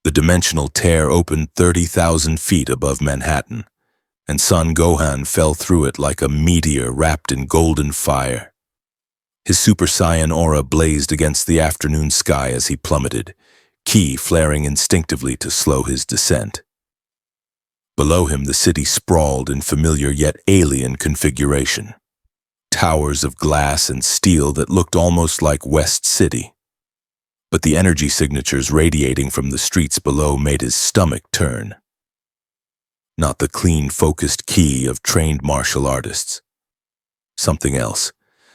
The dimensional tear opened 30,000 feet above Manhattan, and Son Gohan fell through it like a meteor wrapped in golden fire. His Super Saiyan aura blazed against the afternoon sky as he plummeted, ki flaring instinctively to slow his descent. Below him, the city sprawled in familiar yet alien configuration. Towers of glass and steel that looked almost like West City. But the energy signatures radiating from the streets below made his stomach turn. Not the clean, focused ki of trained martial artists. Something else.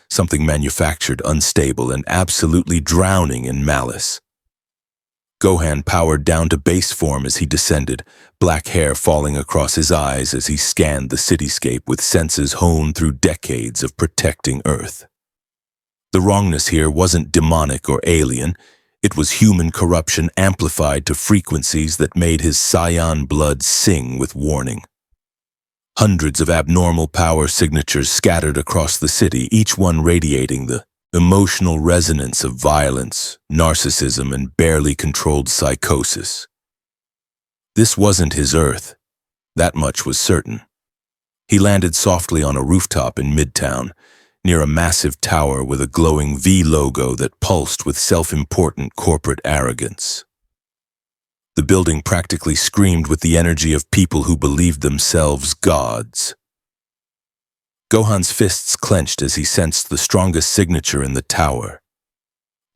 Something manufactured, unstable, and absolutely drowning in malice. Gohan powered down to base form as he descended, black hair falling across his eyes as he scanned the cityscape with senses honed through decades of protecting Earth. The wrongness here wasn't demonic or alien, it was human corruption amplified to frequencies that made his Saiyan blood sing with warning. Hundreds of abnormal power signatures scattered across the city, each one radiating the emotional resonance of violence, narcissism, and barely controlled psychosis. This wasn't his Earth. That much was certain. He landed softly on a rooftop in Midtown, near a massive tower with a glowing V logo that pulsed with self-important corporate arrogance. The building practically screamed with the energy of people who believed themselves gods. Gohan's fists clenched as he sensed the strongest signature in the tower.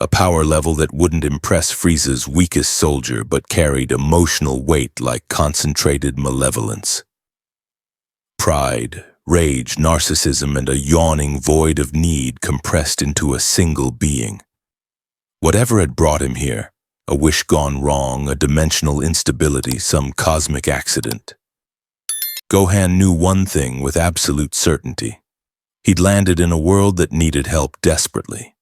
A power level that wouldn't impress Frieza's weakest soldier but carried emotional weight like concentrated malevolence. Pride, rage, narcissism, and a yawning void of need compressed into a single being. Whatever had brought him here, a wish gone wrong, a dimensional instability, some cosmic accident. Gohan knew one thing with absolute certainty. He'd landed in a world that needed help desperately.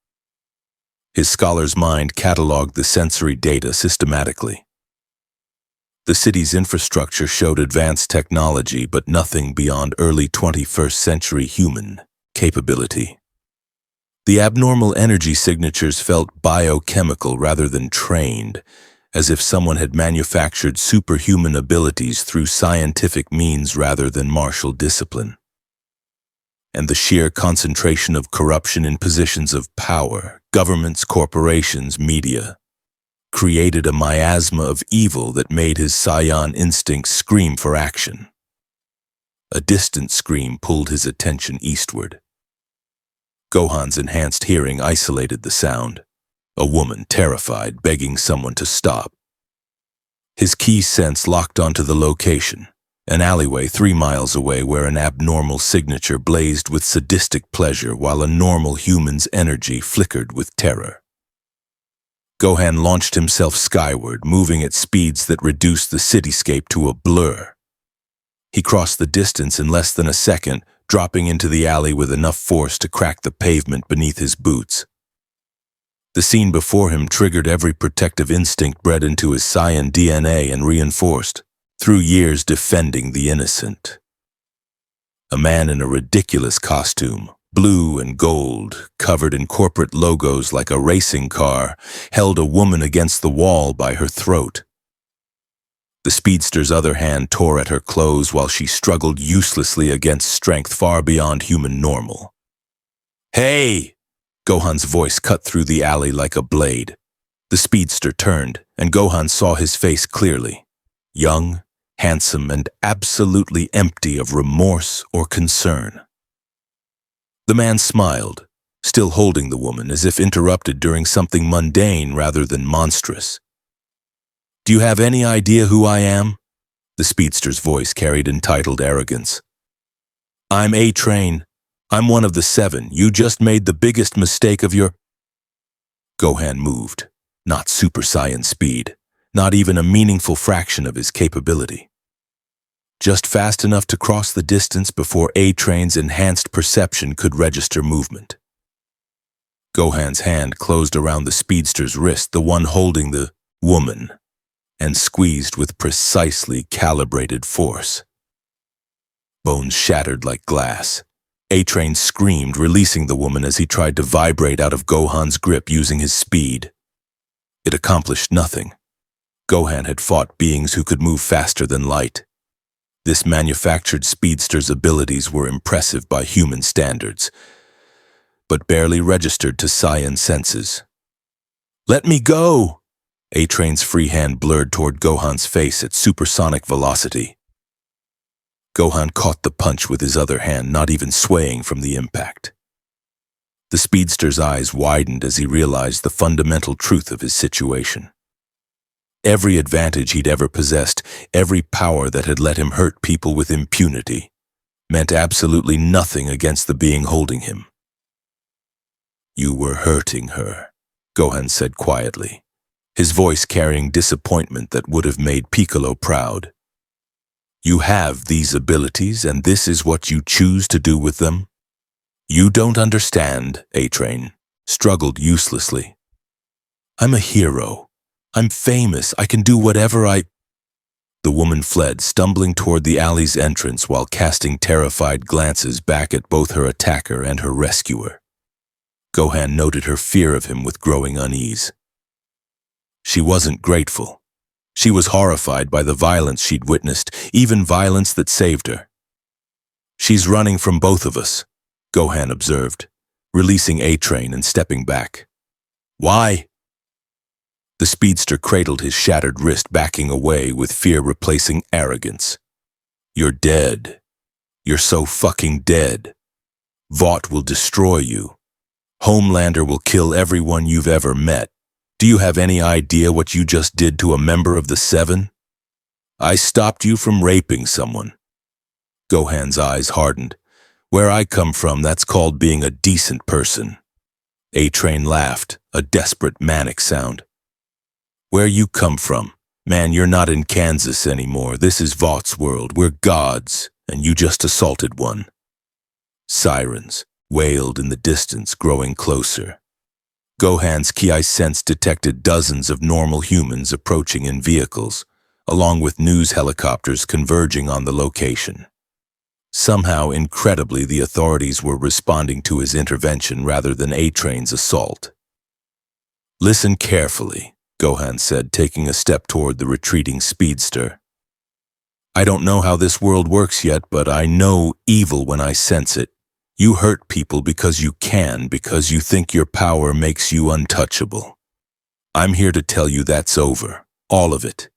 His scholar's mind cataloged the sensory data systematically. The city's infrastructure showed advanced technology, but nothing beyond early 21st century human capability. The abnormal energy signatures felt biochemical rather than trained, as if someone had manufactured superhuman abilities through scientific means rather than martial discipline. And the sheer concentration of corruption in positions of power, governments, corporations, media, created a miasma of evil that made his Saiyan instincts scream for action. A distant scream pulled his attention eastward. Gohan's enhanced hearing isolated the sound. A woman, terrified, begging someone to stop. His key sense locked onto the location, an alleyway 3 miles away where an abnormal signature blazed with sadistic pleasure while a normal human's energy flickered with terror. Gohan launched himself skyward, moving at speeds that reduced the cityscape to a blur. He crossed the distance in less than a second, dropping into the alley with enough force to crack the pavement beneath his boots. The scene before him triggered every protective instinct bred into his Saiyan DNA and reinforced, through years defending the innocent. A man in a ridiculous costume, blue and gold, covered in corporate logos like a racing car, held a woman against the wall by her throat. The speedster's other hand tore at her clothes while she struggled uselessly against strength far beyond human normal. "Hey!" Gohan's voice cut through the alley like a blade. The speedster turned, and Gohan saw his face clearly. Young, handsome, and absolutely empty of remorse or concern. The man smiled, still holding the woman as if interrupted during something mundane rather than monstrous. "Do you have any idea who I am?" The speedster's voice carried entitled arrogance. "I'm A-Train. I'm one of the 7. You just made the biggest mistake of your—" Gohan moved, not Super Saiyan speed, not even a meaningful fraction of his capability. Just fast enough to cross the distance before A-Train's enhanced perception could register movement. Gohan's hand closed around the speedster's wrist, the one holding the woman, and squeezed with precisely calibrated force. Bones shattered like glass. A-Train screamed, releasing the woman as he tried to vibrate out of Gohan's grip using his speed. It accomplished nothing. Gohan had fought beings who could move faster than light. This manufactured speedster's abilities were impressive by human standards, but barely registered to Saiyan senses. "Let me go!" A-Train's free hand blurred toward Gohan's face at supersonic velocity. Gohan caught the punch with his other hand, not even swaying from the impact. The speedster's eyes widened as he realized the fundamental truth of his situation. Every advantage he'd ever possessed, every power that had let him hurt people with impunity, meant absolutely nothing against the being holding him. "You were hurting her," Gohan said quietly, his voice carrying disappointment that would have made Piccolo proud. "You have these abilities, and this is what you choose to do with them? You don't understand," A-Train struggled uselessly. "I'm a hero. I'm famous. I can do whatever I—" The woman fled, stumbling toward the alley's entrance while casting terrified glances back at both her attacker and her rescuer. Gohan noted her fear of him with growing unease. She wasn't grateful. She was horrified by the violence she'd witnessed, even violence that saved her. "She's running from both of us," Gohan observed, releasing A-Train and stepping back. "Why?" The speedster cradled his shattered wrist, backing away with fear replacing arrogance. "You're dead. You're so fucking dead. Vought will destroy you. Homelander will kill everyone you've ever met. Do you have any idea what you just did to a member of the Seven? I stopped you from raping someone." Gohan's eyes hardened. "Where I come from, that's called being a decent person." A-Train laughed, a desperate manic sound. "Where you come from? Man, you're not in Kansas anymore. This is Vought's world. We're gods, and you just assaulted one." Sirens wailed in the distance, growing closer. Gohan's Ki sense detected dozens of normal humans approaching in vehicles, along with news helicopters converging on the location. Somehow, incredibly, the authorities were responding to his intervention rather than A-Train's assault. "Listen carefully," Gohan said, taking a step toward the retreating speedster. "I don't know how this world works yet, but I know evil when I sense it. You hurt people because you can, because you think your power makes you untouchable. I'm here to tell you that's over, all of it.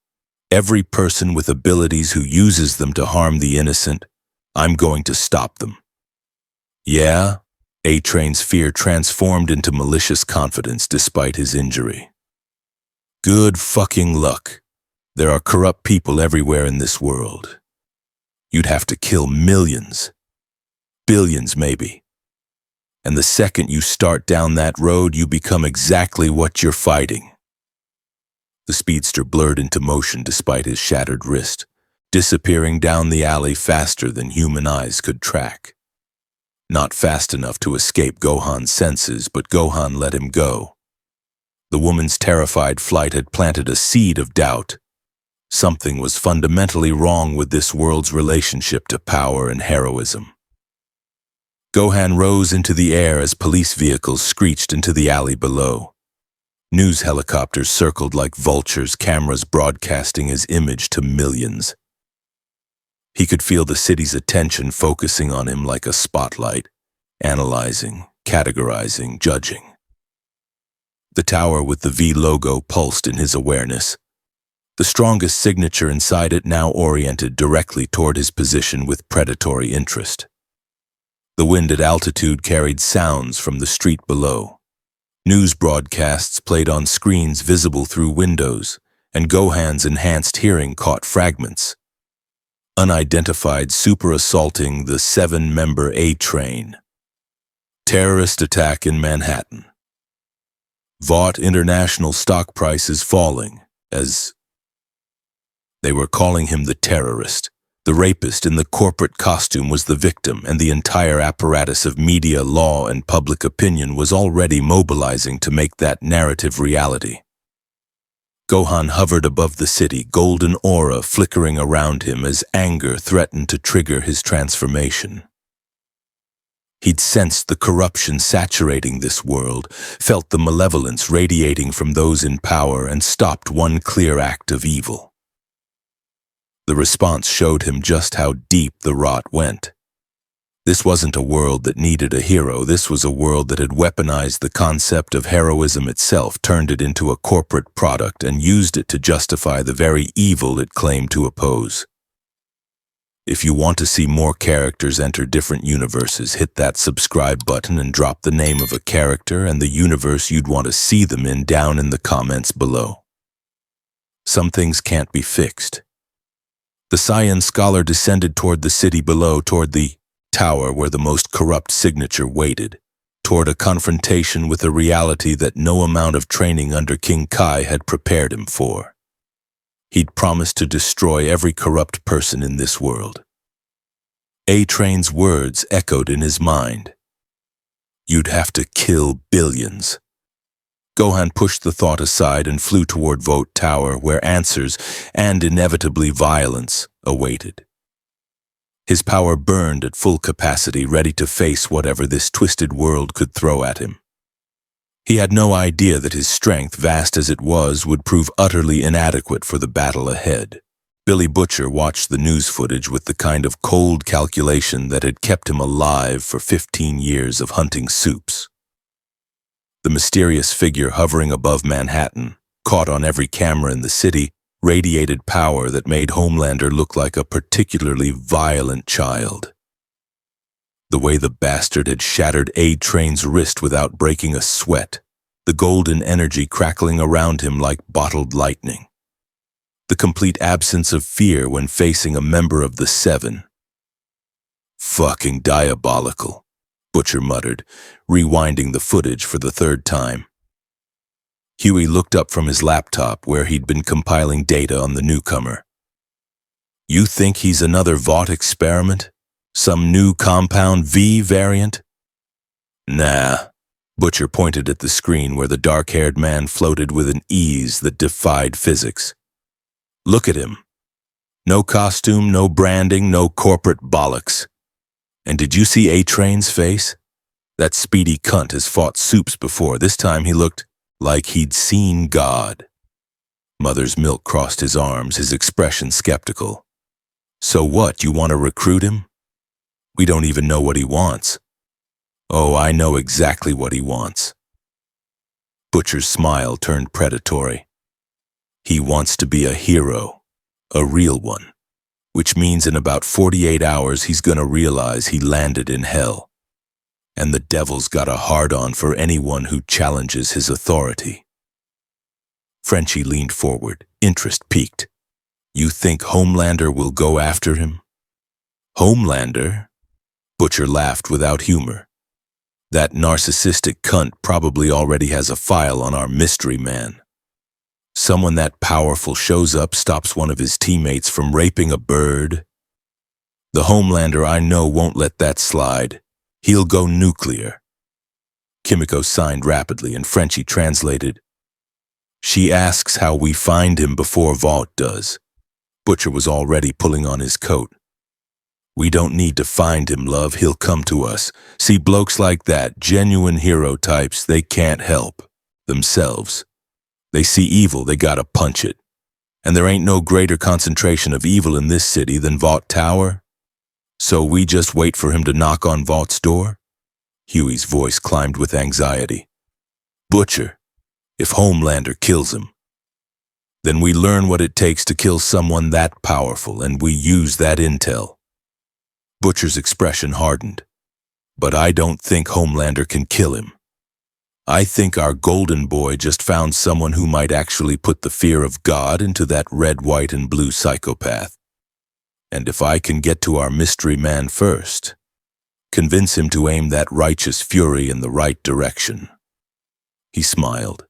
Every person with abilities who uses them to harm the innocent, I'm going to stop them." "Yeah?" A-Train's fear transformed into malicious confidence despite his injury. "Good fucking luck. There are corrupt people everywhere in this world. You'd have to kill millions. Billions, maybe. And the second you start down that road, you become exactly what you're fighting." The speedster blurred into motion despite his shattered wrist, disappearing down the alley faster than human eyes could track. Not fast enough to escape Gohan's senses, but Gohan let him go. The woman's terrified flight had planted a seed of doubt. Something was fundamentally wrong with this world's relationship to power and heroism. Gohan rose into the air as police vehicles screeched into the alley below. News helicopters circled like vultures, cameras broadcasting his image to millions. He could feel the city's attention focusing on him like a spotlight, analyzing, categorizing, judging. The tower with the V logo pulsed in his awareness. The strongest signature inside it now oriented directly toward his position with predatory interest. The wind at altitude carried sounds from the street below. News broadcasts played on screens visible through windows, and Gohan's enhanced hearing caught fragments. Unidentified super assaulting the 7-member A-Train. Terrorist attack in Manhattan. Vought international stock prices falling as they were calling him the terrorist. The rapist in the corporate costume was the victim, and the entire apparatus of media, law, and public opinion was already mobilizing to make that narrative reality. Gohan hovered above the city, golden aura flickering around him as anger threatened to trigger his transformation. He'd sensed the corruption saturating this world, felt the malevolence radiating from those in power, and stopped one clear act of evil. The response showed him just how deep the rot went. This wasn't a world that needed a hero. This was a world that had weaponized the concept of heroism itself, turned it into a corporate product, and used it to justify the very evil it claimed to oppose. If you want to see more characters enter different universes, hit that subscribe button and drop the name of a character and the universe you'd want to see them in down in the comments below. Some things can't be fixed. The Saiyan scholar descended toward the city below, toward the tower where the most corrupt signature waited, toward a confrontation with a reality that no amount of training under King Kai had prepared him for. He'd promised to destroy every corrupt person in this world. A-Train's words echoed in his mind. You'd have to kill billions. Gohan pushed the thought aside and flew toward Vought Tower, where answers, and inevitably violence, awaited. His power burned at full capacity, ready to face whatever this twisted world could throw at him. He had no idea that his strength, vast as it was, would prove utterly inadequate for the battle ahead. Billy Butcher watched the news footage with the kind of cold calculation that had kept him alive for 15 years of hunting Supes. The mysterious figure hovering above Manhattan, caught on every camera in the city, radiated power that made Homelander look like a particularly violent child. The way the bastard had shattered A-Train's wrist without breaking a sweat, the golden energy crackling around him like bottled lightning. The complete absence of fear when facing a member of the Seven. Fucking diabolical, Butcher muttered, rewinding the footage for the third time. Huey looked up from his laptop where he'd been compiling data on the newcomer. You think he's another Vought experiment? Some new compound V variant? Nah. Butcher pointed at the screen where the dark-haired man floated with an ease that defied physics. Look at him. No costume, no branding, no corporate bollocks. And did you see A-Train's face? That speedy cunt has fought Supes before. This time he looked like he'd seen God. Mother's Milk crossed his arms, his expression skeptical. So what, you want to recruit him? We don't even know what he wants. Oh, I know exactly what he wants. Butcher's smile turned predatory. He wants to be a hero, a real one, which means in about 48 hours he's gonna realize he landed in hell. And the devil's got a hard-on for anyone who challenges his authority. Frenchie leaned forward, interest piqued. You think Homelander will go after him? Homelander? Butcher laughed without humor. That narcissistic cunt probably already has a file on our mystery man. Someone that powerful shows up, stops one of his teammates from raping a bird. The Homelander I know won't let that slide. He'll go nuclear. Kimiko signed rapidly and Frenchie translated. She asks how we find him before Vought does. Butcher was already pulling on his coat. We don't need to find him, love. He'll come to us. See, blokes like that, genuine hero types, they can't help themselves. They see evil, they gotta punch it. And there ain't no greater concentration of evil in this city than Vought Tower. So we just wait for him to knock on Vaught's door? Huey's voice climbed with anxiety. Butcher, if Homelander kills him, then we learn what it takes to kill someone that powerful, and we use that intel. Butcher's expression hardened. But I don't think Homelander can kill him. I think our golden boy just found someone who might actually put the fear of God into that red, white, and blue psychopath. And if I can get to our mystery man first, convince him to aim that righteous fury in the right direction. He smiled.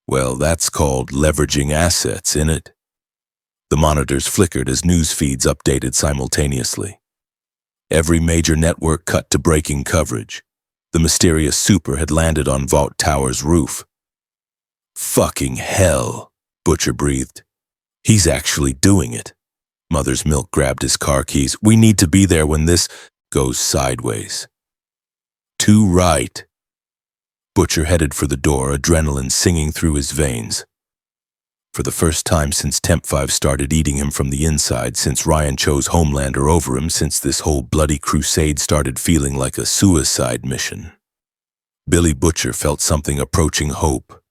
Well, that's called leveraging assets, innit? The monitors flickered as news feeds updated simultaneously. Every major network cut to breaking coverage. The mysterious super had landed on Vought Tower's roof. Fucking hell, Butcher breathed. He's actually doing it. Mother's Milk grabbed his car keys. We need to be there when this goes sideways. Too right. Butcher headed for the door, adrenaline singing through his veins. For the first time since Temp 5 started eating him from the inside, since Ryan chose Homelander over him, since this whole bloody crusade started feeling like a suicide mission, Billy Butcher felt something approaching hope.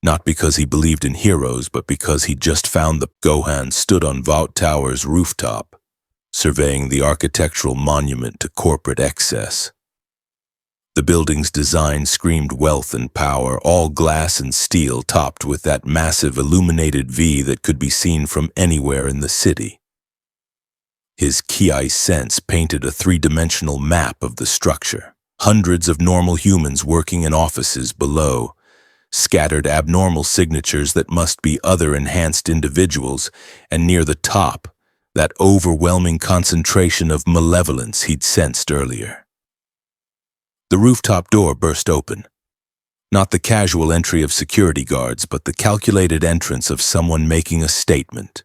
Not because he believed in heroes, but because he'd just found the Gohan stood on Vought Tower's rooftop, surveying the architectural monument to corporate excess. The building's design screamed wealth and power, all glass and steel, topped with that massive illuminated V that could be seen from anywhere in the city. His Ki sense painted a three-dimensional map of the structure. Hundreds of normal humans working in offices below, scattered abnormal signatures that must be other enhanced individuals, and near the top, that overwhelming concentration of malevolence he'd sensed earlier. The rooftop door burst open. Not the casual entry of security guards, but the calculated entrance of someone making a statement.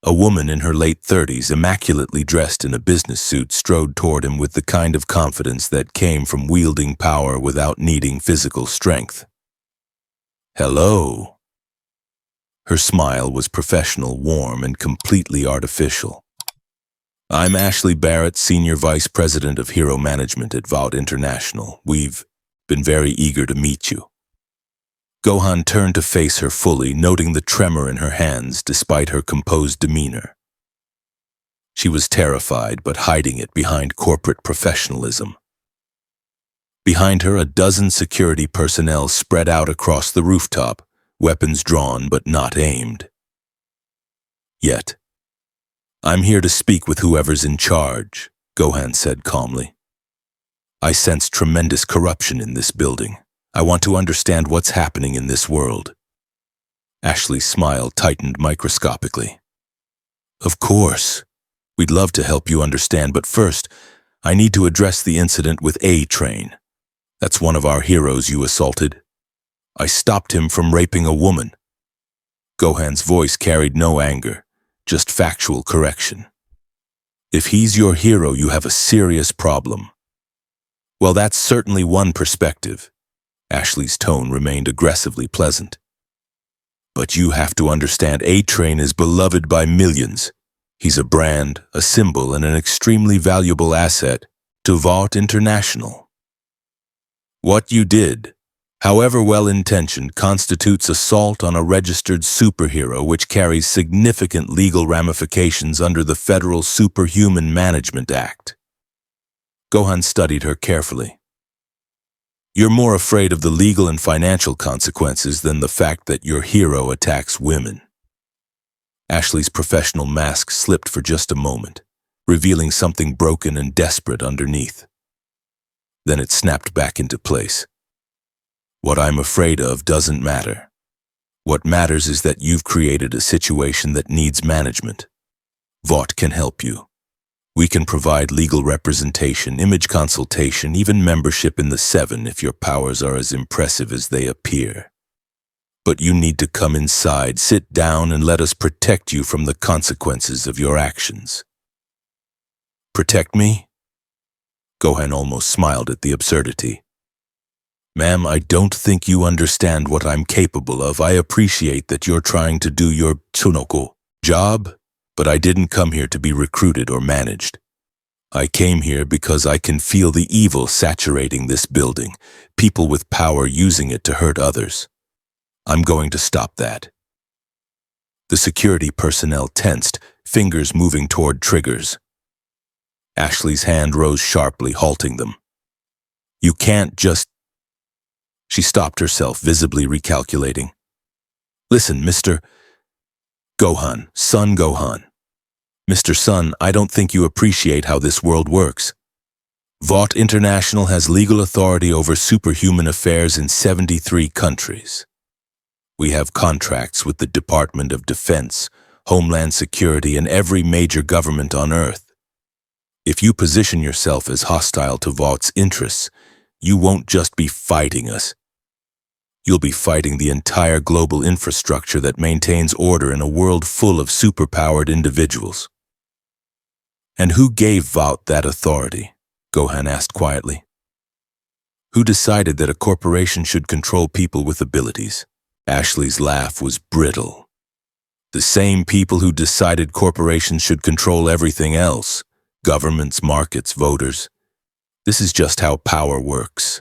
A woman in her late 30s, immaculately dressed in a business suit, strode toward him with the kind of confidence that came from wielding power without needing physical strength. "Hello." Her smile was professional, warm, and completely artificial. "I'm Ashley Barrett, Senior Vice President of Hero Management at Vought International. We've been very eager to meet you." Gohan turned to face her fully, noting the tremor in her hands despite her composed demeanor. She was terrified, but hiding it behind corporate professionalism. Behind her, a dozen security personnel spread out across the rooftop, weapons drawn but not aimed. Yet, "I'm here to speak with whoever's in charge," Gohan said calmly. "I sense tremendous corruption in this building. I want to understand what's happening in this world." Ashley's smile tightened microscopically. "Of course. We'd love to help you understand, but first, I need to address the incident with A-Train. That's one of our heroes you assaulted. I stopped him from raping a woman." Gohan's voice carried no anger, just factual correction. "If he's your hero, you have a serious problem." "Well, that's certainly one perspective." Ashley's tone remained aggressively pleasant. "But you have to understand, A-Train is beloved by millions. He's a brand, a symbol, and an extremely valuable asset to Vought International. What you did, however well-intentioned, constitutes assault on a registered superhero, which carries significant legal ramifications under the Federal Superhuman Management Act." Gohan studied her carefully. "You're more afraid of the legal and financial consequences than the fact that your hero attacks women." Ashley's professional mask slipped for just a moment, revealing something broken and desperate underneath. Then it snapped back into place. "What I'm afraid of doesn't matter. What matters is that you've created a situation that needs management. Vought can help you. We can provide legal representation, image consultation, even membership in the Seven if your powers are as impressive as they appear. But you need to come inside, sit down, and let us protect you from the consequences of your actions." "Protect me?" Gohan almost smiled at the absurdity. "Ma'am, I don't think you understand what I'm capable of. I appreciate that you're trying to do your tsunoko job, but I didn't come here to be recruited or managed. I came here because I can feel the evil saturating this building, people with power using it to hurt others. I'm going to stop that." The security personnel tensed, fingers moving toward triggers. Ashley's hand rose sharply, halting them. "You can't just—" She stopped herself, visibly recalculating. "Listen, Mr. Gohan, Son Gohan. Mr. Son, I don't think you appreciate how this world works. Vought International has legal authority over superhuman affairs in 73 countries. We have contracts with the Department of Defense, Homeland Security, and every major government on Earth. If you position yourself as hostile to Vought's interests, you won't just be fighting us. You'll be fighting the entire global infrastructure that maintains order in a world full of superpowered individuals." "And who gave Vought that authority?" Gohan asked quietly. Who decided that a corporation should control people with abilities? Ashley's laugh was brittle. The same people who decided corporations should control everything else. Governments, markets, voters. This is just how power works.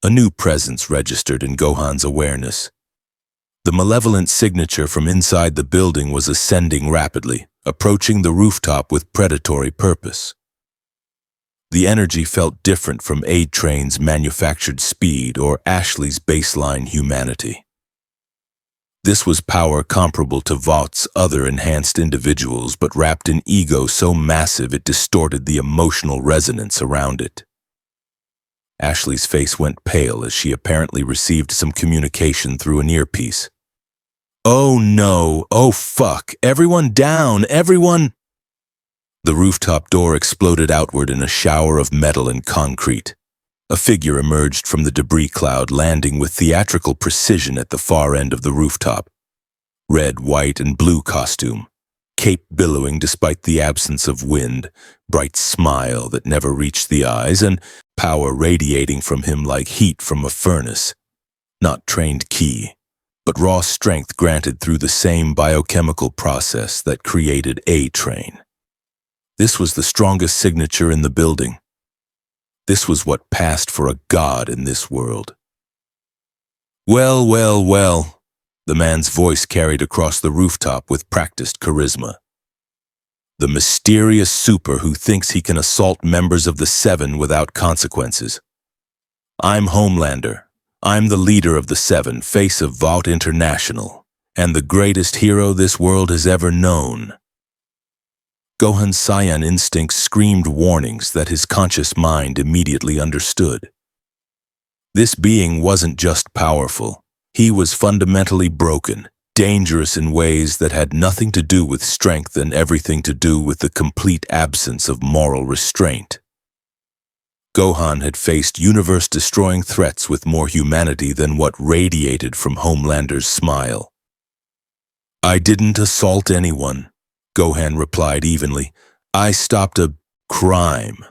A new presence registered in Gohan's awareness. The malevolent signature from inside the building was ascending rapidly, approaching the rooftop with predatory purpose. The energy felt different from A-Train's manufactured speed or Ashley's baseline humanity. This was power comparable to Vought's other enhanced individuals, but wrapped in ego so massive it distorted the emotional resonance around it. Ashley's face went pale as she apparently received some communication through an earpiece. "Oh no, oh fuck, everyone down, everyone!" The rooftop door exploded outward in a shower of metal and concrete. A figure emerged from the debris cloud, landing with theatrical precision at the far end of the rooftop. Red, white, and blue costume, cape billowing despite the absence of wind, bright smile that never reached the eyes, and power radiating from him like heat from a furnace. Not trained ki, but raw strength granted through the same biochemical process that created A-Train. This was the strongest signature in the building. This was what passed for a god in this world. "Well, well, well," the man's voice carried across the rooftop with practiced charisma. "The mysterious super who thinks he can assault members of the Seven without consequences. I'm Homelander. I'm the leader of the Seven, face of Vought International, and the greatest hero this world has ever known." Gohan's Saiyan instincts screamed warnings that his conscious mind immediately understood. This being wasn't just powerful. He was fundamentally broken, dangerous in ways that had nothing to do with strength and everything to do with the complete absence of moral restraint. Gohan had faced universe-destroying threats with more humanity than what radiated from Homelander's smile. "I didn't assault anyone," Gohan replied evenly. "I stopped a crime."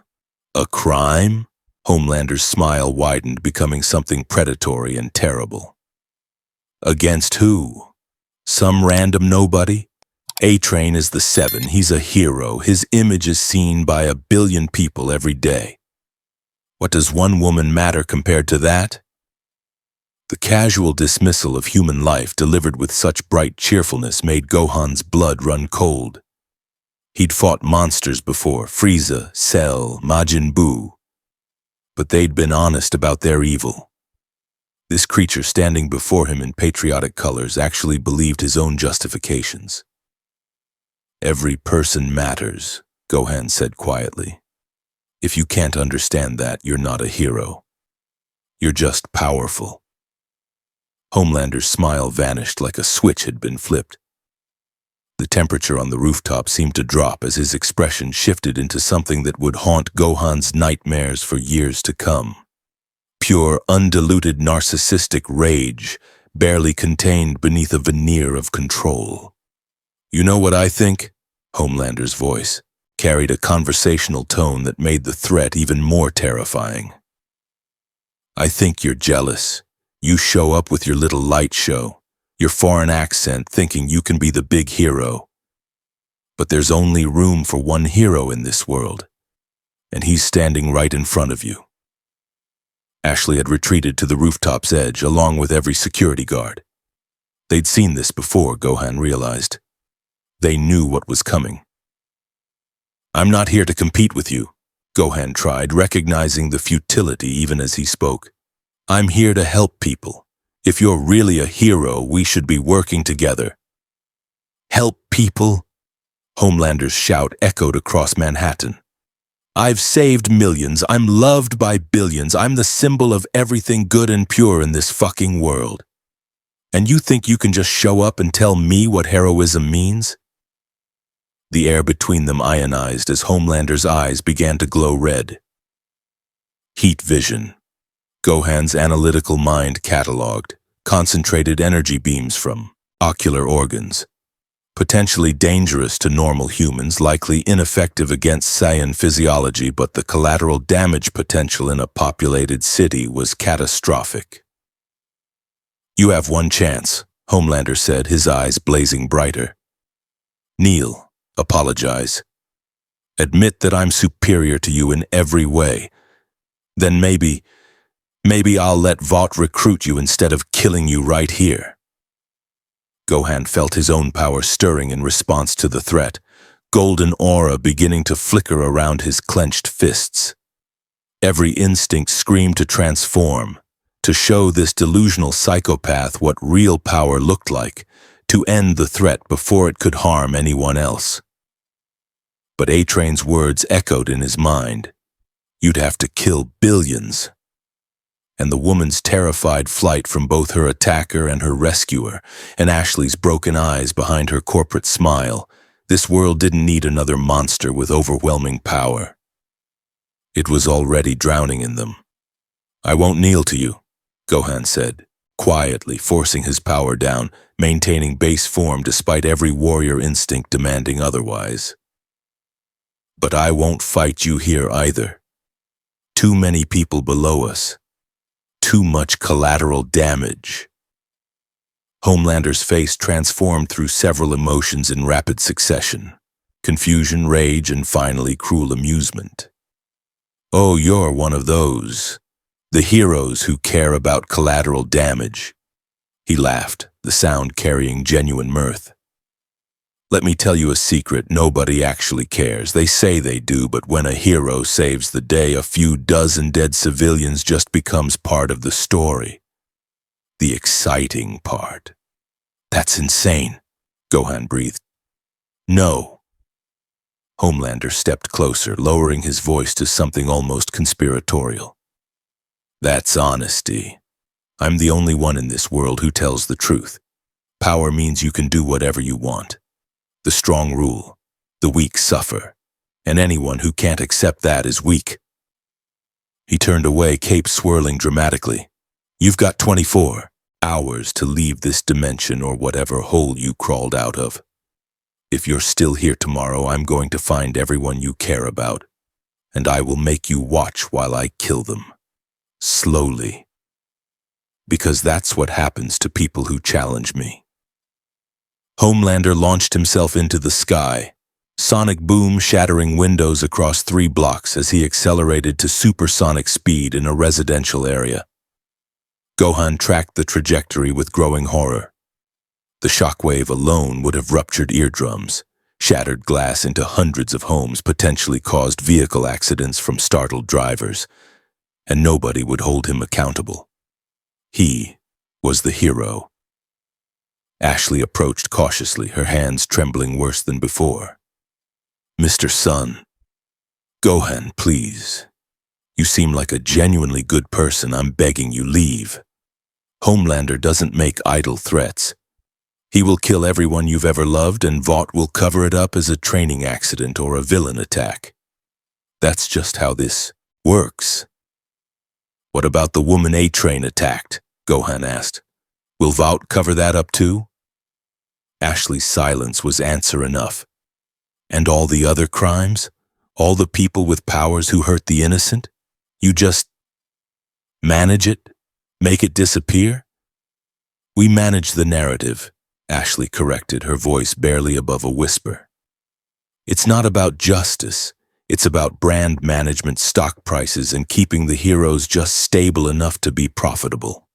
"A crime?" Homelander's smile widened, becoming something predatory and terrible. "Against who? Some random nobody? A-Train is the Seven. He's a hero. His image is seen by 1 billion people every day. What does one woman matter compared to that?" The casual dismissal of human life delivered with such bright cheerfulness made Gohan's blood run cold. He'd fought monsters before, Frieza, Cell, Majin Buu, but they'd been honest about their evil. This creature standing before him in patriotic colors actually believed his own justifications. "Every person matters," Gohan said quietly. "If you can't understand that, you're not a hero. You're just powerful." Homelander's smile vanished like a switch had been flipped. The temperature on the rooftop seemed to drop as his expression shifted into something that would haunt Gohan's nightmares for years to come. Pure, undiluted narcissistic rage, barely contained beneath a veneer of control. "You know what I think?" Homelander's voice carried a conversational tone that made the threat even more terrifying. "I think you're jealous. You show up with your little light show, your foreign accent, thinking you can be the big hero. But there's only room for one hero in this world, and he's standing right in front of you." Ashley had retreated to the rooftop's edge, along with every security guard. They'd seen this before, Gohan realized. They knew what was coming. "I'm not here to compete with you," Gohan tried, recognizing the futility even as he spoke. "I'm here to help people. If you're really a hero, we should be working together." "Help people?" Homelander's shout echoed across Manhattan. "I've saved millions. I'm loved by billions. I'm the symbol of everything good and pure in this fucking world. And you think you can just show up and tell me what heroism means?" The air between them ionized as Homelander's eyes began to glow red. Heat vision. Gohan's analytical mind cataloged, concentrated energy beams from ocular organs, Potentially dangerous to normal humans, likely ineffective against Saiyan physiology, but the collateral damage potential in a populated city was catastrophic. "You have one chance," Homelander said, his eyes blazing brighter. "Kneel, apologize. Admit that I'm superior to you in every way. Then maybe I'll let Vought recruit you instead of killing you right here." Gohan felt his own power stirring in response to the threat, golden aura beginning to flicker around his clenched fists. Every instinct screamed to transform, to show this delusional psychopath what real power looked like, to end the threat before it could harm anyone else. But A-Train's words echoed in his mind. You'd have to kill billions. And the woman's terrified flight from both her attacker and her rescuer, and Ashley's broken eyes behind her corporate smile, this world didn't need another monster with overwhelming power. It was already drowning in them. "I won't kneel to you," Gohan said, quietly forcing his power down, maintaining base form despite every warrior instinct demanding otherwise. "But I won't fight you here either. Too many people below us. Too much collateral damage." Homelander's face transformed through several emotions in rapid succession: confusion, rage, and finally cruel amusement. "Oh, you're one of those. The heroes who care about collateral damage." He laughed, the sound carrying genuine mirth. "Let me tell you a secret, nobody actually cares. They say they do, but when a hero saves the day, a few dozen dead civilians just becomes part of the story. The exciting part." "That's insane," Gohan breathed. "No." Homelander stepped closer, lowering his voice to something almost conspiratorial. "That's honesty. I'm the only one in this world who tells the truth. Power means you can do whatever you want. The strong rule, the weak suffer, and anyone who can't accept that is weak." He turned away, cape swirling dramatically. "You've got 24 hours to leave this dimension or whatever hole you crawled out of. If you're still here tomorrow, I'm going to find everyone you care about, and I will make you watch while I kill them. Slowly. Because that's what happens to people who challenge me." Homelander launched himself into the sky, sonic boom shattering windows across 3 blocks as he accelerated to supersonic speed in a residential area. Gohan tracked the trajectory with growing horror. The shockwave alone would have ruptured eardrums, shattered glass into hundreds of homes, potentially caused vehicle accidents from startled drivers, and nobody would hold him accountable. He was the hero. Ashley approached cautiously, her hands trembling worse than before. "Mr. Sun, Gohan, please. You seem like a genuinely good person. I'm begging you, leave. Homelander doesn't make idle threats. He will kill everyone you've ever loved, and Vought will cover it up as a training accident or a villain attack. That's just how this works." "What about the woman A-Train attacked?" Gohan asked. "Will Vought cover that up too?" Ashley's silence was answer enough. "And all the other crimes? All the people with powers who hurt the innocent? You just manage it? Make it disappear?" "We manage the narrative," Ashley corrected, her voice barely above a whisper. "It's not about justice. It's about brand management, stock prices, and keeping the heroes just stable enough to be profitable."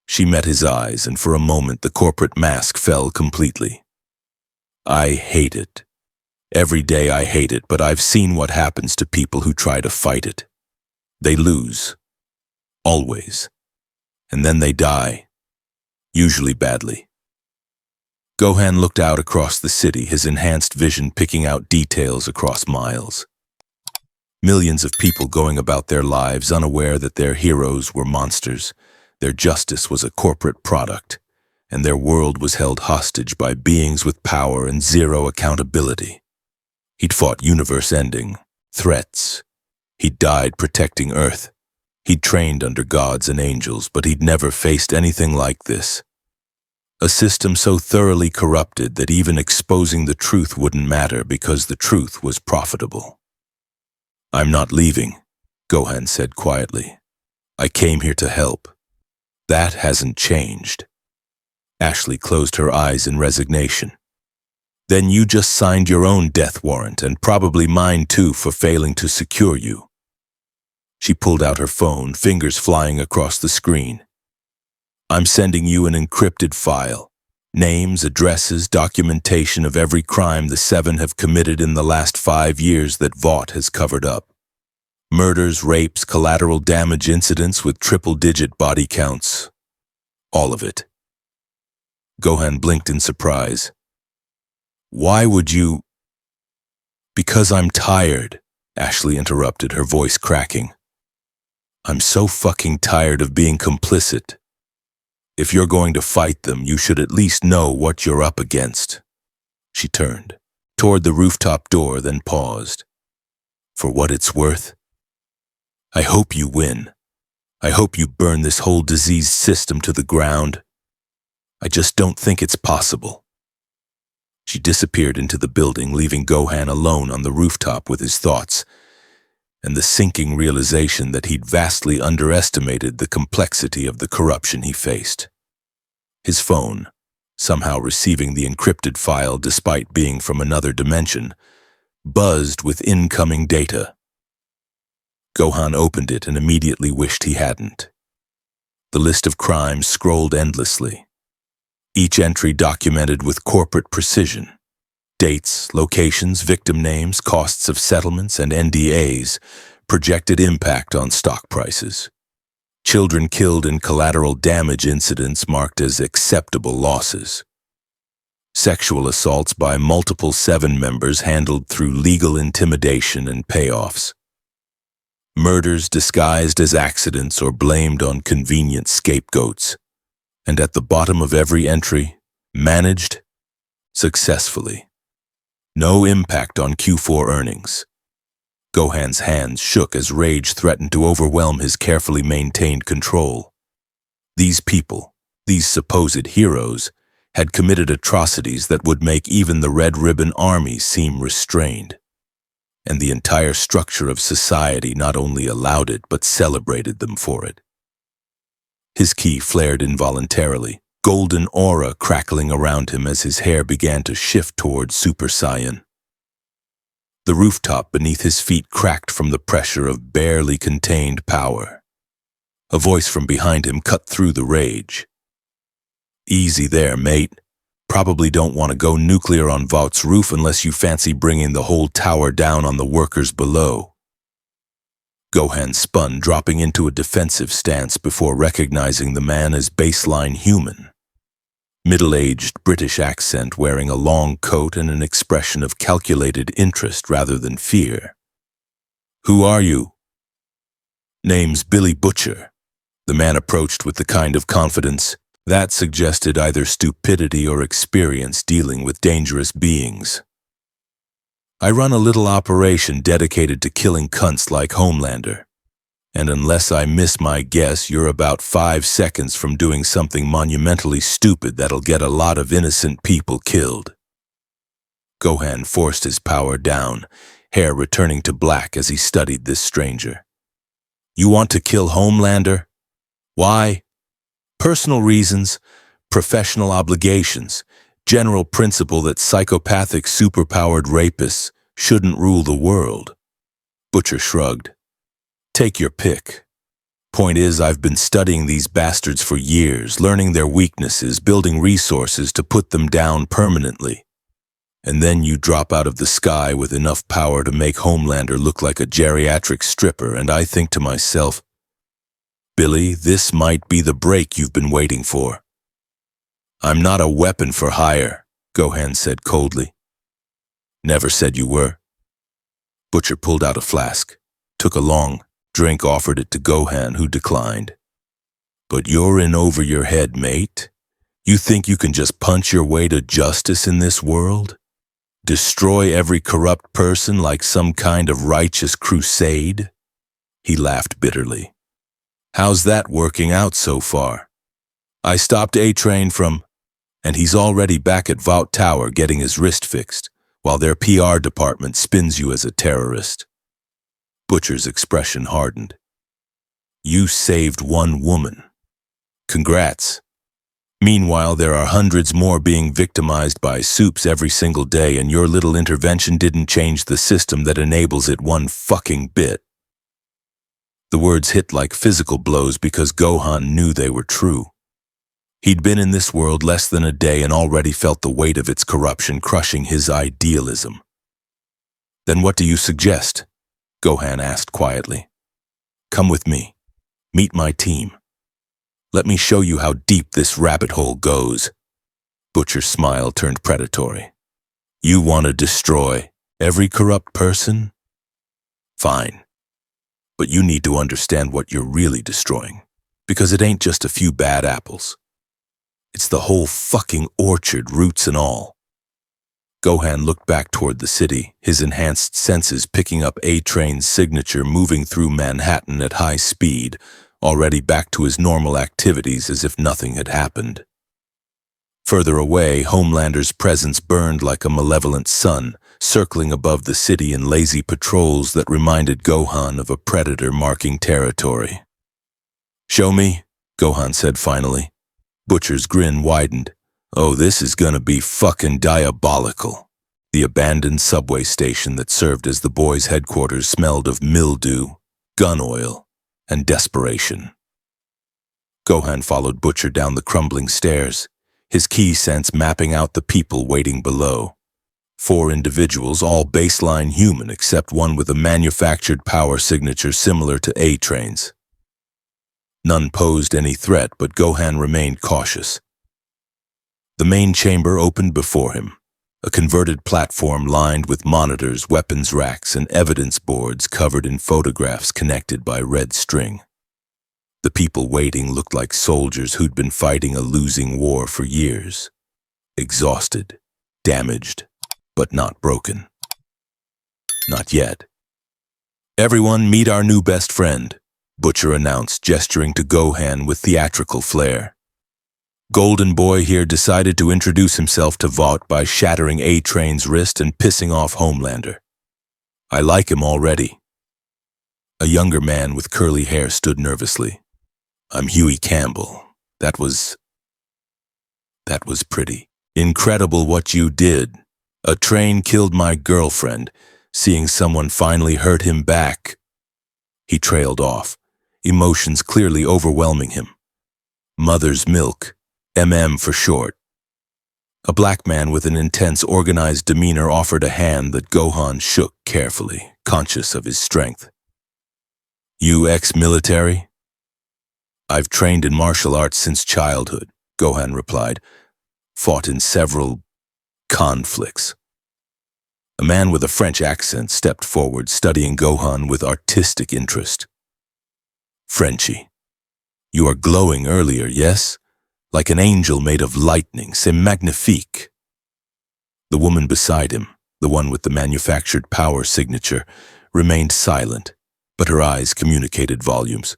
She met his eyes, and for a moment the corporate mask fell completely. "I hate it. Every day I hate it, but I've seen what happens to people who try to fight it. They lose. Always. And then they die. Usually badly." Gohan looked out across the city, his enhanced vision picking out details across miles. Millions of people going about their lives unaware that their heroes were monsters, their justice was a corporate product, and their world was held hostage by beings with power and zero accountability. He'd fought universe-ending threats. He'd died protecting Earth. He'd trained under gods and angels, but he'd never faced anything like this. A system so thoroughly corrupted that even exposing the truth wouldn't matter because the truth was profitable. "I'm not leaving," Gohan said quietly. "I came here to help. That hasn't changed." Ashley closed her eyes in resignation. "Then you just signed your own death warrant and probably mine too for failing to secure you." She pulled out her phone, fingers flying across the screen. "I'm sending you an encrypted file. Names, addresses, documentation of every crime the Seven have committed in the last 5 years that Vought has covered up. Murders, rapes, collateral damage incidents with triple-digit body counts. All of it." Gohan blinked in surprise. "Why would you—" "Because I'm tired," Ashley interrupted, her voice cracking. "I'm so fucking tired of being complicit. If you're going to fight them, you should at least know what you're up against." She turned toward the rooftop door, then paused. "For what it's worth, I hope you win. I hope you burn this whole diseased system to the ground. I just don't think it's possible." She disappeared into the building, leaving Gohan alone on the rooftop with his thoughts, and the sinking realization that he'd vastly underestimated the complexity of the corruption he faced. His phone, somehow receiving the encrypted file despite being from another dimension, buzzed with incoming data. Gohan opened it and immediately wished he hadn't. The list of crimes scrolled endlessly, each entry documented with corporate precision. Dates, locations, victim names, costs of settlements, and NDAs, projected impact on stock prices. Children killed in collateral damage incidents marked as acceptable losses. Sexual assaults by multiple Seven members handled through legal intimidation and payoffs. Murders disguised as accidents or blamed on convenient scapegoats. And at the bottom of every entry, managed successfully. No impact on Q4 earnings. Gohan's hands shook as rage threatened to overwhelm his carefully maintained control. These people, these supposed heroes, had committed atrocities that would make even the Red Ribbon Army seem restrained. And the entire structure of society not only allowed it but celebrated them for it. His ki flared involuntarily, golden aura crackling around him as his hair began to shift toward Super Saiyan. The rooftop beneath his feet cracked from the pressure of barely contained power. A voice from behind him cut through the rage. "Easy there, mate. Probably don't want to go nuclear on Vought's roof unless you fancy bringing the whole tower down on the workers below." Gohan spun, dropping into a defensive stance before recognizing the man as baseline human. Middle-aged British accent, wearing a long coat and an expression of calculated interest rather than fear. "Who are you?" "Name's Billy Butcher." The man approached with the kind of confidence that suggested either stupidity or experience dealing with dangerous beings. "I run a little operation dedicated to killing cunts like Homelander. And unless I miss my guess, you're about 5 seconds from doing something monumentally stupid that'll get a lot of innocent people killed." Gohan forced his power down, hair returning to black as he studied this stranger. "You want to kill Homelander? Why?" "Personal reasons, professional obligations, general principle that psychopathic superpowered rapists shouldn't rule the world." Butcher shrugged. "Take your pick. Point is, I've been studying these bastards for years, learning their weaknesses, building resources to put them down permanently. And then you drop out of the sky with enough power to make Homelander look like a geriatric stripper, and I think to myself, Billy, this might be the break you've been waiting for." "I'm not a weapon for hire," Gohan said coldly. "Never said you were." Butcher pulled out a flask, took a long drink, offered it to Gohan, who declined. "But you're in over your head, mate. You think you can just punch your way to justice in this world? Destroy every corrupt person like some kind of righteous crusade?" He laughed bitterly. "How's that working out so far? I stopped A-Train from—" And he's already back at Vought Tower getting his wrist fixed, while their PR department spins you as a terrorist. Butcher's expression hardened. You saved one woman. Congrats. Meanwhile, there are hundreds more being victimized by Supes every single day, and your little intervention didn't change the system that enables it one fucking bit. The words hit like physical blows because Gohan knew they were true. He'd been in this world less than a day and already felt the weight of its corruption crushing his idealism. Then what do you suggest? Gohan asked quietly. Come with me. Meet my team. Let me show you how deep this rabbit hole goes. Butcher's smile turned predatory. You want to destroy every corrupt person? Fine. But you need to understand what you're really destroying, because it ain't just a few bad apples. It's the whole fucking orchard, roots and all. Gohan looked back toward the city, his enhanced senses picking up A-Train's signature moving through Manhattan at high speed, already back to his normal activities as if nothing had happened. Further away, Homelander's presence burned like a malevolent sun, circling above the city in lazy patrols that reminded Gohan of a predator marking territory. Show me, Gohan said finally. Butcher's grin widened. Oh, this is gonna be fucking diabolical. The abandoned subway station that served as the boys' headquarters smelled of mildew, gun oil, and desperation. Gohan followed Butcher down the crumbling stairs, his key sense mapping out the people waiting below. 4 individuals, all baseline human except one with a manufactured power signature similar to A-Train's. None posed any threat, but Gohan remained cautious. The main chamber opened before him, a converted platform lined with monitors, weapons racks, and evidence boards covered in photographs connected by red string. The people waiting looked like soldiers who'd been fighting a losing war for years. Exhausted, damaged, but not broken. Not yet. Everyone meet our new best friend, Butcher announced, gesturing to Gohan with theatrical flair. Golden Boy here decided to introduce himself to Vought by shattering A-Train's wrist and pissing off Homelander. I like him already. A younger man with curly hair stood nervously. I'm Huey Campbell. That was pretty. Incredible what you did. A train killed my girlfriend. Seeing someone finally hurt him back. He trailed off, emotions clearly overwhelming him. Mother's milk. for short. A black man with an intense, organized demeanor offered a hand that Gohan shook carefully, conscious of his strength. You ex-military? I've trained in martial arts since childhood, Gohan replied. Fought in several conflicts. A man with a French accent stepped forward, studying Gohan with artistic interest. Frenchie, you are glowing earlier, yes? Like an angel made of lightning, c'est magnifique. The woman beside him, the one with the manufactured power signature, remained silent, but her eyes communicated volumes.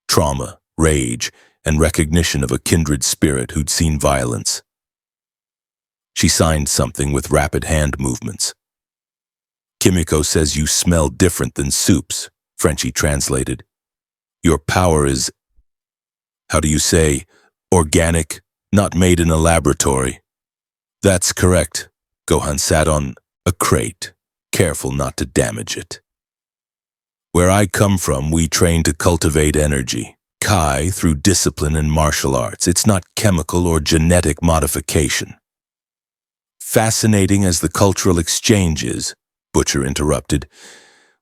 Trauma, rage, and recognition of a kindred spirit who'd seen violence. She signed something with rapid hand movements. Kimiko says you smell different than Supes, Frenchie translated. Your power is, how do you say, organic, not made in a laboratory. That's correct. Gohan sat on a crate, careful not to damage it. Where I come from, we train to cultivate energy, Kai, through discipline and martial arts. It's not chemical or genetic modification. Fascinating as the cultural exchange is, Butcher interrupted,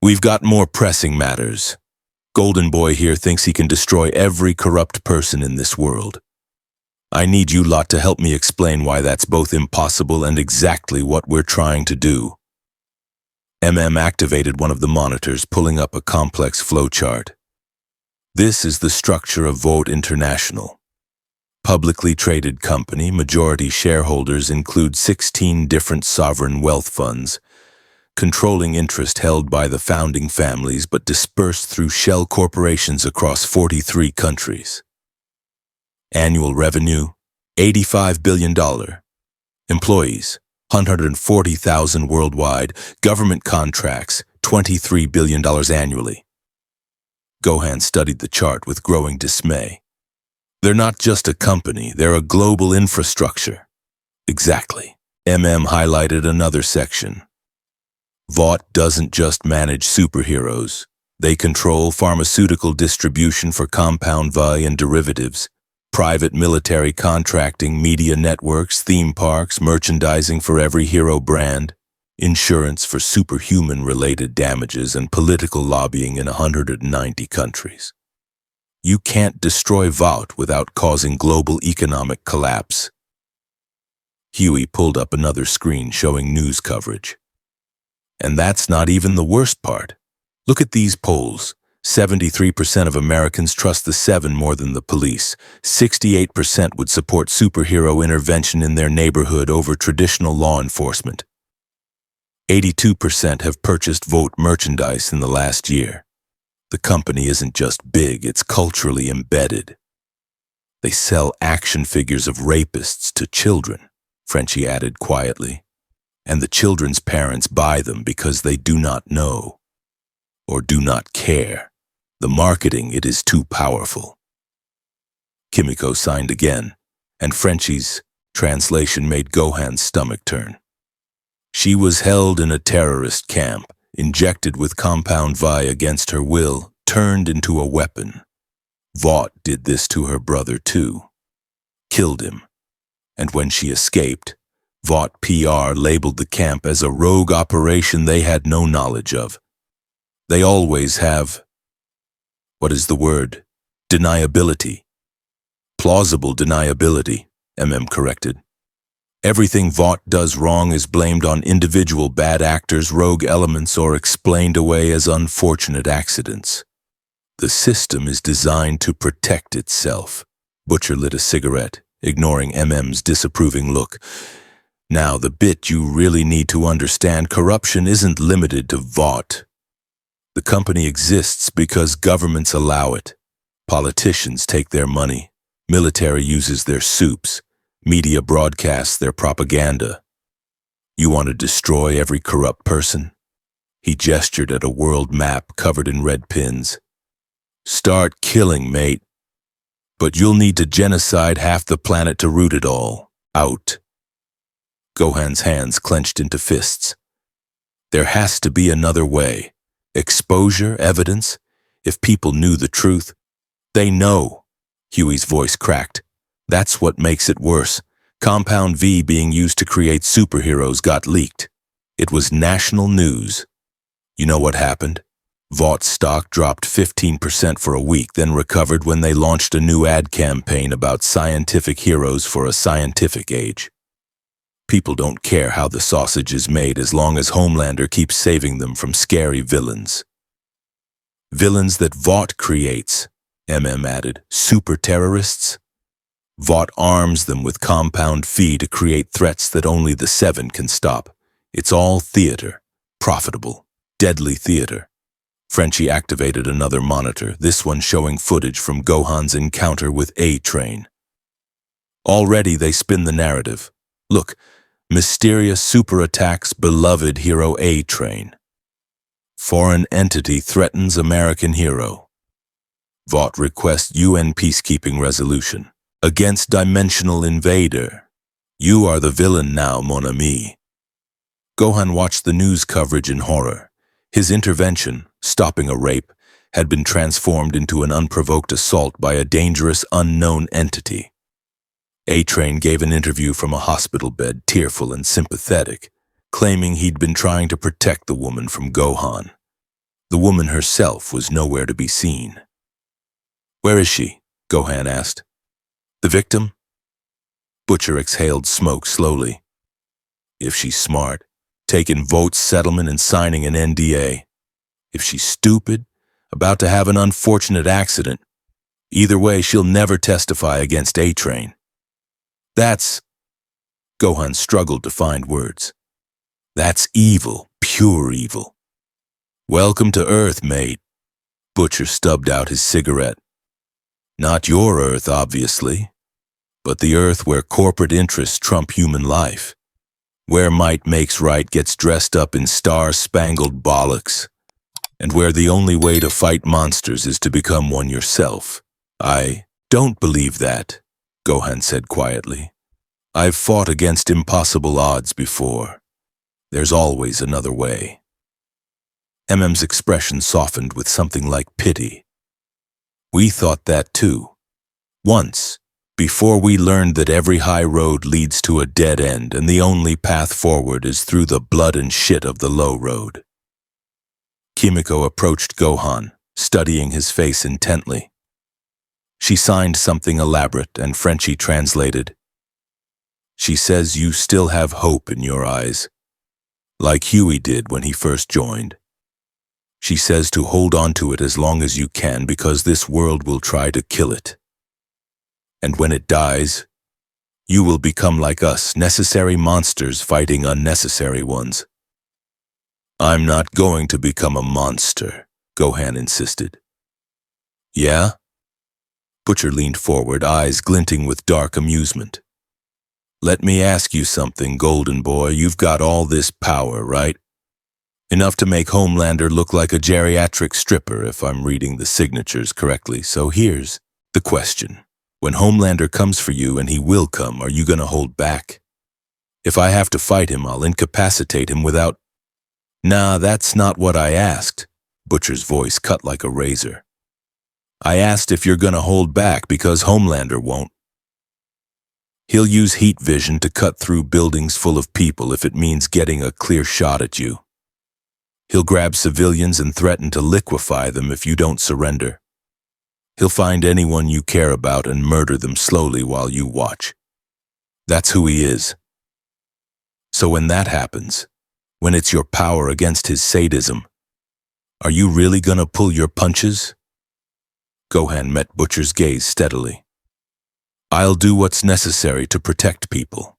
we've got more pressing matters. Golden Boy here thinks he can destroy every corrupt person in this world. I need you lot to help me explain why that's both impossible and exactly what we're trying to do. Activated one of the monitors, pulling up a complex flowchart. This is the structure of Vought International. Publicly traded company, majority shareholders include 16 different sovereign wealth funds, controlling interest held by the founding families but dispersed through shell corporations across 43 countries. Annual revenue, $85 billion. Employees, 140,000 worldwide. Government contracts, $23 billion annually. Gohan studied the chart with growing dismay. They're not just a company, they're a global infrastructure. Exactly. Highlighted another section. Vought doesn't just manage superheroes. They control pharmaceutical distribution for compound V and derivatives, private military contracting, media networks, theme parks, merchandising for every hero brand, insurance for superhuman-related damages, and political lobbying in 190 countries. You can't destroy Vought without causing global economic collapse. Huey pulled up another screen showing news coverage. And that's not even the worst part. Look at these polls. 73% of Americans trust the Seven more than the police. 68% would support superhero intervention in their neighborhood over traditional law enforcement. 82% have purchased Vought merchandise in the last year. The company isn't just big, it's culturally embedded. They sell action figures of rapists to children, Frenchie added quietly, and the children's parents buy them because they do not know or do not care. The marketing, it is too powerful. Kimiko signed again, and Frenchie's translation made Gohan's stomach turn. She was held in a terrorist camp, injected with compound V against her will, turned into a weapon. Vought did this to her brother too. Killed him. And when she escaped, Vought PR labeled the camp as a rogue operation they had no knowledge of. They always have, what is the word? Deniability. Plausible deniability, corrected. Everything Vought does wrong is blamed on individual bad actors, rogue elements, or explained away as unfortunate accidents. The system is designed to protect itself. Butcher lit a cigarette, ignoring MM's disapproving look. Now, the bit you really need to understand, corruption isn't limited to Vought. The company exists because governments allow it. Politicians take their money. Military uses their Supes. Media broadcasts their propaganda. You want to destroy every corrupt person? He gestured at a world map covered in red pins. Start killing, mate. But you'll need to genocide half the planet to root it all out. Gohan's hands clenched into fists. There has to be another way. Exposure, evidence. If people knew the truth, they know. Huey's voice cracked. That's what makes it worse. Compound V being used to create superheroes got leaked. It was national news. You know what happened? Vought's stock dropped 15% for a week, then recovered when they launched a new ad campaign about scientific heroes for a scientific age. People don't care how the sausage is made as long as Homelander keeps saving them from scary villains. Villains that Vought creates, added. Super terrorists? Vought arms them with compound V to create threats that only the Seven can stop. It's all theater. Profitable. Deadly theater. Frenchie activated another monitor, this one showing footage from Gohan's encounter with A-Train. Already they spin the narrative. Look, mysterious super attacks beloved hero A-Train. Foreign entity threatens American hero. Vought requests UN peacekeeping resolution. Against dimensional invader. You are the villain now, mon ami. Gohan watched the news coverage in horror. His intervention, stopping a rape, had been transformed into an unprovoked assault by a dangerous unknown entity. A-Train gave an interview from a hospital bed, tearful and sympathetic, claiming he'd been trying to protect the woman from Gohan. The woman herself was nowhere to be seen. Where is she? Gohan asked. The victim? Butcher exhaled smoke slowly. If she's smart, taking Vought's settlement and signing an NDA. If she's stupid, about to have an unfortunate accident, either way, she'll never testify against A-Train. That's... Gohan struggled to find words. That's evil, pure evil. Welcome to Earth, mate. Butcher stubbed out his cigarette. Not your Earth, obviously. but the Earth where corporate interests trump human life, where might makes right gets dressed up in star-spangled bollocks, and where the only way to fight monsters is to become one yourself. I don't believe that, Gohan said quietly. I've fought against impossible odds before. There's always another way. MM's expression softened with something like pity. We thought that too. Once, before we learned that every high road leads to a dead end and the only path forward is through the blood and shit of the low road. Kimiko approached Gohan, studying his face intently. She signed something elaborate and Frenchie translated. She says you still have hope in your eyes, like Huey did when he first joined. She says to hold on to it as long as you can because this world will try to kill it. And when it dies, you will become like us, necessary monsters fighting unnecessary ones. I'm not going to become a monster, Gohan insisted. Yeah? Butcher leaned forward, eyes glinting with dark amusement. Let me ask you something, Golden Boy. You've got all this power, right? Enough to make Homelander look like a geriatric stripper, if I'm reading the signatures correctly. So here's the question. When Homelander comes for you, and he will come, are you gonna hold back? If I have to fight him, I'll incapacitate him without... Nah, that's not what I asked. Butcher's voice cut like a razor. I asked if you're gonna hold back because Homelander won't. He'll use heat vision to cut through buildings full of people if it means getting a clear shot at you. He'll grab civilians and threaten to liquefy them if you don't surrender. He'll find anyone you care about and murder them slowly while you watch. That's who he is. So when that happens, when it's your power against his sadism, are you really gonna pull your punches? Gohan met Butcher's gaze steadily. I'll do what's necessary to protect people,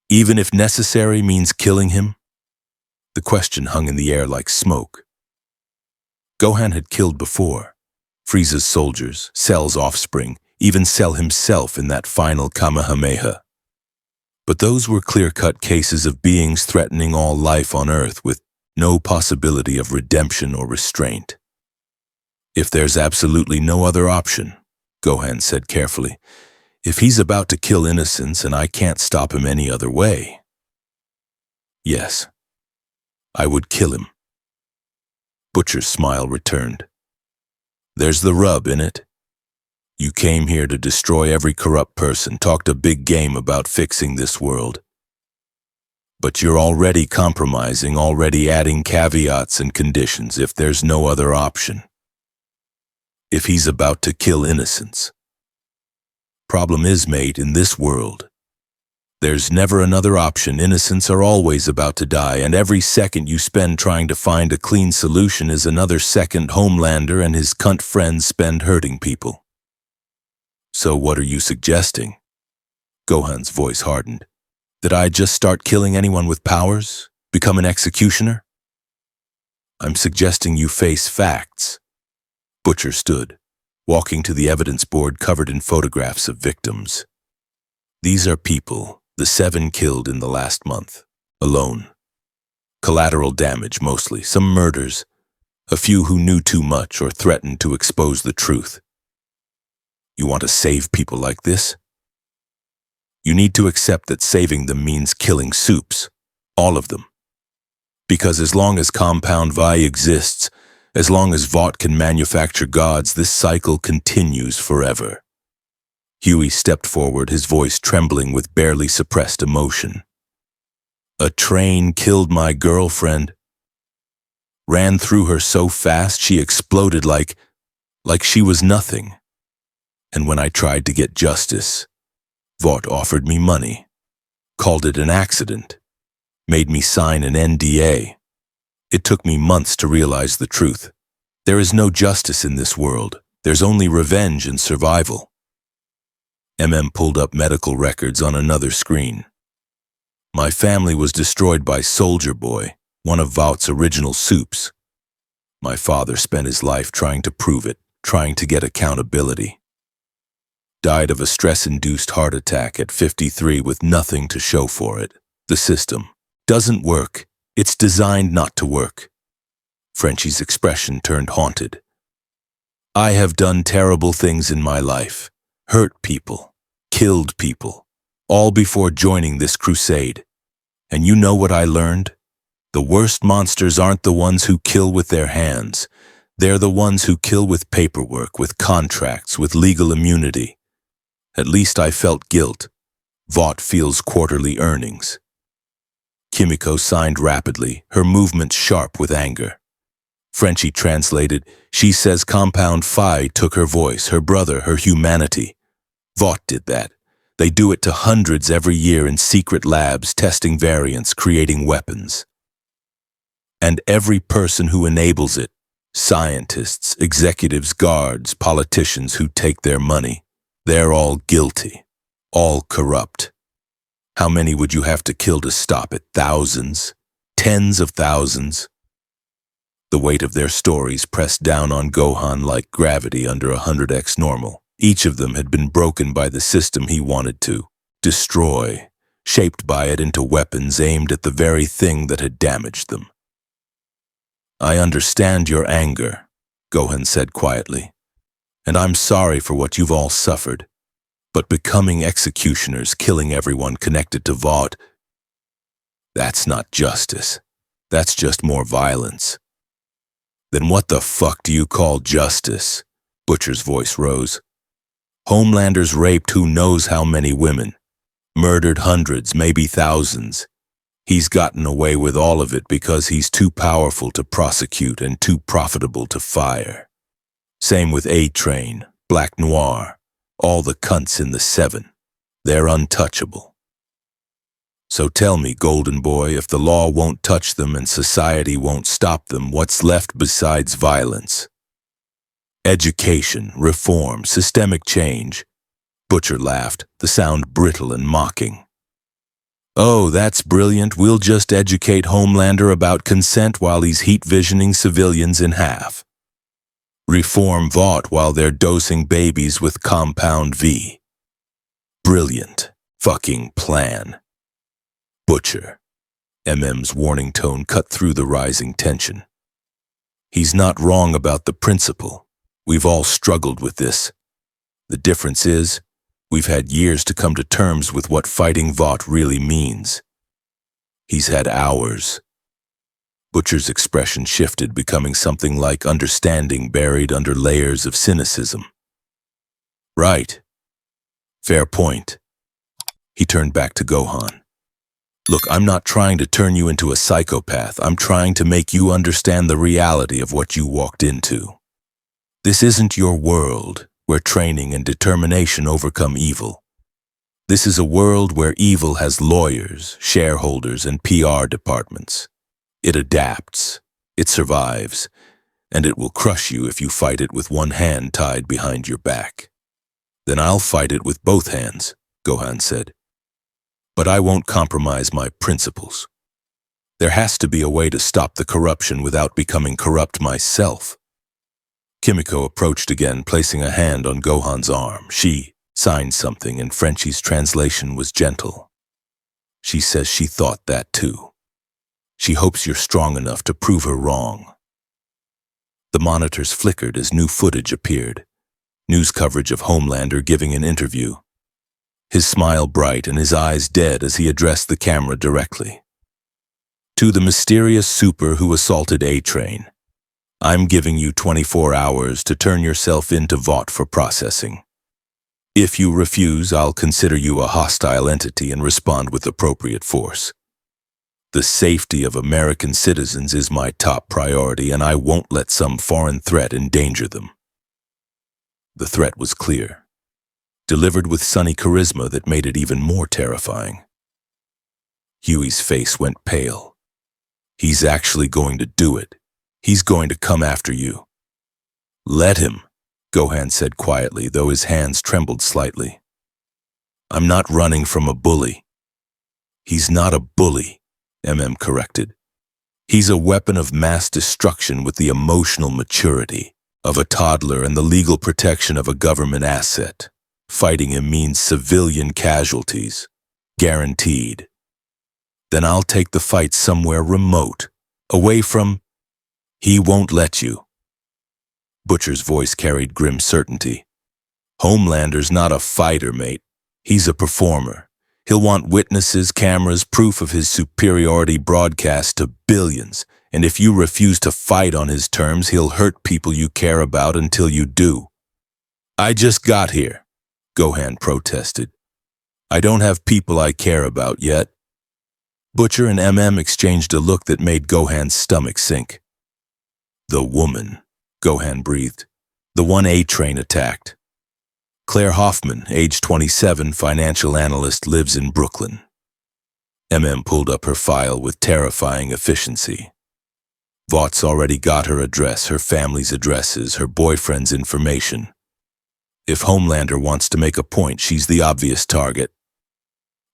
even if necessary means killing him. The question hung in the air like smoke. Gohan had killed before. Frieza's soldiers, Cell's offspring, even Cell himself in that final Kamehameha. But those were clear-cut cases of beings threatening all life on Earth with no possibility of redemption or restraint. If there's absolutely no other option, Gohan said carefully, if he's about to kill innocents and I can't stop him any other way, yes, I would kill him. Butcher's smile returned. There's the rub in it. You came here to destroy every corrupt person, talked a big game about fixing this world. But you're already compromising, already adding caveats and conditions if there's no other option. If he's about to kill innocents. Problem is, mate, in this world, there's never another option. Innocents are always about to die, and every second you spend trying to find a clean solution is another second Homelander and his cunt friends spend hurting people. So what are you suggesting? Gohan's voice hardened. That I just start killing anyone with powers? Become an executioner? I'm suggesting you face facts. Butcher stood, walking to the evidence board covered in photographs of victims. These are people, the 7 killed in the last month, alone. Collateral damage mostly, some murders, a few who knew too much or threatened to expose the truth. You want to save people like this? You need to accept that saving them means killing Supes, all of them. Because as long as Compound Vi exists, as long as Vought can manufacture gods, this cycle continues forever. Huey stepped forward, his voice trembling with barely suppressed emotion. A train killed my girlfriend. Ran through her so fast she exploded like she was nothing. And when I tried to get justice, Vought offered me money, called it an accident, made me sign an NDA. It took me months to realize the truth. There is no justice in this world. There's only revenge and survival. Pulled up medical records on another screen. My family was destroyed by Soldier Boy, one of Vought's original Supes. My father spent his life trying to prove it, trying to get accountability. Died of a stress-induced heart attack at 53 with nothing to show for it. The system doesn't work. It's designed not to work. Frenchie's expression turned haunted. I have done terrible things in my life. Hurt people. Killed people. All before joining this crusade. And you know what I learned? The worst monsters aren't the ones who kill with their hands. They're the ones who kill with paperwork, with contracts, with legal immunity. At least I felt guilt. Vought feels quarterly earnings. Kimiko signed rapidly, her movements sharp with anger. Frenchie translated, she says Compound Phi took her voice, her brother, her humanity. Vought did that. They do it to hundreds every year in secret labs, testing variants, creating weapons. And every person who enables it, scientists, executives, guards, politicians who take their money, they're all guilty, all corrupt. How many would you have to kill to stop it? Thousands? Tens of thousands? The weight of their stories pressed down on Gohan like gravity under 100x normal. Each of them had been broken by the system he wanted to destroy, shaped by it into weapons aimed at the very thing that had damaged them. I understand your anger, Gohan said quietly. And I'm sorry for what you've all suffered. But becoming executioners, killing everyone connected to Vought, that's not justice. That's just more violence. Then what the fuck do you call justice? Butcher's voice rose. Homelander's raped who knows how many women. Murdered hundreds, maybe thousands. He's gotten away with all of it because he's too powerful to prosecute and too profitable to fire. Same with A-Train, Black Noir, all the cunts in the 7. They're untouchable. So tell me, Golden Boy, if the law won't touch them and society won't stop them, what's left besides violence? Education, reform, systemic change. Butcher laughed, the sound brittle and mocking. Oh, that's brilliant. We'll just educate Homelander about consent while he's heat-visioning civilians in half. Reform Vought while they're dosing babies with Compound V. Brilliant fucking plan. Butcher. MM's warning tone cut through the rising tension. He's not wrong about the principle. We've all struggled with this. The difference is, we've had years to come to terms with what fighting Vought really means. He's had hours. Butcher's expression shifted, becoming something like understanding buried under layers of cynicism. Right. Fair point. He turned back to Gohan. Look, I'm not trying to turn you into a psychopath. I'm trying to make you understand the reality of what you walked into. This isn't your world, where training and determination overcome evil. This is a world where evil has lawyers, shareholders, and PR departments. It adapts, it survives, and it will crush you if you fight it with one hand tied behind your back. Then I'll fight it with both hands, Gohan said. But I won't compromise my principles. There has to be a way to stop the corruption without becoming corrupt myself. Kimiko approached again, placing a hand on Gohan's arm. She signed something, and Frenchie's translation was gentle. She says she thought that too. She hopes you're strong enough to prove her wrong. The monitors flickered as new footage appeared. News coverage of Homelander giving an interview. His smile bright and his eyes dead as he addressed the camera directly. To the mysterious super who assaulted A-Train, I'm giving you 24 hours to turn yourself into Vought for processing. If you refuse, I'll consider you a hostile entity and respond with appropriate force. The safety of American citizens is my top priority, and I won't let some foreign threat endanger them. The threat was clear, delivered with sunny charisma that made it even more terrifying. Huey's face went pale. He's actually going to do it. He's going to come after you. Let him, Gohan said quietly, though his hands trembled slightly. I'm not running from a bully. He's not a bully. Corrected. He's a weapon of mass destruction with the emotional maturity of a toddler and the legal protection of a government asset. Fighting him means civilian casualties. Guaranteed. Then I'll take the fight somewhere remote, away from... He won't let you. Butcher's voice carried grim certainty. Homelander's not a fighter, mate. He's a performer. He'll want witnesses, cameras, proof of his superiority broadcast to billions. And if you refuse to fight on his terms, he'll hurt people you care about until you do. I just got here, Gohan protested. I don't have people I care about yet. Butcher and MM exchanged a look that made Gohan's stomach sink. The woman, Gohan breathed. The one A-Train attacked. Claire Hoffman, age 27, financial analyst, lives in Brooklyn. MM pulled up her file with terrifying efficiency. Vought's already got her address, her family's addresses, her boyfriend's information. If Homelander wants to make a point, she's the obvious target.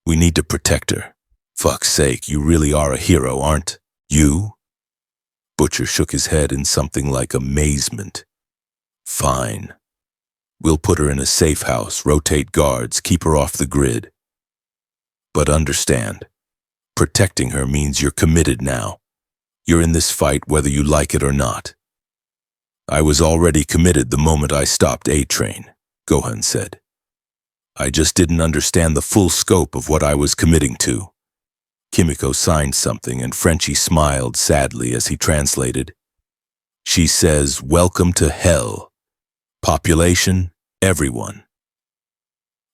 We need to protect her. Fuck's sake, you really are a hero, aren't you? Butcher shook his head in something like amazement. Fine. We'll put her in a safe house, rotate guards, keep her off the grid. But understand, protecting her means you're committed now. You're in this fight whether you like it or not. I was already committed the moment I stopped A-Train, Gohan said. I just didn't understand the full scope of what I was committing to. Kimiko signed something and Frenchie smiled sadly as he translated. She says, "Welcome to hell. Population, everyone."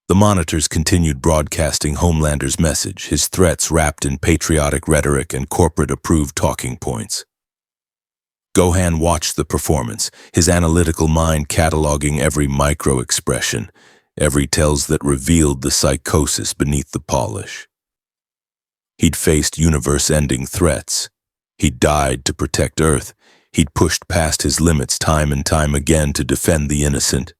The monitors continued broadcasting Homelander's message, his threats wrapped in patriotic rhetoric and corporate-approved talking points. Gohan watched the performance, his analytical mind cataloging every micro-expression, every tells that revealed the psychosis beneath the polish. He'd faced universe-ending threats. He'd died to protect Earth. He'd pushed past his limits time and time again to defend the innocent.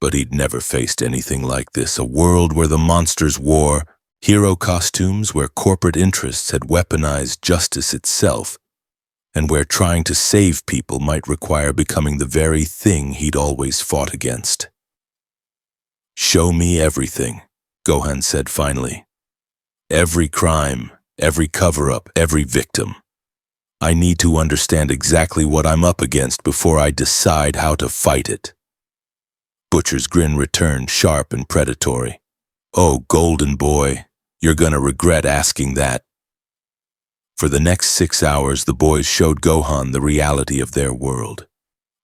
But he'd never faced anything like this, a world where the monsters wore hero costumes, where corporate interests had weaponized justice itself, and where trying to save people might require becoming the very thing he'd always fought against. Show me everything, Gohan said finally. Every crime, every cover-up, every victim. I need to understand exactly what I'm up against before I decide how to fight it. Butcher's grin returned, sharp and predatory. Oh, golden boy, you're gonna regret asking that. For the next 6 hours, the boys showed Gohan the reality of their world.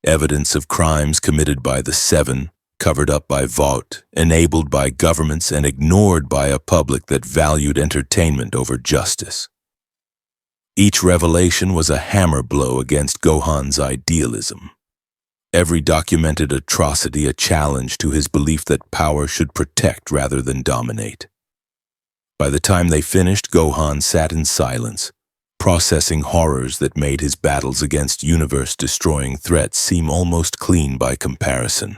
Evidence of crimes committed by the Seven, covered up by Vought, enabled by governments and ignored by a public that valued entertainment over justice. Each revelation was a hammer blow against Gohan's idealism. Every documented atrocity a challenge to his belief that power should protect rather than dominate. By the time they finished, Gohan sat in silence, processing horrors that made his battles against universe-destroying threats seem almost clean by comparison.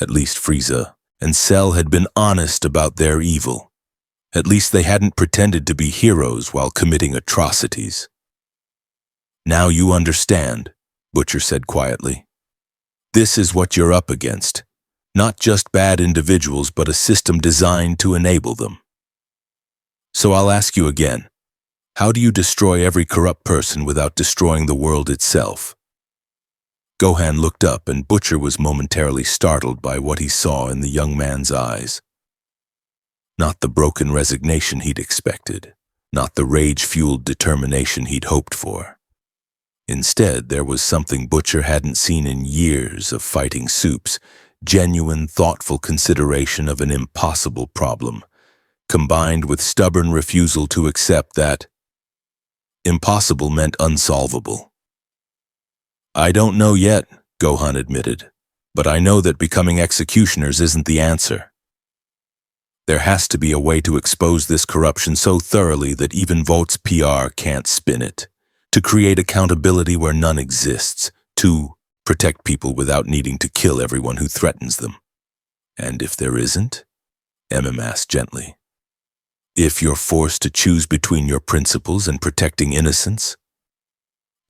At least Frieza and Cell had been honest about their evil. At least they hadn't pretended to be heroes while committing atrocities. Now you understand, Butcher said quietly. This is what you're up against. Not just bad individuals, but a system designed to enable them. So I'll ask you again, how do you destroy every corrupt person without destroying the world itself? Gohan looked up and Butcher was momentarily startled by what he saw in the young man's eyes. Not the broken resignation he'd expected, not the rage-fueled determination he'd hoped for. Instead, there was something Butcher hadn't seen in years of fighting Supes, genuine, thoughtful consideration of an impossible problem, combined with stubborn refusal to accept that impossible meant unsolvable. I don't know yet, Gohan admitted, but I know that becoming executioners isn't the answer. There has to be a way to expose this corruption so thoroughly that even Vought's PR can't spin it. To create accountability where none exists, to protect people without needing to kill everyone who threatens them. And if there isn't? MM asked gently. If you're forced to choose between your principles and protecting innocence?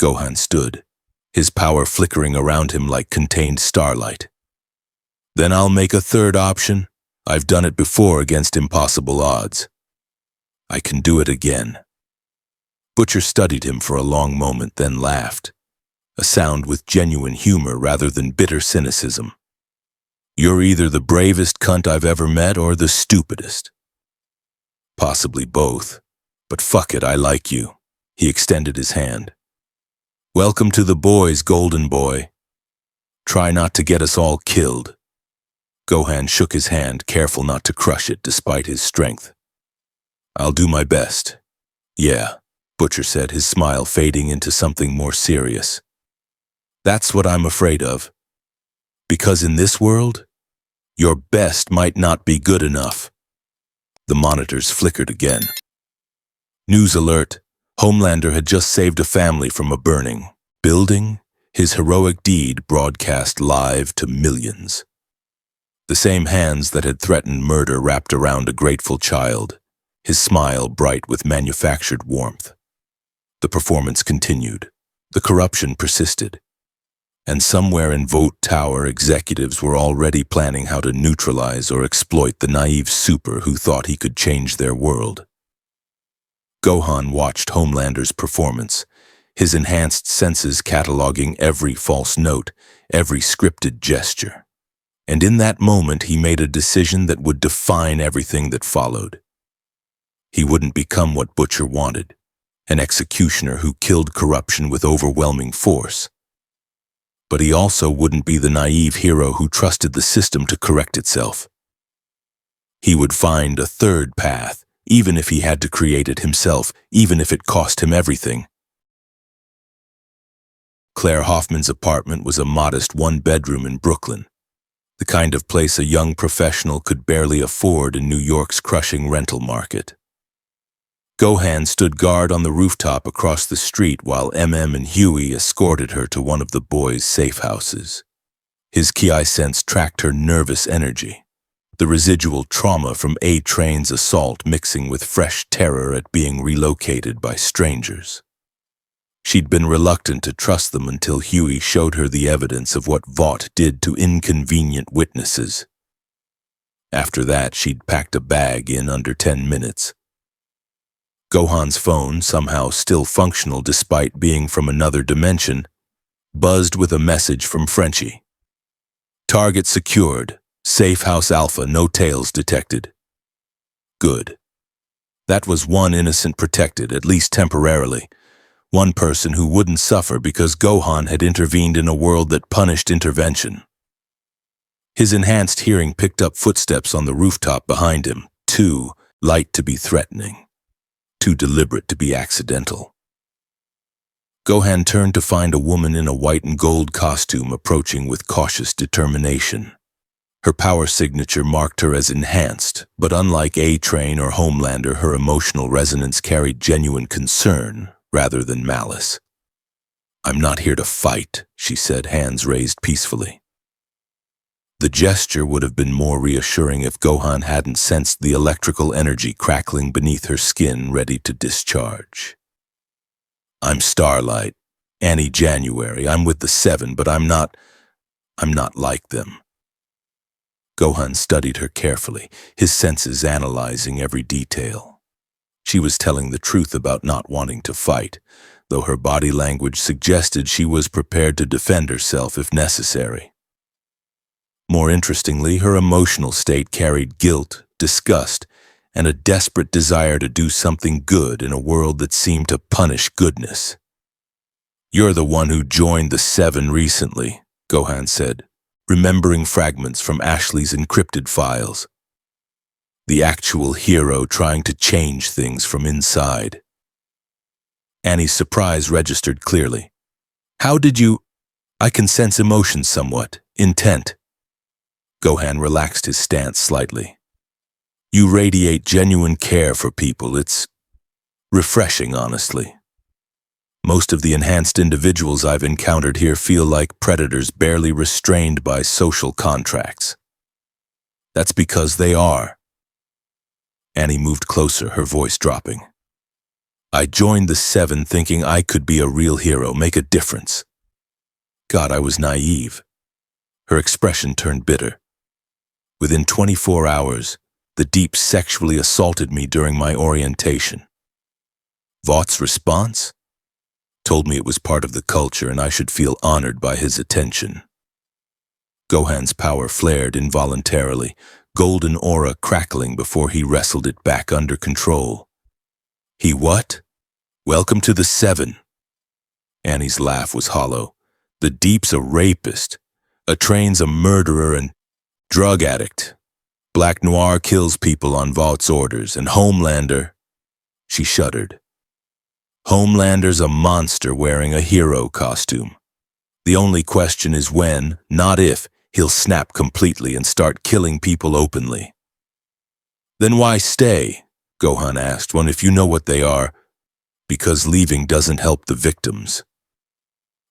Gohan stood, his power flickering around him like contained starlight. Then I'll make a third option. I've done it before against impossible odds. I can do it again. Butcher studied him for a long moment, then laughed, a sound with genuine humor rather than bitter cynicism. You're either the bravest cunt I've ever met or the stupidest. Possibly both, but fuck it, I like you. He extended his hand. Welcome to the boys, golden boy. Try not to get us all killed. Gohan shook his hand, careful not to crush it despite his strength. I'll do my best. Yeah, Butcher said, his smile fading into something more serious. That's what I'm afraid of. Because in this world, your best might not be good enough. The monitors flickered again. News alert. Homelander had just saved a family from a burning building, his heroic deed broadcast live to millions. The same hands that had threatened murder wrapped around a grateful child, his smile bright with manufactured warmth. The performance continued. The corruption persisted. And somewhere in Vought Tower, executives were already planning how to neutralize or exploit the naive super who thought he could change their world. Gohan watched Homelander's performance, his enhanced senses cataloging every false note, every scripted gesture. And in that moment, he made a decision that would define everything that followed. He wouldn't become what Butcher wanted, an executioner who killed corruption with overwhelming force. But he also wouldn't be the naive hero who trusted the system to correct itself. He would find a third path, even if he had to create it himself, even if it cost him everything. Claire Hoffman's apartment was a modest one-bedroom in Brooklyn, the kind of place a young professional could barely afford in New York's crushing rental market. Gohan stood guard on the rooftop across the street while MM and Huey escorted her to one of the boys' safe houses. His ki sense tracked her nervous energy, the residual trauma from A-Train's assault mixing with fresh terror at being relocated by strangers. She'd been reluctant to trust them until Huey showed her the evidence of what Vought did to inconvenient witnesses. After that, she'd packed a bag in under 10 minutes. Gohan's phone, somehow still functional despite being from another dimension, buzzed with a message from Frenchie. Target secured. Safe House Alpha, no tails detected. Good. That was one innocent protected, at least temporarily. One person who wouldn't suffer because Gohan had intervened in a world that punished intervention. His enhanced hearing picked up footsteps on the rooftop behind him, too light to be threatening, too deliberate to be accidental. Gohan turned to find a woman in a white and gold costume approaching with cautious determination. Her power signature marked her as enhanced, but unlike A-Train or Homelander, her emotional resonance carried genuine concern rather than malice. I'm not here to fight, she said, hands raised peacefully. The gesture would have been more reassuring if Gohan hadn't sensed the electrical energy crackling beneath her skin, ready to discharge. I'm Starlight, Annie January. I'm with the Seven, but I'm not like them. Gohan studied her carefully, his senses analyzing every detail. She was telling the truth about not wanting to fight, though her body language suggested she was prepared to defend herself if necessary. More interestingly, her emotional state carried guilt, disgust, and a desperate desire to do something good in a world that seemed to punish goodness. You're the one who joined the Seven recently, Gohan said, remembering fragments from Ashley's encrypted files. The actual hero trying to change things from inside. Annie's surprise registered clearly. How did you... I can sense emotion somewhat, intent. Gohan relaxed his stance slightly. You radiate genuine care for people. It's refreshing, honestly. Most of the enhanced individuals I've encountered here feel like predators barely restrained by social contracts. That's because they are. Annie moved closer, her voice dropping. I joined the Seven thinking I could be a real hero, make a difference. God, I was naive. Her expression turned bitter. Within 24 hours, the Deep sexually assaulted me during my orientation. Vought's response? Told me it was part of the culture and I should feel honored by his attention. Gohan's power flared involuntarily, golden aura crackling before he wrestled it back under control. He what? Welcome to the Seven. Annie's laugh was hollow. The Deep's a rapist. Atrain's a murderer and drug addict. Black Noir kills people on Vought's orders, and Homelander... She shuddered. Homelander's a monster wearing a hero costume. The only question is when, not if, he'll snap completely and start killing people openly. Then why stay? Gohan asked, when if you know what they are, because leaving doesn't help the victims.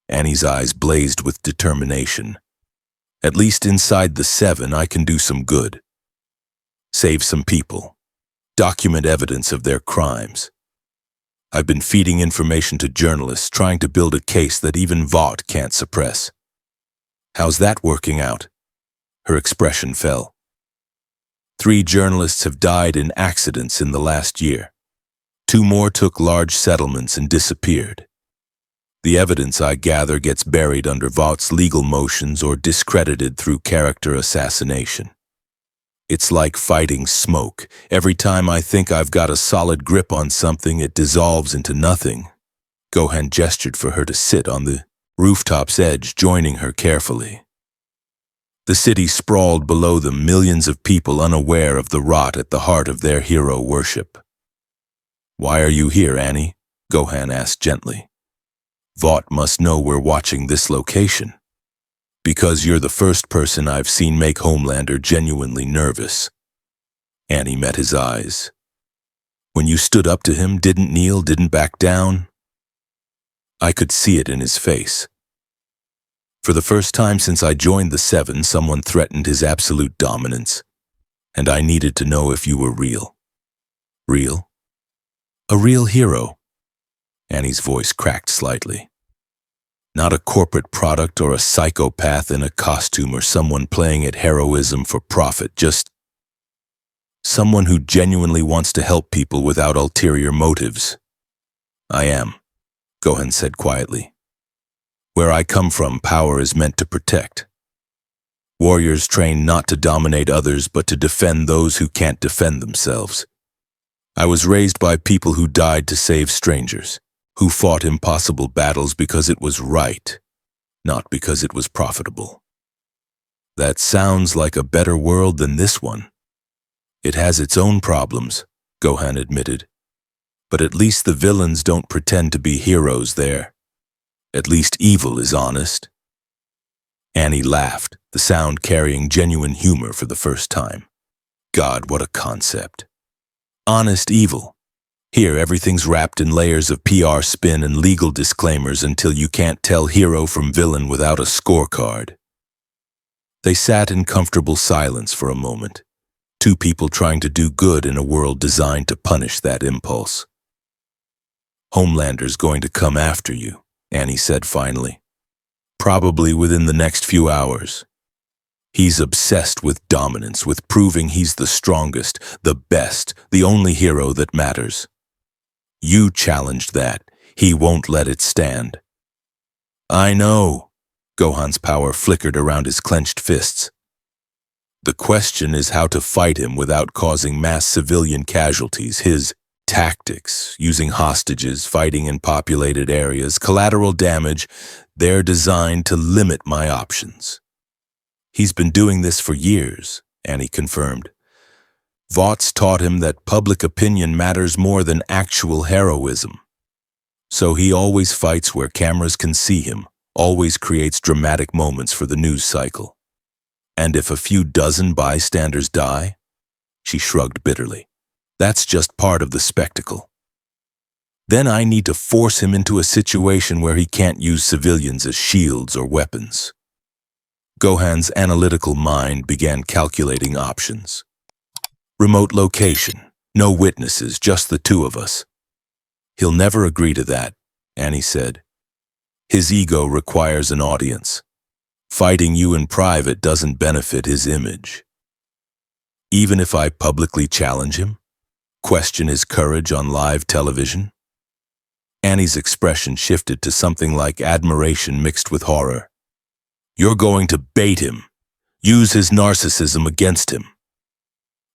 Annie's eyes blazed with determination. At least inside the Seven, I can do some good. Save some people. Document evidence of their crimes. I've been feeding information to journalists, trying to build a case that even Vought can't suppress. How's that working out? Her expression fell. 3 journalists have died in accidents in the last year. 2 more took large settlements and disappeared. The evidence I gather gets buried under Vought's legal motions or discredited through character assassination. It's like fighting smoke. Every time I think I've got a solid grip on something, it dissolves into nothing. Gohan gestured for her to sit on the rooftop's edge, joining her carefully. The city sprawled below them, millions of people unaware of the rot at the heart of their hero worship. Why are you here, Annie? Gohan asked gently. Vought must know we're watching this location. Because you're the first person I've seen make Homelander genuinely nervous. Annie met his eyes. When you stood up to him, didn't kneel, didn't back down? I could see it in his face. For the first time since I joined the Seven, someone threatened his absolute dominance, and I needed to know if you were real. Real? A real hero. Annie's voice cracked slightly. Not a corporate product or a psychopath in a costume or someone playing at heroism for profit, just someone who genuinely wants to help people without ulterior motives. I am, Gohan said quietly. Where I come from, power is meant to protect. Warriors train not to dominate others, but to defend those who can't defend themselves. I was raised by people who died to save strangers, who fought impossible battles because it was right, not because it was profitable. That sounds like a better world than this one. It has its own problems, Gohan admitted. But at least the villains don't pretend to be heroes there. At least evil is honest. Annie laughed, the sound carrying genuine humor for the first time. God, what a concept. Honest evil. Here, everything's wrapped in layers of PR spin and legal disclaimers until you can't tell hero from villain without a scorecard. They sat in comfortable silence for a moment, 2 people trying to do good in a world designed to punish that impulse. Homelander's going to come after you, Annie said finally. Probably within the next few hours. He's obsessed with dominance, with proving he's the strongest, the best, the only hero that matters. You challenged that. He won't let it stand. I know. Gohan's power flickered around his clenched fists. The question is how to fight him without causing mass civilian casualties. His tactics, using hostages, fighting in populated areas, collateral damage, they're designed to limit my options. He's been doing this for years, Annie confirmed. Vought's taught him that public opinion matters more than actual heroism. So he always fights where cameras can see him, always creates dramatic moments for the news cycle. And if a few dozen bystanders die, she shrugged bitterly, that's just part of the spectacle. Then I need to force him into a situation where he can't use civilians as shields or weapons. Gohan's analytical mind began calculating options. Remote location, no witnesses, just the 2 of us. He'll never agree to that, Annie said. His ego requires an audience. Fighting you in private doesn't benefit his image. Even if I publicly challenge him? Question his courage on live television? Annie's expression shifted to something like admiration mixed with horror. You're going to bait him, use his narcissism against him.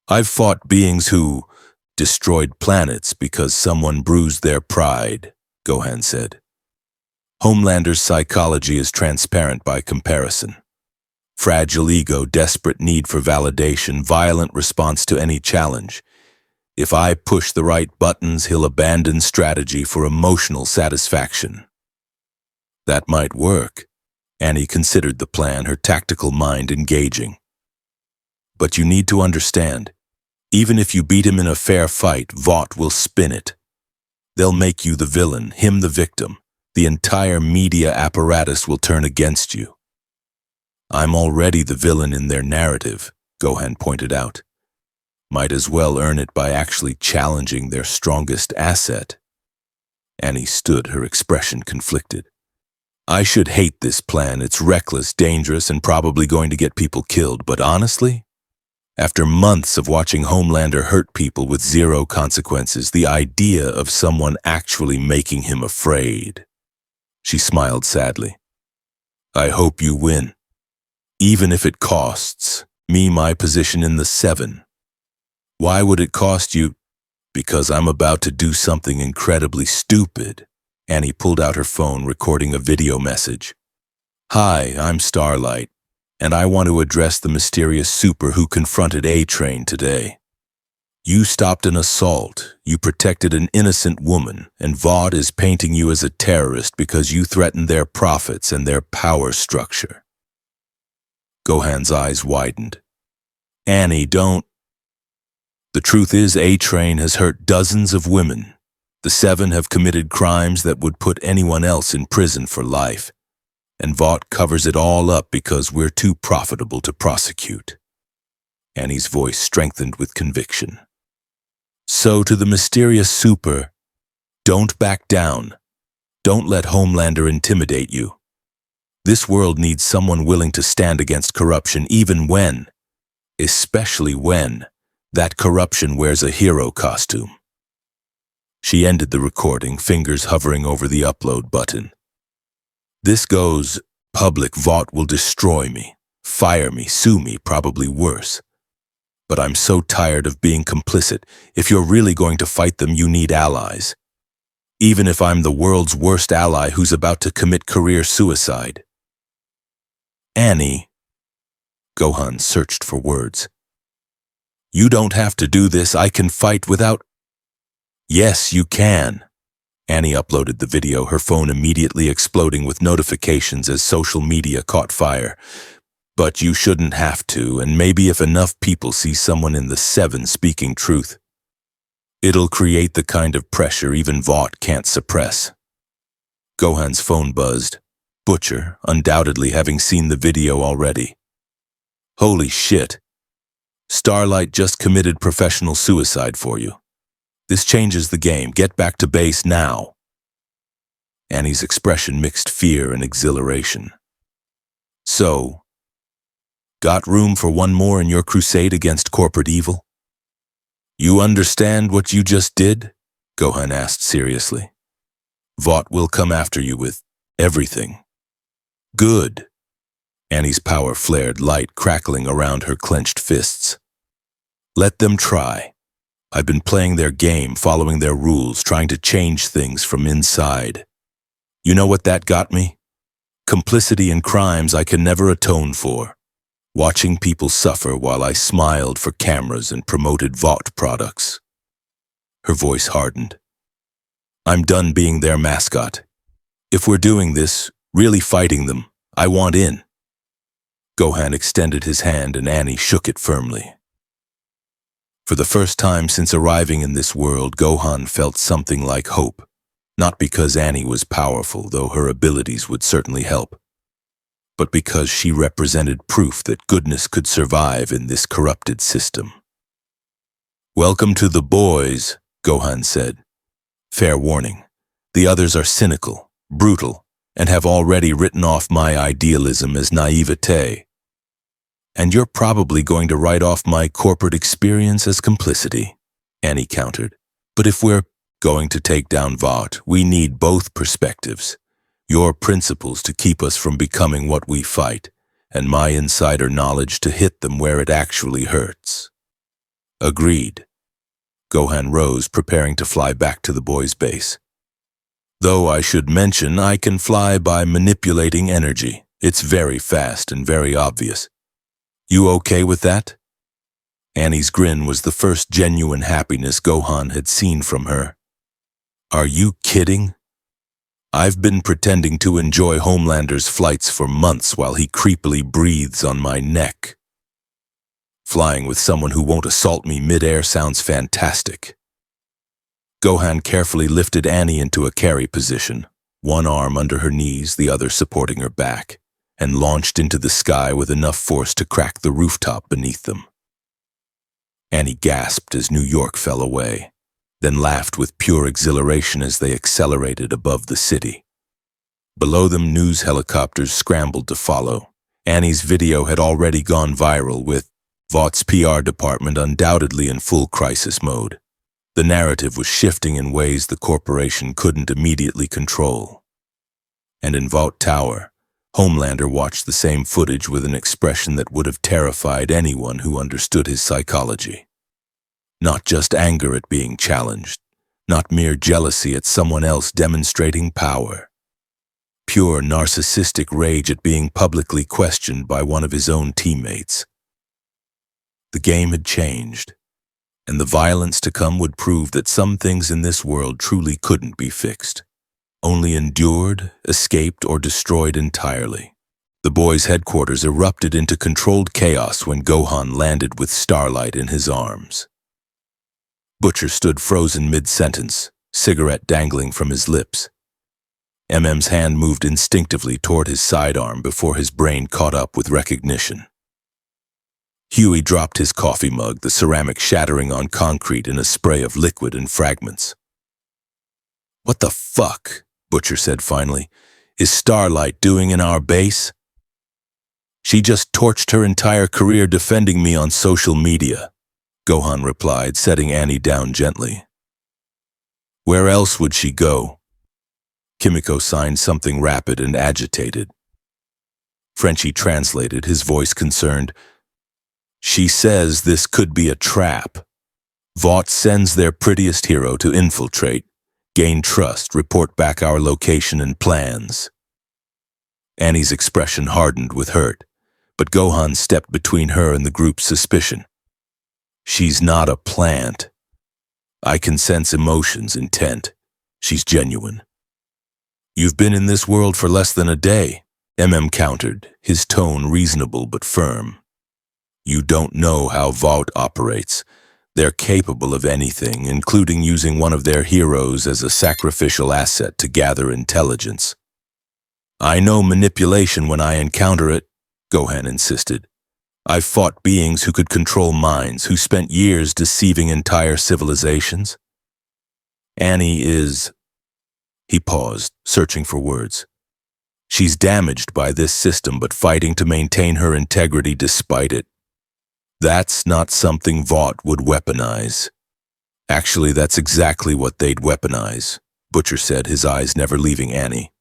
I've fought beings who destroyed planets because someone bruised their pride, Gohan said. Homelander's psychology is transparent by comparison. Fragile ego, desperate need for validation, violent response to any challenge. If I push the right buttons, he'll abandon strategy for emotional satisfaction. That might work. Annie considered the plan, her tactical mind engaging. But you need to understand, even if you beat him in a fair fight, Vought will spin it. They'll make you the villain, him the victim. The entire media apparatus will turn against you. I'm already the villain in their narrative, Gohan pointed out. Might as well earn it by actually challenging their strongest asset. Annie stood, her expression conflicted. I should hate this plan. It's reckless, dangerous, and probably going to get people killed. But honestly, after months of watching Homelander hurt people with zero consequences, the idea of someone actually making him afraid. She smiled sadly. I hope you win. Even if it costs me my position in the 7. Why would it cost you? Because I'm about to do something incredibly stupid. Annie pulled out her phone, recording a video message. Hi, I'm Starlight, and I want to address the mysterious super who confronted A-Train today. You stopped an assault, you protected an innocent woman, and Vought is painting you as a terrorist because you threatened their profits and their power structure. Gohan's eyes widened. Annie, don't. The truth is, A-Train has hurt dozens of women. The 7 have committed crimes that would put anyone else in prison for life. And Vought covers it all up because we're too profitable to prosecute. Annie's voice strengthened with conviction. So to the mysterious super, don't back down. Don't let Homelander intimidate you. This world needs someone willing to stand against corruption even when, especially when, that corruption wears a hero costume. She ended the recording, fingers hovering over the upload button. This goes public. Vought will destroy me, fire me, sue me, probably worse. But I'm so tired of being complicit. If you're really going to fight them, you need allies. Even if I'm the world's worst ally who's about to commit career suicide. Annie. Gohan searched for words. You don't have to do this. I can fight without... Yes, you can. Annie uploaded the video, her phone immediately exploding with notifications as social media caught fire. But you shouldn't have to, and maybe if enough people see someone in the 7 speaking truth, it'll create the kind of pressure even Vought can't suppress. Gohan's phone buzzed. Butcher, undoubtedly having seen the video already. Holy shit. Starlight just committed professional suicide for you. This changes the game. Get back to base now. Annie's expression mixed fear and exhilaration. So, got room for one more in your crusade against corporate evil? You understand what you just did? Gohan asked seriously. Vought will come after you with everything. Good. Annie's power flared, light crackling around her clenched fists. Let them try. I've been playing their game, following their rules, trying to change things from inside. You know what that got me? Complicity in crimes I can never atone for. Watching people suffer while I smiled for cameras and promoted Vought products. Her voice hardened. I'm done being their mascot. If we're doing this, really fighting them, I want in. Gohan extended his hand and Annie shook it firmly. For the first time since arriving in this world, Gohan felt something like hope. Not because Annie was powerful, though her abilities would certainly help, but because she represented proof that goodness could survive in this corrupted system. Welcome to the boys, Gohan said. Fair warning, the others are cynical, brutal, and have already written off my idealism as naivete. And you're probably going to write off my corporate experience as complicity, Annie countered. But if we're going to take down Vought, we need both perspectives. Your principles to keep us from becoming what we fight, and my insider knowledge to hit them where it actually hurts. Agreed. Gohan rose, preparing to fly back to the boys' base. Though I should mention I can fly by manipulating energy. It's very fast and very obvious. You okay with that? Annie's grin was the first genuine happiness Gohan had seen from her. Are you kidding? I've been pretending to enjoy Homelander's flights for months while he creepily breathes on my neck. Flying with someone who won't assault me mid-air sounds fantastic. Gohan carefully lifted Annie into a carry position, one arm under her knees, the other supporting her back, and launched into the sky with enough force to crack the rooftop beneath them. Annie gasped as New York fell away, then laughed with pure exhilaration as they accelerated above the city. Below them, news helicopters scrambled to follow. Annie's video had already gone viral, with Vought's PR department undoubtedly in full crisis mode. The narrative was shifting in ways the corporation couldn't immediately control. And in Vought Tower, Homelander watched the same footage with an expression that would have terrified anyone who understood his psychology. Not just anger at being challenged, not mere jealousy at someone else demonstrating power. Pure narcissistic rage at being publicly questioned by one of his own teammates. The game had changed, and the violence to come would prove that some things in this world truly couldn't be fixed. Only endured, escaped, or destroyed entirely. The boys' headquarters erupted into controlled chaos when Gohan landed with Starlight in his arms. Butcher stood frozen mid-sentence, cigarette dangling from his lips. MM's hand moved instinctively toward his sidearm before his brain caught up with recognition. Huey dropped his coffee mug, the ceramic shattering on concrete in a spray of liquid and fragments. "What the fuck?" Butcher said finally. "Is Starlight doing in our base?" "She just torched her entire career defending me on social media," Gohan replied, setting Annie down gently. "Where else would she go?" Kimiko signed something rapid and agitated. Frenchie translated, his voice concerned. "She says this could be a trap. Vought sends their prettiest hero to infiltrate, gain trust, report back our location and plans." Annie's expression hardened with hurt, but Gohan stepped between her and the group's suspicion. "She's not a plant. I can sense emotions, intent. She's genuine." "You've been in this world for less than a day," MM countered, his tone reasonable but firm. "You don't know how Vought operates. They're capable of anything, including using one of their heroes as a sacrificial asset to gather intelligence." "I know manipulation when I encounter it," Gohan insisted. "I've fought beings who could control minds, who spent years deceiving entire civilizations." "Annie is..." He paused, searching for words. "She's damaged by this system, but fighting to maintain her integrity despite it. That's not something Vought would weaponize." "Actually, that's exactly what they'd weaponize," Butcher said, his eyes never leaving Annie.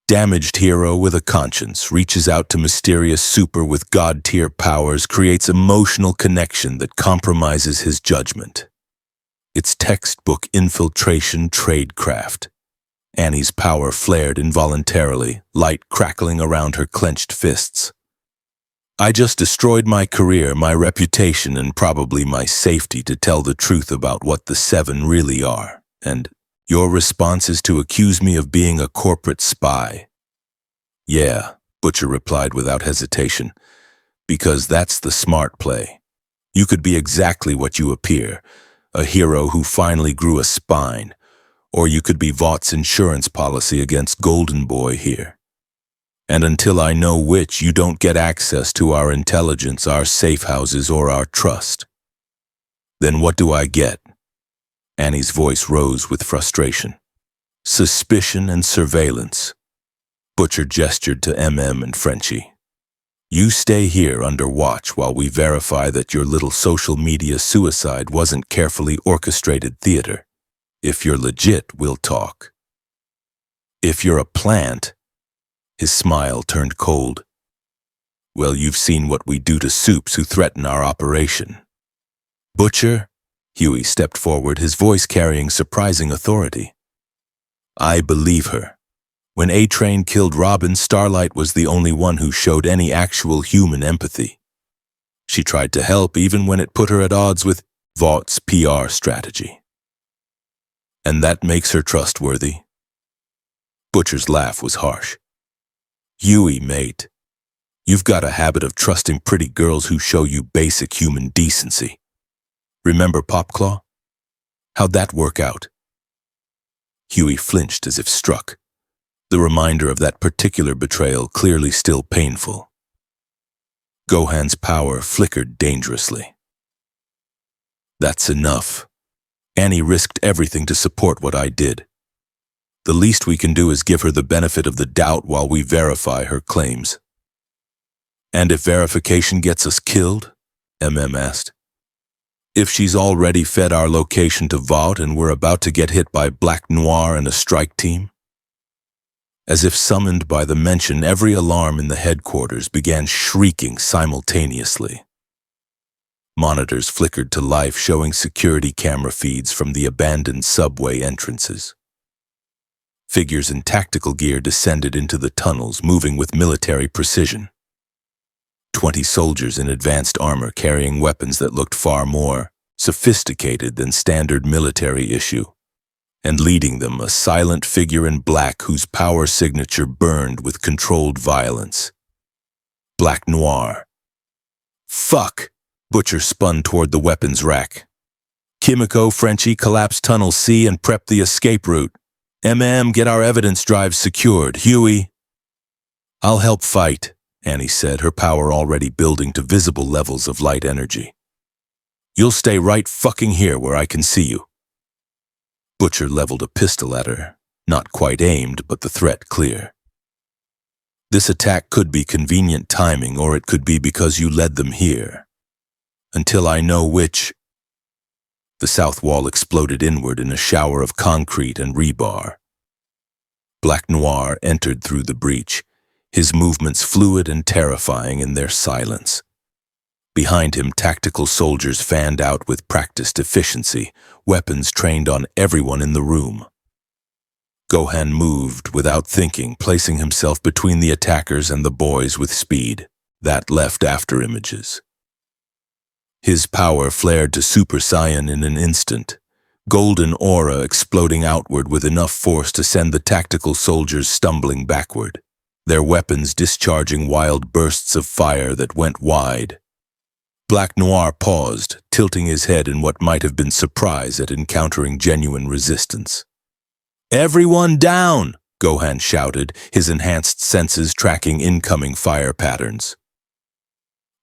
"Damaged hero with a conscience reaches out to mysterious super with god-tier powers, creates emotional connection that compromises his judgment. It's textbook infiltration tradecraft." Annie's power flared involuntarily, light crackling around her clenched fists. "I just destroyed my career, my reputation, and probably my safety to tell the truth about what the Seven really are. And your response is to accuse me of being a corporate spy." "Yeah," Butcher replied without hesitation, "because that's the smart play. You could be exactly what you appear, a hero who finally grew a spine, or you could be Vought's insurance policy against Golden Boy here. And until I know which, you don't get access to our intelligence, our safe houses, or our trust." "Then what do I get?" Annie's voice rose with frustration. "Suspicion and surveillance." Butcher gestured to MM and Frenchie. You stay here under watch while we verify that your little social media suicide wasn't carefully orchestrated theater. If you're legit, we'll talk. If you're a plant, his smile turned cold. Well, you've seen what we do to Supes who threaten our operation. Butcher, Huey stepped forward, his voice carrying surprising authority. I believe her. When A-Train killed Robin, Starlight was the only one who showed any actual human empathy. She tried to help even when it put her at odds with Vought's PR strategy. And that makes her trustworthy. Butcher's laugh was harsh. Huey, mate, you've got a habit of trusting pretty girls who show you basic human decency. Remember Popclaw? How'd that work out? Huey flinched as if struck, the reminder of that particular betrayal clearly still painful. Gohan's power flickered dangerously. That's enough. Annie risked everything to support what I did. The least we can do is give her the benefit of the doubt while we verify her claims. And if verification gets us killed? MM asked. If she's already fed our location to Vought and we're about to get hit by Black Noir and a strike team? As if summoned by the mention, every alarm in the headquarters began shrieking simultaneously. Monitors flickered to life, showing security camera feeds from the abandoned subway entrances. Figures in tactical gear descended into the tunnels, moving with military precision. 20 soldiers in advanced armor carrying weapons that looked far more sophisticated than standard military issue, and leading them a silent figure in black whose power signature burned with controlled violence. Black Noir. Fuck! Butcher spun toward the weapons rack. Kimiko, Frenchie, collapse tunnel C and prep the escape route. Get our evidence drive secured. Huey. I'll help fight, Annie said, her power already building to visible levels of light energy. You'll stay right fucking here where I can see you. Butcher leveled a pistol at her, not quite aimed, but the threat clear. This attack could be convenient timing, or it could be because you led them here. Until I know which. The south wall exploded inward in a shower of concrete and rebar. Black Noir entered through the breach, his movements fluid and terrifying in their silence. Behind him, tactical soldiers fanned out with practiced efficiency, weapons trained on everyone in the room. Gohan moved without thinking, placing himself between the attackers and the boys with speed. That left after images. His power flared to Super Saiyan in an instant, golden aura exploding outward with enough force to send the tactical soldiers stumbling backward, their weapons discharging wild bursts of fire that went wide. Black Noir paused, tilting his head in what might have been surprise at encountering genuine resistance. Everyone down! Gohan shouted, his enhanced senses tracking incoming fire patterns.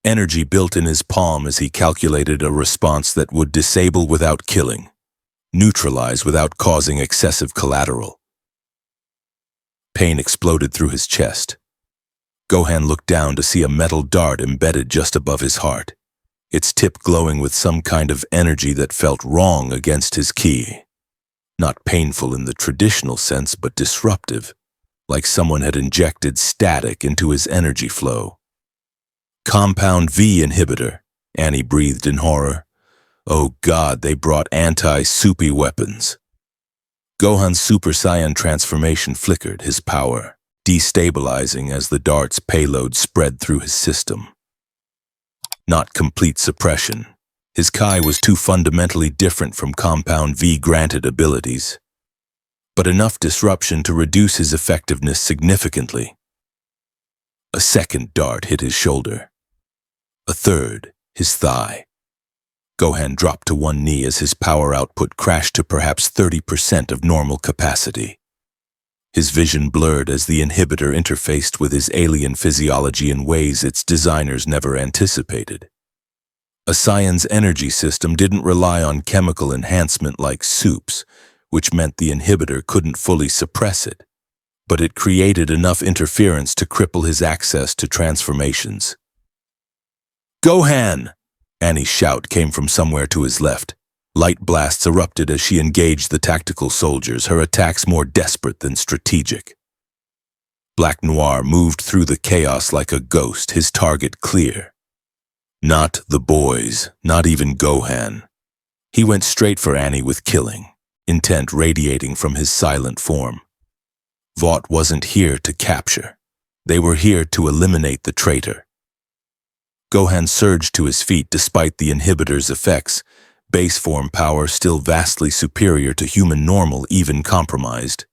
Energy built in his palm as he calculated a response that would disable without killing, neutralize without causing excessive collateral. Pain exploded through his chest. Gohan looked down to see a metal dart embedded just above his heart, its tip glowing with some kind of energy that felt wrong against his ki. Not painful in the traditional sense, but disruptive, like someone had injected static into his energy flow. Compound V inhibitor, Annie breathed in horror. Oh God, they brought anti-soupy weapons. Gohan's Super Saiyan transformation flickered, his power destabilizing as the dart's payload spread through his system. Not complete suppression. His Kai was too fundamentally different from Compound V-granted abilities, but enough disruption to reduce his effectiveness significantly. A second dart hit his shoulder. A third, his thigh. Gohan dropped to one knee as his power output crashed to perhaps 30% of normal capacity. His vision blurred as the inhibitor interfaced with his alien physiology in ways its designers never anticipated. A Saiyan's energy system didn't rely on chemical enhancement like Supes, which meant the inhibitor couldn't fully suppress it. but it created enough interference to cripple his access to transformations. "Gohan!" Annie's shout came from somewhere to his left. Light blasts erupted as she engaged the tactical soldiers, her attacks more desperate than strategic. Black Noir moved through the chaos like a ghost, his target clear. Not the boys, not even Gohan. He went straight for Annie with killing, intent radiating from his silent form. Vought wasn't here to capture. They were here to eliminate the traitor. Gohan surged to his feet despite the inhibitor's effects, base form power still vastly superior to human normal, even compromised.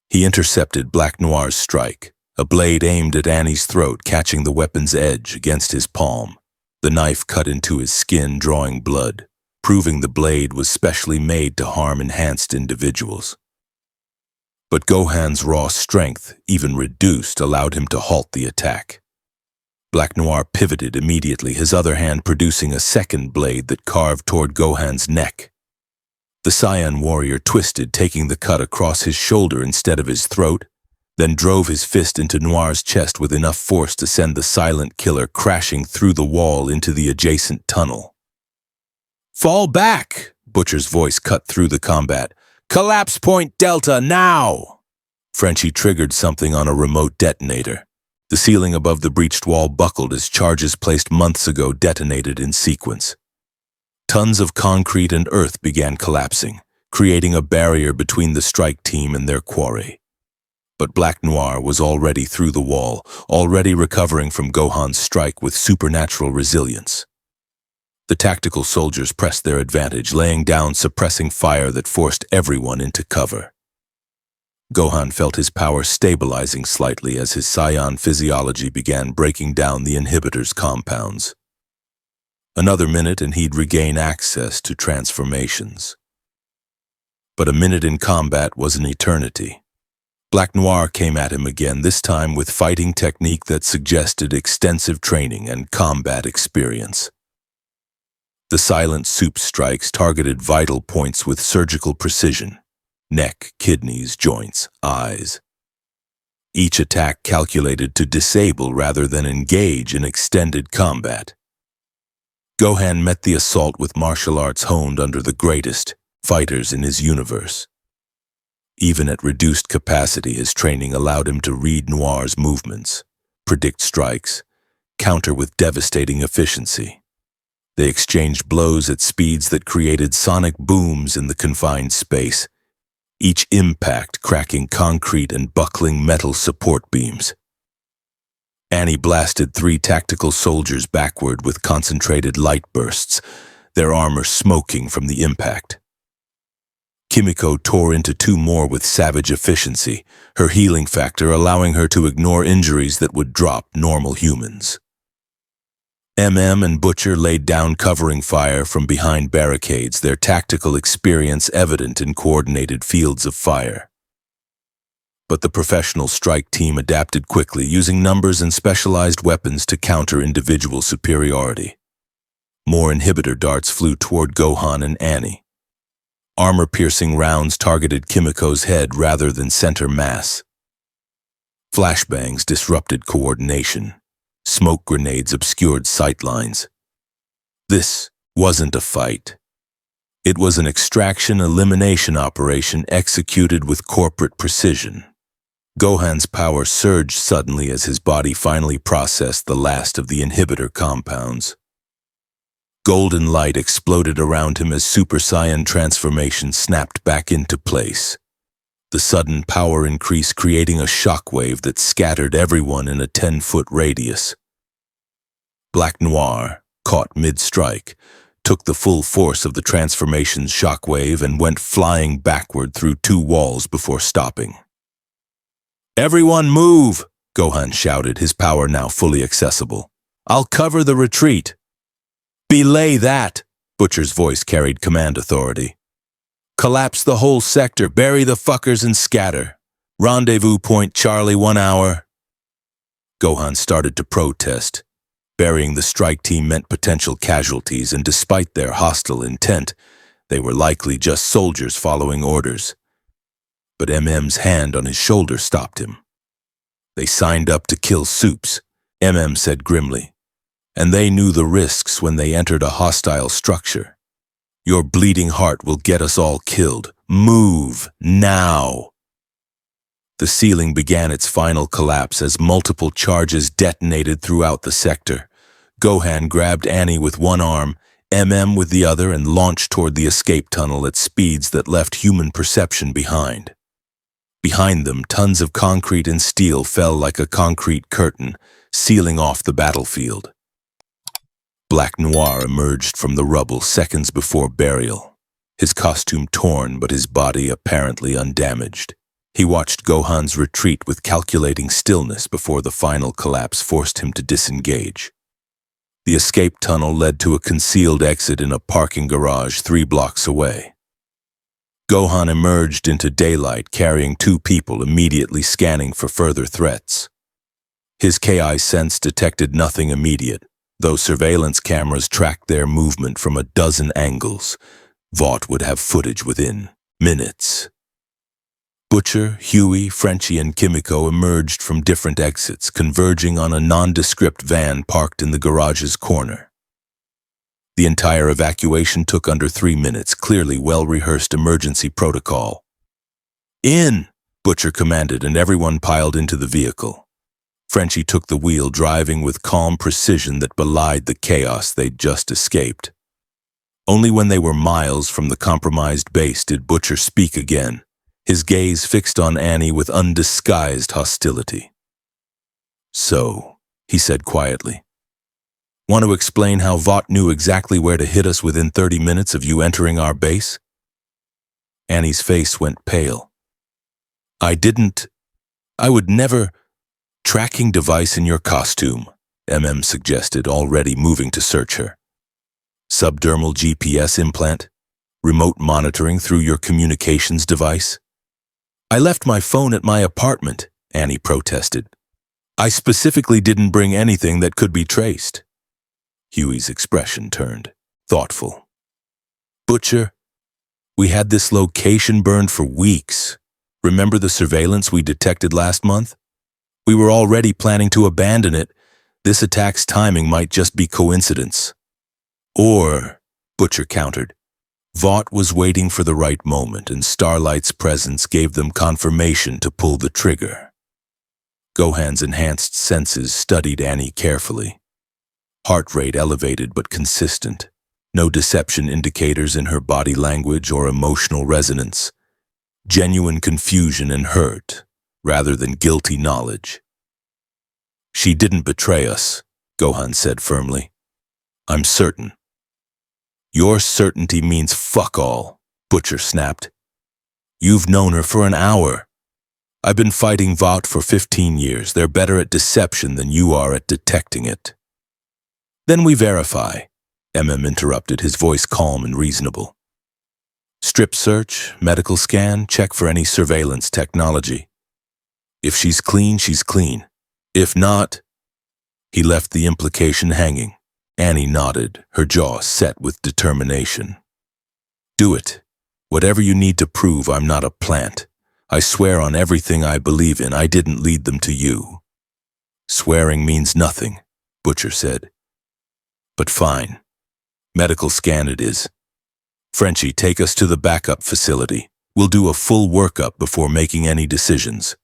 He intercepted Black Noir's strike, a blade aimed at Annie's throat, catching the weapon's edge against his palm. The knife cut into his skin, drawing blood, proving the blade was specially made to harm enhanced individuals. But Gohan's raw strength, even reduced, allowed him to halt the attack. Black Noir pivoted immediately, his other hand producing a second blade that carved toward Gohan's neck. The Saiyan warrior twisted, taking the cut across his shoulder instead of his throat, then drove his fist into Noir's chest with enough force to send the silent killer crashing through the wall into the adjacent tunnel. "Fall back!" Butcher's voice cut through the combat. "Collapse point Delta, now!" Frenchie triggered something on a remote detonator. The ceiling above the breached wall buckled as charges placed months ago detonated in sequence. Tons of concrete and earth began collapsing, creating a barrier between the strike team and their quarry. But Black Noir was already through the wall, already recovering from Gohan's strike with supernatural resilience. The tactical soldiers pressed their advantage, laying down suppressing fire that forced everyone into cover. Gohan felt his power stabilizing slightly as his Saiyan physiology began breaking down the inhibitor's compounds. Another minute and he'd regain access to transformations. But a minute in combat was an eternity. Black Noir came at him again, this time with fighting technique that suggested extensive training and combat experience. The silent Supes strikes targeted vital points with surgical precision: neck, kidneys, joints, eyes. Each attack calculated to disable rather than engage in extended combat. Gohan met the assault with martial arts honed under the greatest fighters in his universe. Even at reduced capacity, his training allowed him to read Noir's movements, predict strikes, counter with devastating efficiency. They exchanged blows at speeds that created sonic booms in the confined space, each impact cracking concrete and buckling metal support beams. Annie blasted 3 tactical soldiers backward with concentrated light bursts, their armor smoking from the impact. Kimiko tore into 2 more with savage efficiency, her healing factor allowing her to ignore injuries that would drop normal humans. MM and Butcher laid down covering fire from behind barricades, their tactical experience evident in coordinated fields of fire. But the professional strike team adapted quickly, using numbers and specialized weapons to counter individual superiority. More inhibitor darts flew toward Gohan and Annie. Armor-piercing rounds targeted Kimiko's head rather than center mass. Flashbangs disrupted coordination. Smoke grenades obscured sightlines. This wasn't a fight. It was an extraction-elimination operation executed with corporate precision. Gohan's power surged suddenly as his body finally processed the last of the inhibitor compounds. Golden light exploded around him as Super Saiyan transformation snapped back into place. The sudden power increase creating a shockwave that scattered everyone in a 10-foot radius. Black Noir, caught mid-strike, took the full force of the transformation's shockwave and went flying backward through 2 walls before stopping. "Everyone move!" Gohan shouted, his power now fully accessible. "I'll cover the retreat." "Belay that!" Butcher's voice carried command authority. "Collapse the whole sector, bury the fuckers and scatter. Rendezvous point Charlie 1 hour." Gohan started to protest. Burying the strike team meant potential casualties, and despite their hostile intent, they were likely just soldiers following orders. but MM's hand on his shoulder stopped him. They signed up to kill Supes, MM said grimly, and they knew the risks when they entered a hostile structure. Your bleeding heart will get us all killed. Move, now! The ceiling began its final collapse as multiple charges detonated throughout the sector. Gohan grabbed Annie with one arm, MM with the other, and launched toward the escape tunnel at speeds that left human perception behind. Behind them, tons of concrete and steel fell like a concrete curtain, sealing off the battlefield. Black Noir emerged from the rubble seconds before burial, his costume torn but his body apparently undamaged. He watched Gohan's retreat with calculating stillness before the final collapse forced him to disengage. The escape tunnel led to a concealed exit in a parking garage 3 blocks away. Gohan emerged into daylight carrying 2 people, immediately scanning for further threats. His KI sense detected nothing immediate, though surveillance cameras tracked their movement from a dozen angles. Vought would have footage within minutes. Butcher, Huey, Frenchie, and Kimiko emerged from different exits, converging on a nondescript van parked in the garage's corner. The entire evacuation took under 3 minutes, clearly well-rehearsed emergency protocol. "In!" Butcher commanded, and everyone piled into the vehicle. Frenchie took the wheel, driving with calm precision that belied the chaos they'd just escaped. Only when they were miles from the compromised base did Butcher speak again, his gaze fixed on Annie with undisguised hostility. "So," he said quietly, "want to explain how Vought knew exactly where to hit us within 30 minutes of you entering our base?" Annie's face went pale. I would never—" "Tracking device in your costume," MM suggested, already moving to search her. "Subdermal GPS implant? Remote monitoring through your communications device?" "I left my phone at my apartment," Annie protested. "I specifically didn't bring anything that could be traced." Huey's expression turned, thoughtful. "Butcher, we had this location burned for weeks. Remember the surveillance we detected last month? We were already planning to abandon it. This attack's timing might just be coincidence." "Or," Butcher countered, "Vought was waiting for the right moment, and Starlight's presence gave them confirmation to pull the trigger." Gohan's enhanced senses studied Annie carefully. Heart rate elevated but consistent. No deception indicators in her body language or emotional resonance. Genuine confusion and hurt, rather than guilty knowledge. "She didn't betray us," Gohan said firmly. "I'm certain." "Your certainty means fuck all," Butcher snapped. "You've known her for an hour. I've been fighting Vought for 15 years. They're better at deception than you are at detecting it." "Then we verify," MM interrupted, his voice calm and reasonable. "Strip search, medical scan, check for any surveillance technology. If she's clean, she's clean. If not—" He left the implication hanging. Annie nodded, her jaw set with determination. "Do it. Whatever you need to prove I'm not a plant. I swear on everything I believe in I didn't lead them to you." "Swearing means nothing," Butcher said. "But fine. Medical scan it is. Frenchie, take us to the backup facility. We'll do a full workup before making any decisions."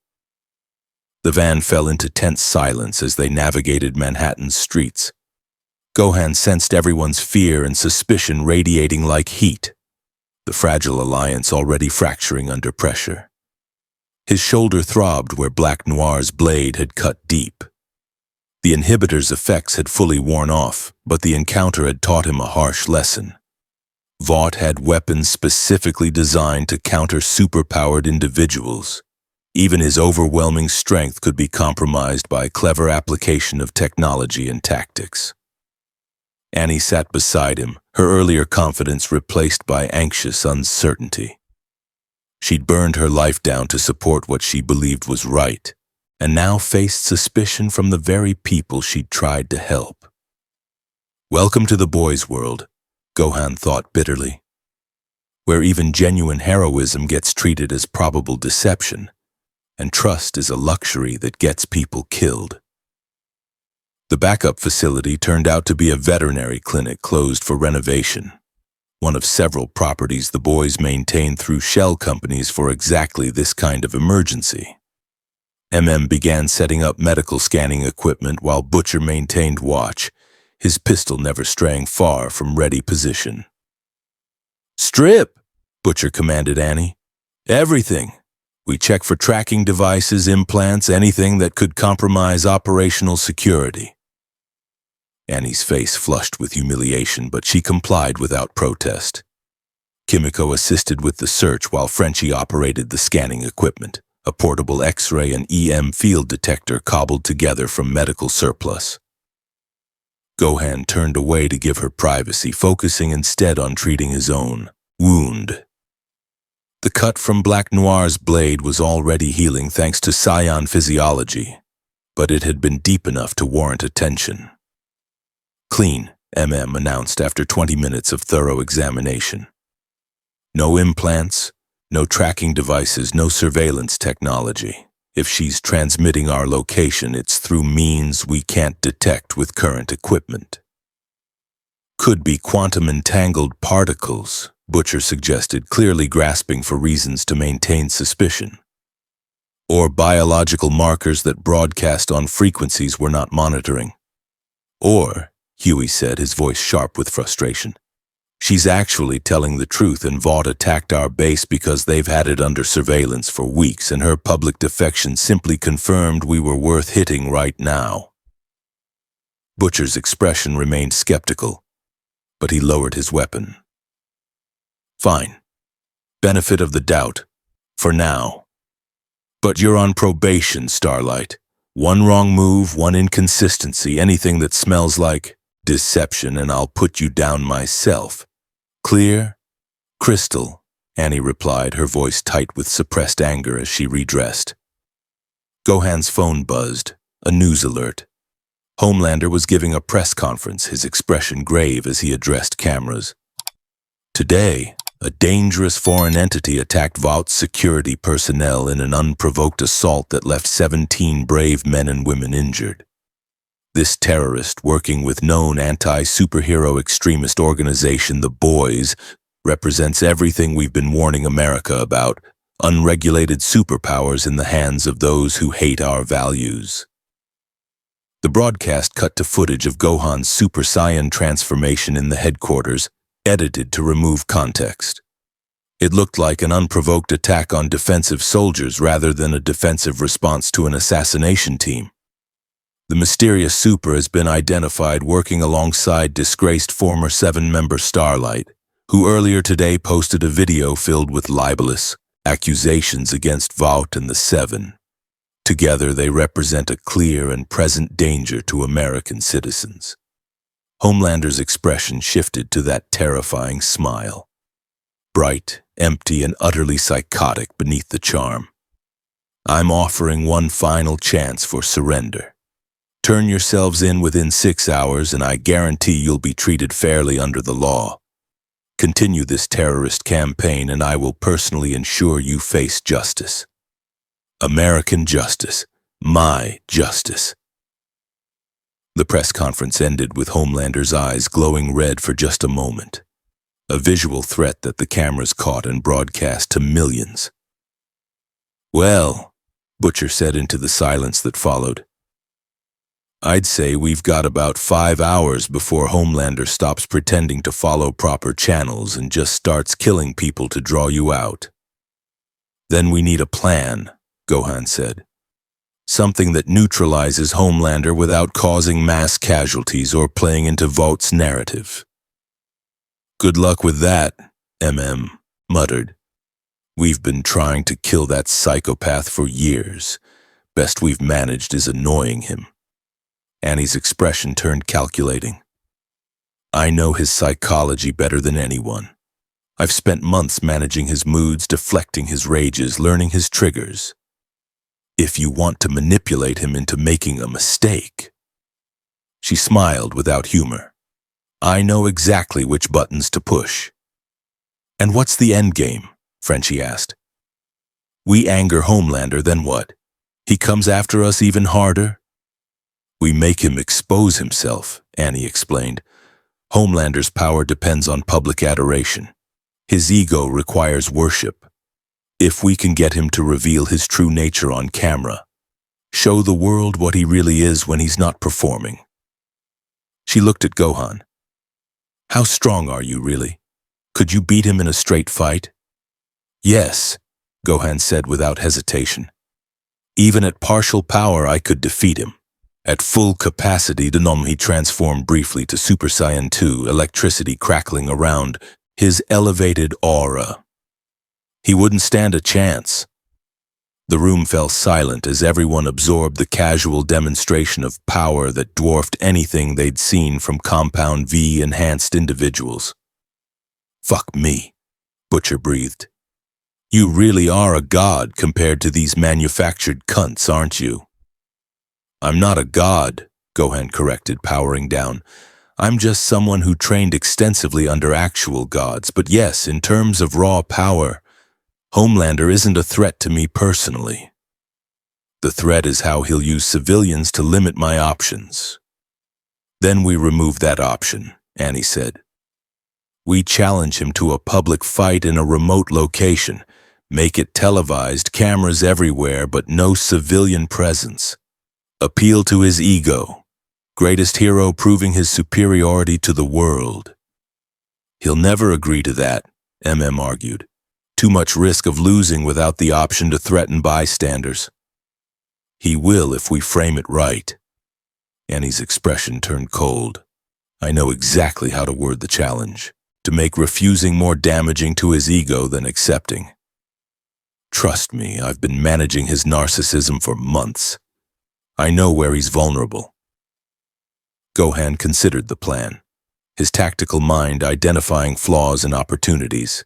The van fell into tense silence as they navigated Manhattan's streets. Gohan sensed everyone's fear and suspicion radiating like heat, the fragile alliance already fracturing under pressure. His shoulder throbbed where Black Noir's blade had cut deep. The inhibitor's effects had fully worn off, but the encounter had taught him a harsh lesson. Vought had weapons specifically designed to counter superpowered individuals. Even his overwhelming strength could be compromised by clever application of technology and tactics. Annie sat beside him, her earlier confidence replaced by anxious uncertainty. She'd burned her life down to support what she believed was right, and now faced suspicion from the very people she'd tried to help. "Welcome to the boys' world," Gohan thought bitterly. where even genuine heroism gets treated as probable deception, and trust is a luxury that gets people killed. The backup facility turned out to be a veterinary clinic closed for renovation, one of several properties the boys maintained through shell companies for exactly this kind of emergency. Began setting up medical scanning equipment while Butcher maintained watch, his pistol never straying far from ready position. "Strip," Butcher commanded Annie. "Everything. We check for tracking devices, implants, anything that could compromise operational security." Annie's face flushed with humiliation, but she complied without protest. Kimiko assisted with the search while Frenchie operated the scanning equipment, a portable X-ray and EM field detector cobbled together from medical surplus. Gohan turned away to give her privacy, focusing instead on treating his own wound. The cut from Black Noir's blade was already healing thanks to Scion physiology, but it had been deep enough to warrant attention. "Clean," announced after 20 minutes of thorough examination. "No implants, no tracking devices, no surveillance technology. If she's transmitting our location, it's through means we can't detect with current equipment." "Could be quantum-entangled particles," Butcher suggested, clearly grasping for reasons to maintain suspicion. "Or biological markers that broadcast on frequencies we're not monitoring." "Or," Huey said, his voice sharp with frustration, "she's actually telling the truth and Vought attacked our base because they've had it under surveillance for weeks and her public defection simply confirmed we were worth hitting right now." Butcher's expression remained skeptical, but he lowered his weapon. "Fine. Benefit of the doubt. For now. But you're on probation, Starlight. One wrong move, one inconsistency, anything that smells like deception, and I'll put you down myself. Clear?" "Crystal," Annie replied, her voice tight with suppressed anger as she redressed. Gohan's phone buzzed, a news alert. Homelander was giving a press conference, his expression grave as he addressed cameras. "Today, a dangerous foreign entity attacked Vought's security personnel in an unprovoked assault that left 17 brave men and women injured. This terrorist, working with known anti-superhero extremist organization The Boys, represents everything we've been warning America about: unregulated superpowers in the hands of those who hate our values." The broadcast cut to footage of Gohan's Super Saiyan transformation in the headquarters, edited to remove context. It looked like an unprovoked attack on defensive soldiers rather than a defensive response to an assassination team. The mysterious Super has been identified working alongside disgraced former 7-member Starlight, who earlier today posted a video filled with libelous accusations against Vought and the Seven. Together they represent a clear and present danger to American citizens. Homelander's expression shifted to that terrifying smile. Bright, empty, and utterly psychotic beneath the charm. "I'm offering one final chance for surrender. Turn yourselves in within 6 hours and I guarantee you'll be treated fairly under the law. Continue this terrorist campaign and I will personally ensure you face justice. American justice. My justice." The press conference ended with Homelander's eyes glowing red for just a moment, a visual threat that the cameras caught and broadcast to millions. "Well," Butcher said into the silence that followed, "I'd say we've got about 5 hours before Homelander stops pretending to follow proper channels and just starts killing people to draw you out." "Then we need a plan," Gohan said. "Something that neutralizes Homelander without causing mass casualties or playing into Vought's narrative." "Good luck with that," muttered. "We've been trying to kill that psychopath for years. Best we've managed is annoying him." Annie's expression turned calculating. "I know his psychology better than anyone. I've spent months managing his moods, deflecting his rages, learning his triggers. If you want to manipulate him into making a mistake..." She smiled without humor. "I know exactly which buttons to push." And what's the end game? Frenchie asked. We anger Homelander, then what? He comes after us even harder? We make him expose himself, Annie explained. Homelander's power depends on public adoration. His ego requires worship. If we can get him to reveal his true nature on camera, show the world what he really is when he's not performing. She looked at Gohan. How strong are you, really? Could you beat him in a straight fight? Yes, Gohan said without hesitation. Even at partial power, I could defeat him. At full capacity, he transformed briefly to Super Saiyan 2, electricity crackling around his elevated aura. He wouldn't stand a chance. The room fell silent as everyone absorbed the casual demonstration of power that dwarfed anything they'd seen from Compound V enhanced individuals. Fuck me, Butcher breathed. You really are a god compared to these manufactured cunts, aren't you? I'm not a god, Gohan corrected, powering down. I'm just someone who trained extensively under actual gods, but yes, in terms of raw power, Homelander isn't a threat to me personally. The threat is how he'll use civilians to limit my options. Then we remove that option, Annie said. We challenge him to a public fight in a remote location, make it televised, cameras everywhere, but no civilian presence. Appeal to his ego, greatest hero proving his superiority to the world. He'll never agree to that, MM argued. Too much risk of losing without the option to threaten bystanders. He will if we frame it right. Annie's expression turned cold. I know exactly how to word the challenge, to make refusing more damaging to his ego than accepting. Trust me, I've been managing his narcissism for months. I know where he's vulnerable. Gohan considered the plan, his tactical mind identifying flaws and opportunities.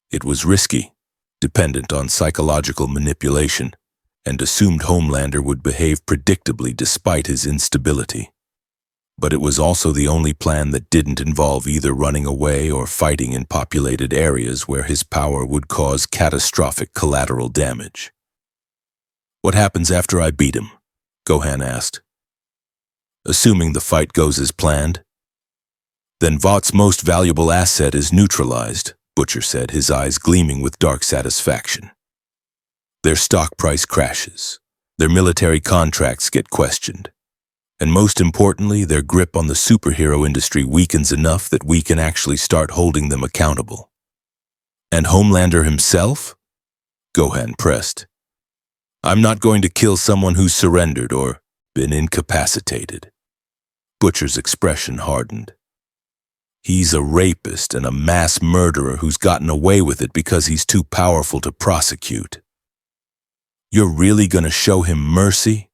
It was risky, dependent on psychological manipulation, and assumed Homelander would behave predictably despite his instability. But it was also the only plan that didn't involve either running away or fighting in populated areas where his power would cause catastrophic collateral damage. What happens after I beat him? Gohan asked. Assuming the fight goes as planned, then Vought's most valuable asset is neutralized, Butcher said, his eyes gleaming with dark satisfaction. Their stock price crashes, their military contracts get questioned, and most importantly, their grip on the superhero industry weakens enough that we can actually start holding them accountable. And Homelander himself? Gohan pressed. I'm not going to kill someone who's surrendered or been incapacitated. Butcher's expression hardened. He's a rapist and a mass murderer who's gotten away with it because he's too powerful to prosecute. You're really going to show him mercy?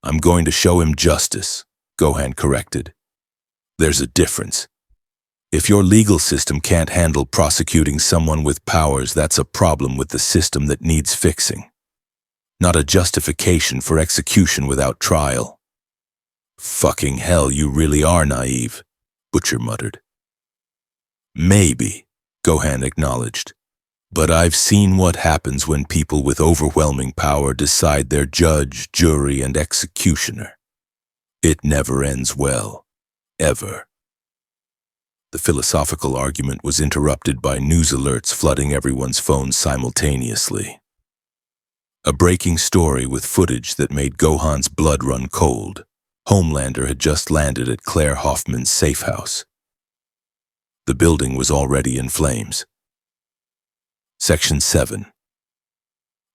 I'm going to show him justice, Gohan corrected. There's a difference. If your legal system can't handle prosecuting someone with powers, that's a problem with the system that needs fixing. Not a justification for execution without trial. Fucking hell, you really are naive, Butcher muttered. Maybe, Gohan acknowledged. But I've seen what happens when people with overwhelming power decide they're judge, jury, and executioner. It never ends well. Ever. The philosophical argument was interrupted by news alerts flooding everyone's phones simultaneously. A breaking story with footage that made Gohan's blood run cold. Homelander had just landed at Claire Hoffman's safe house. The building was already in flames. Section 7.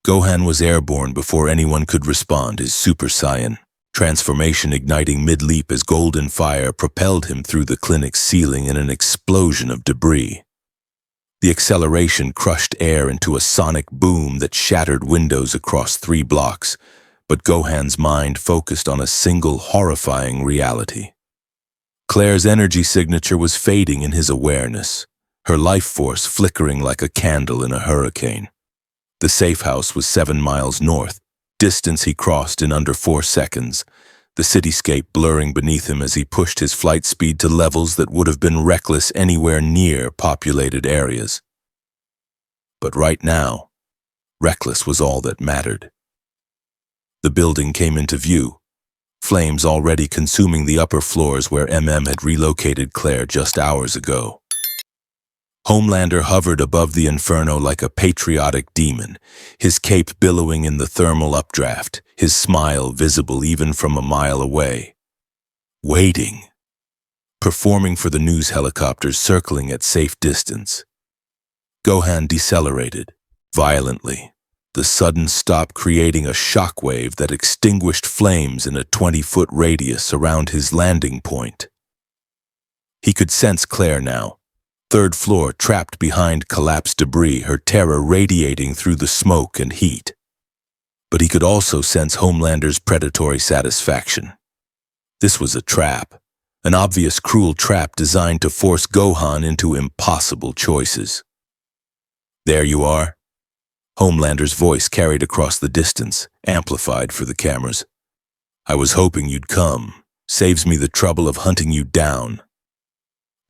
Gohan was airborne before anyone could respond, his Super Saiyan transformation igniting mid-leap as golden fire propelled him through the clinic's ceiling in an explosion of debris. The acceleration crushed air into a sonic boom that shattered windows across 3 blocks, but Gohan's mind focused on a single horrifying reality. Claire's energy signature was fading in his awareness, her life force flickering like a candle in a hurricane. The safe house was 7 miles north, distance he crossed in under 4 seconds, the cityscape blurring beneath him as he pushed his flight speed to levels that would have been reckless anywhere near populated areas. But right now, reckless was all that mattered. The building came into view, flames already consuming the upper floors where had relocated Claire just hours ago. Homelander hovered above the inferno like a patriotic demon, his cape billowing in the thermal updraft, his smile visible even from a mile away. Waiting. Performing for the news helicopters circling at safe distance. Gohan decelerated, violently, the sudden stop creating a shockwave that extinguished flames in a 20-foot radius around his landing point. He could sense Claire now, third floor trapped behind collapsed debris, her terror radiating through the smoke and heat. But he could also sense Homelander's predatory satisfaction. This was a trap, an obvious cruel trap designed to force Gohan into impossible choices. There you are. Homelander's voice carried across the distance, amplified for the cameras. I was hoping you'd come. Saves me the trouble of hunting you down.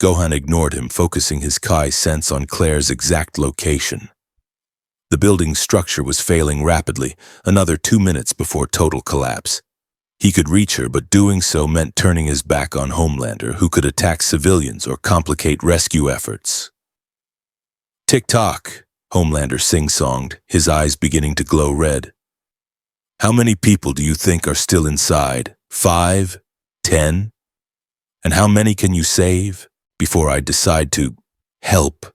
Gohan ignored him, focusing his Kai sense on Claire's exact location. The building's structure was failing rapidly, another 2 minutes before total collapse. He could reach her, but doing so meant turning his back on Homelander, who could attack civilians or complicate rescue efforts. Tick-tock, Homelander sing-songed, his eyes beginning to glow red. How many people do you think are still inside? 5? 10? And how many can you save before I decide to help?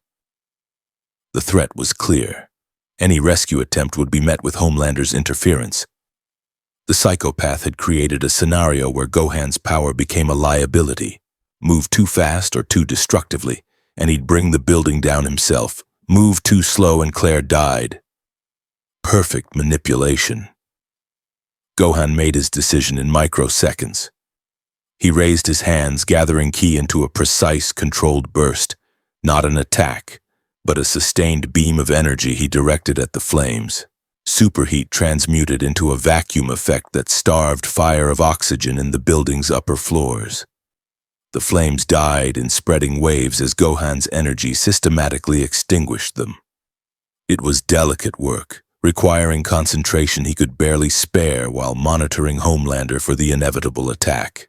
The threat was clear. Any rescue attempt would be met with Homelander's interference. The psychopath had created a scenario where Gohan's power became a liability. Move too fast or too destructively, and he'd bring the building down himself. Move too slow and Claire died. Perfect manipulation. Gohan made his decision in microseconds. He raised his hands, gathering ki into a precise, controlled burst, not an attack, but a sustained beam of energy he directed at the flames. Superheat transmuted into a vacuum effect that starved fire of oxygen in the building's upper floors. The flames died in spreading waves as Gohan's energy systematically extinguished them. It was delicate work, requiring concentration he could barely spare while monitoring Homelander for the inevitable attack.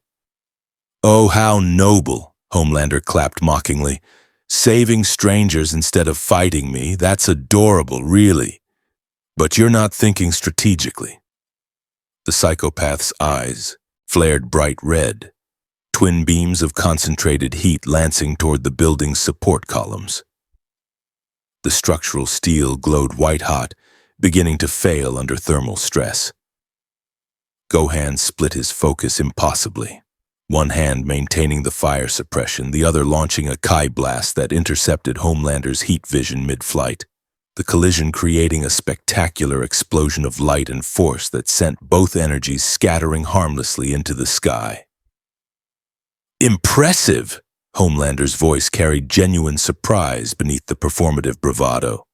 Oh, how noble, Homelander clapped mockingly. Saving strangers instead of fighting me, that's adorable, really. But you're not thinking strategically. The psychopath's eyes flared bright red, twin beams of concentrated heat lancing toward the building's support columns. The structural steel glowed white-hot, beginning to fail under thermal stress. Gohan split his focus impossibly, one hand maintaining the fire suppression, the other launching a Kai blast that intercepted Homelander's heat vision mid-flight, the collision creating a spectacular explosion of light and force that sent both energies scattering harmlessly into the sky. Impressive! Homelander's voice carried genuine surprise beneath the performative bravado.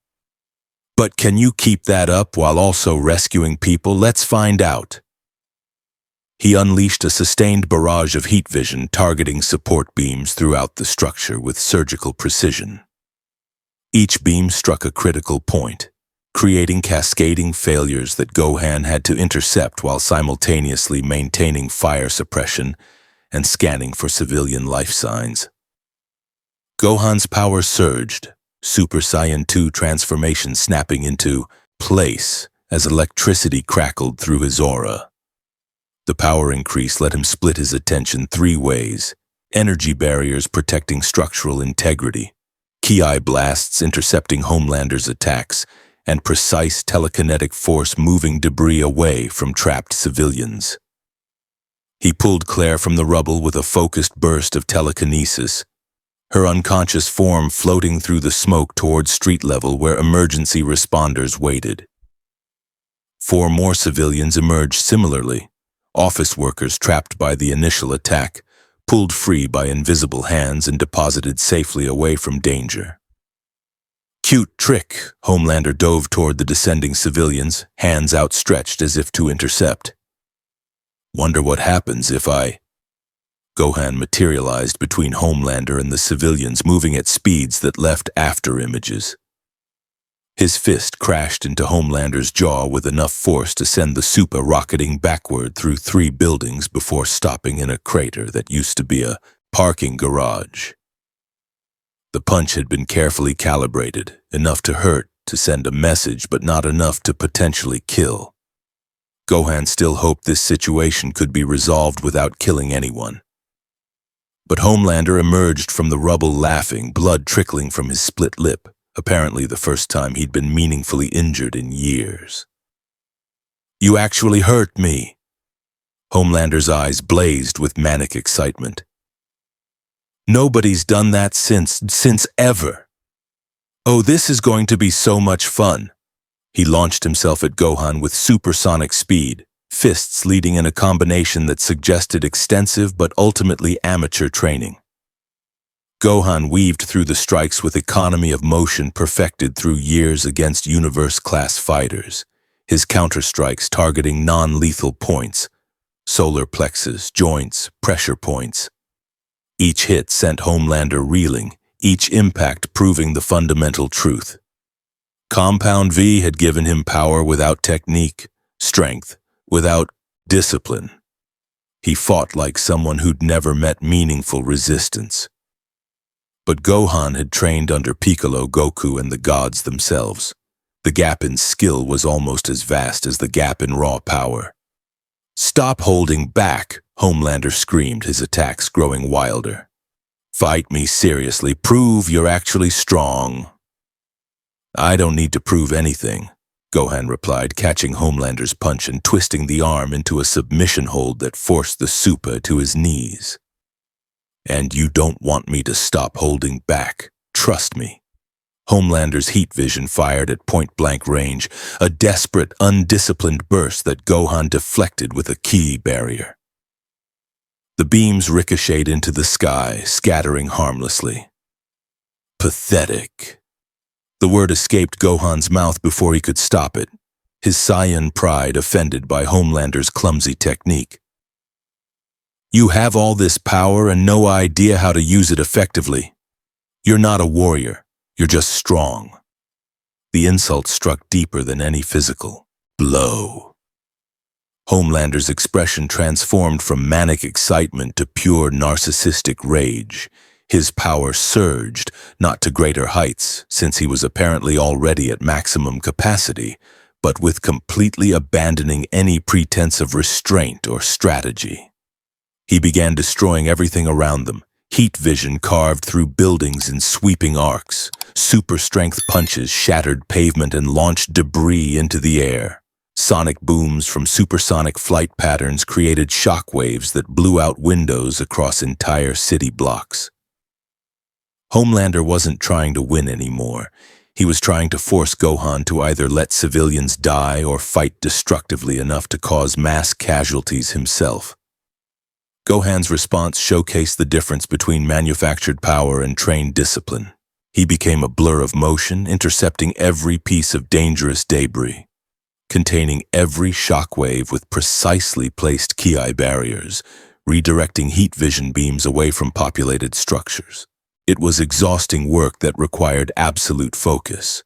But can you keep that up while also rescuing people? Let's find out. He unleashed a sustained barrage of heat vision targeting support beams throughout the structure with surgical precision. Each beam struck a critical point, creating cascading failures that Gohan had to intercept while simultaneously maintaining fire suppression and scanning for civilian life signs. Gohan's power surged, Super Saiyan 2 transformation snapping into place as electricity crackled through his aura. The power increase let him split his attention 3 ways: energy barriers protecting structural integrity, Ki blasts intercepting Homelander's attacks, and precise telekinetic force moving debris away from trapped civilians. He pulled Claire from the rubble with a focused burst of telekinesis, her unconscious form floating through the smoke toward street level where emergency responders waited. 4 more civilians emerged similarly, office workers trapped by the initial attack, pulled free by invisible hands and deposited safely away from danger. Cute trick, Homelander dove toward the descending civilians, hands outstretched as if to intercept. Wonder what happens if I... Gohan materialized between Homelander and the civilians, moving at speeds that left after images. His fist crashed into Homelander's jaw with enough force to send the Super rocketing backward through 3 buildings before stopping in a crater that used to be a parking garage. The punch had been carefully calibrated, enough to hurt, to send a message, but not enough to potentially kill. Gohan still hoped this situation could be resolved without killing anyone. But Homelander emerged from the rubble laughing, blood trickling from his split lip, apparently the first time he'd been meaningfully injured in years. "You actually hurt me!" Homelander's eyes blazed with manic excitement. "Nobody's done that since ever. Oh, this is going to be so much fun." He launched himself at Gohan with supersonic speed, fists leading in a combination that suggested extensive but ultimately amateur training. Gohan weaved through the strikes with economy of motion perfected through years against universe-class fighters, his counter-strikes targeting non-lethal points, solar plexus, joints, pressure points. Each hit sent Homelander reeling, each impact proving the fundamental truth. Compound V had given him power without technique, strength without discipline. He fought like someone who'd never met meaningful resistance. But Gohan had trained under Piccolo, Goku, and the gods themselves. The gap in skill was almost as vast as the gap in raw power. "Stop holding back," Homelander screamed, his attacks growing wilder. "Fight me seriously. Prove you're actually strong." "I don't need to prove anything," Gohan replied, catching Homelander's punch and twisting the arm into a submission hold that forced the Super to his knees. "And you don't want me to stop holding back. Trust me." Homelander's heat vision fired at point-blank range, a desperate, undisciplined burst that Gohan deflected with a ki barrier. The beams ricocheted into the sky, scattering harmlessly. "Pathetic." The word escaped Gohan's mouth before he could stop it, his Saiyan pride offended by Homelander's clumsy technique. "You have all this power and no idea how to use it effectively. You're not a warrior, you're just strong." The insult struck deeper than any physical blow. Homelander's expression transformed from manic excitement to pure narcissistic rage. His power surged, not to greater heights, since he was apparently already at maximum capacity, but with completely abandoning any pretense of restraint or strategy. He began destroying everything around them. Heat vision carved through buildings in sweeping arcs. Super-strength punches shattered pavement and launched debris into the air. Sonic booms from supersonic flight patterns created shockwaves that blew out windows across entire city blocks. Homelander wasn't trying to win anymore. He was trying to force Gohan to either let civilians die or fight destructively enough to cause mass casualties himself. Gohan's response showcased the difference between manufactured power and trained discipline. He became a blur of motion, intercepting every piece of dangerous debris, containing every shockwave with precisely placed ki barriers, redirecting heat vision beams away from populated structures. It was exhausting work that required absolute focus.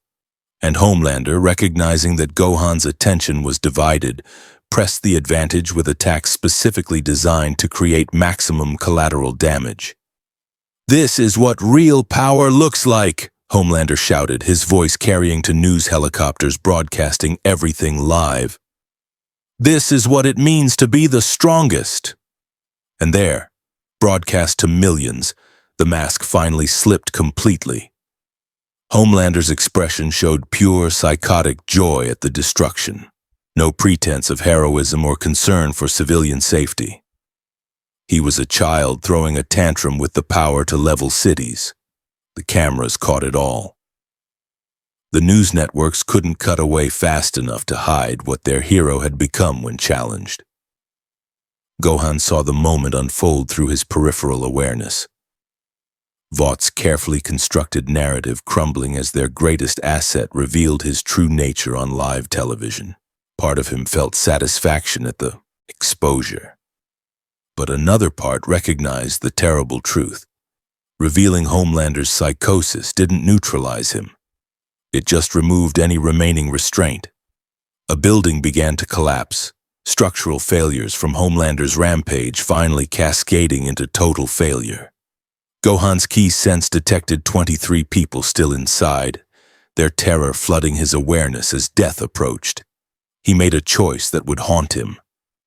And Homelander, recognizing that Gohan's attention was divided, pressed the advantage with attacks specifically designed to create maximum collateral damage. "This is what real power looks like," Homelander shouted, his voice carrying to news helicopters broadcasting everything live. "This is what it means to be the strongest." And there, broadcast to millions, the mask finally slipped completely. Homelander's expression showed pure psychotic joy at the destruction. No pretense of heroism or concern for civilian safety. He was a child throwing a tantrum with the power to level cities. The cameras caught it all. The news networks couldn't cut away fast enough to hide what their hero had become when challenged. Gohan saw the moment unfold through his peripheral awareness. Vought's carefully constructed narrative crumbling as their greatest asset revealed his true nature on live television. Part of him felt satisfaction at the exposure. but another part recognized the terrible truth. Revealing Homelander's psychosis didn't neutralize him. It just removed any remaining restraint. A building began to collapse, structural failures from Homelander's rampage finally cascading into total failure. Gohan's key sense detected 23 people still inside, their terror flooding his awareness as death approached. He made a choice that would haunt him,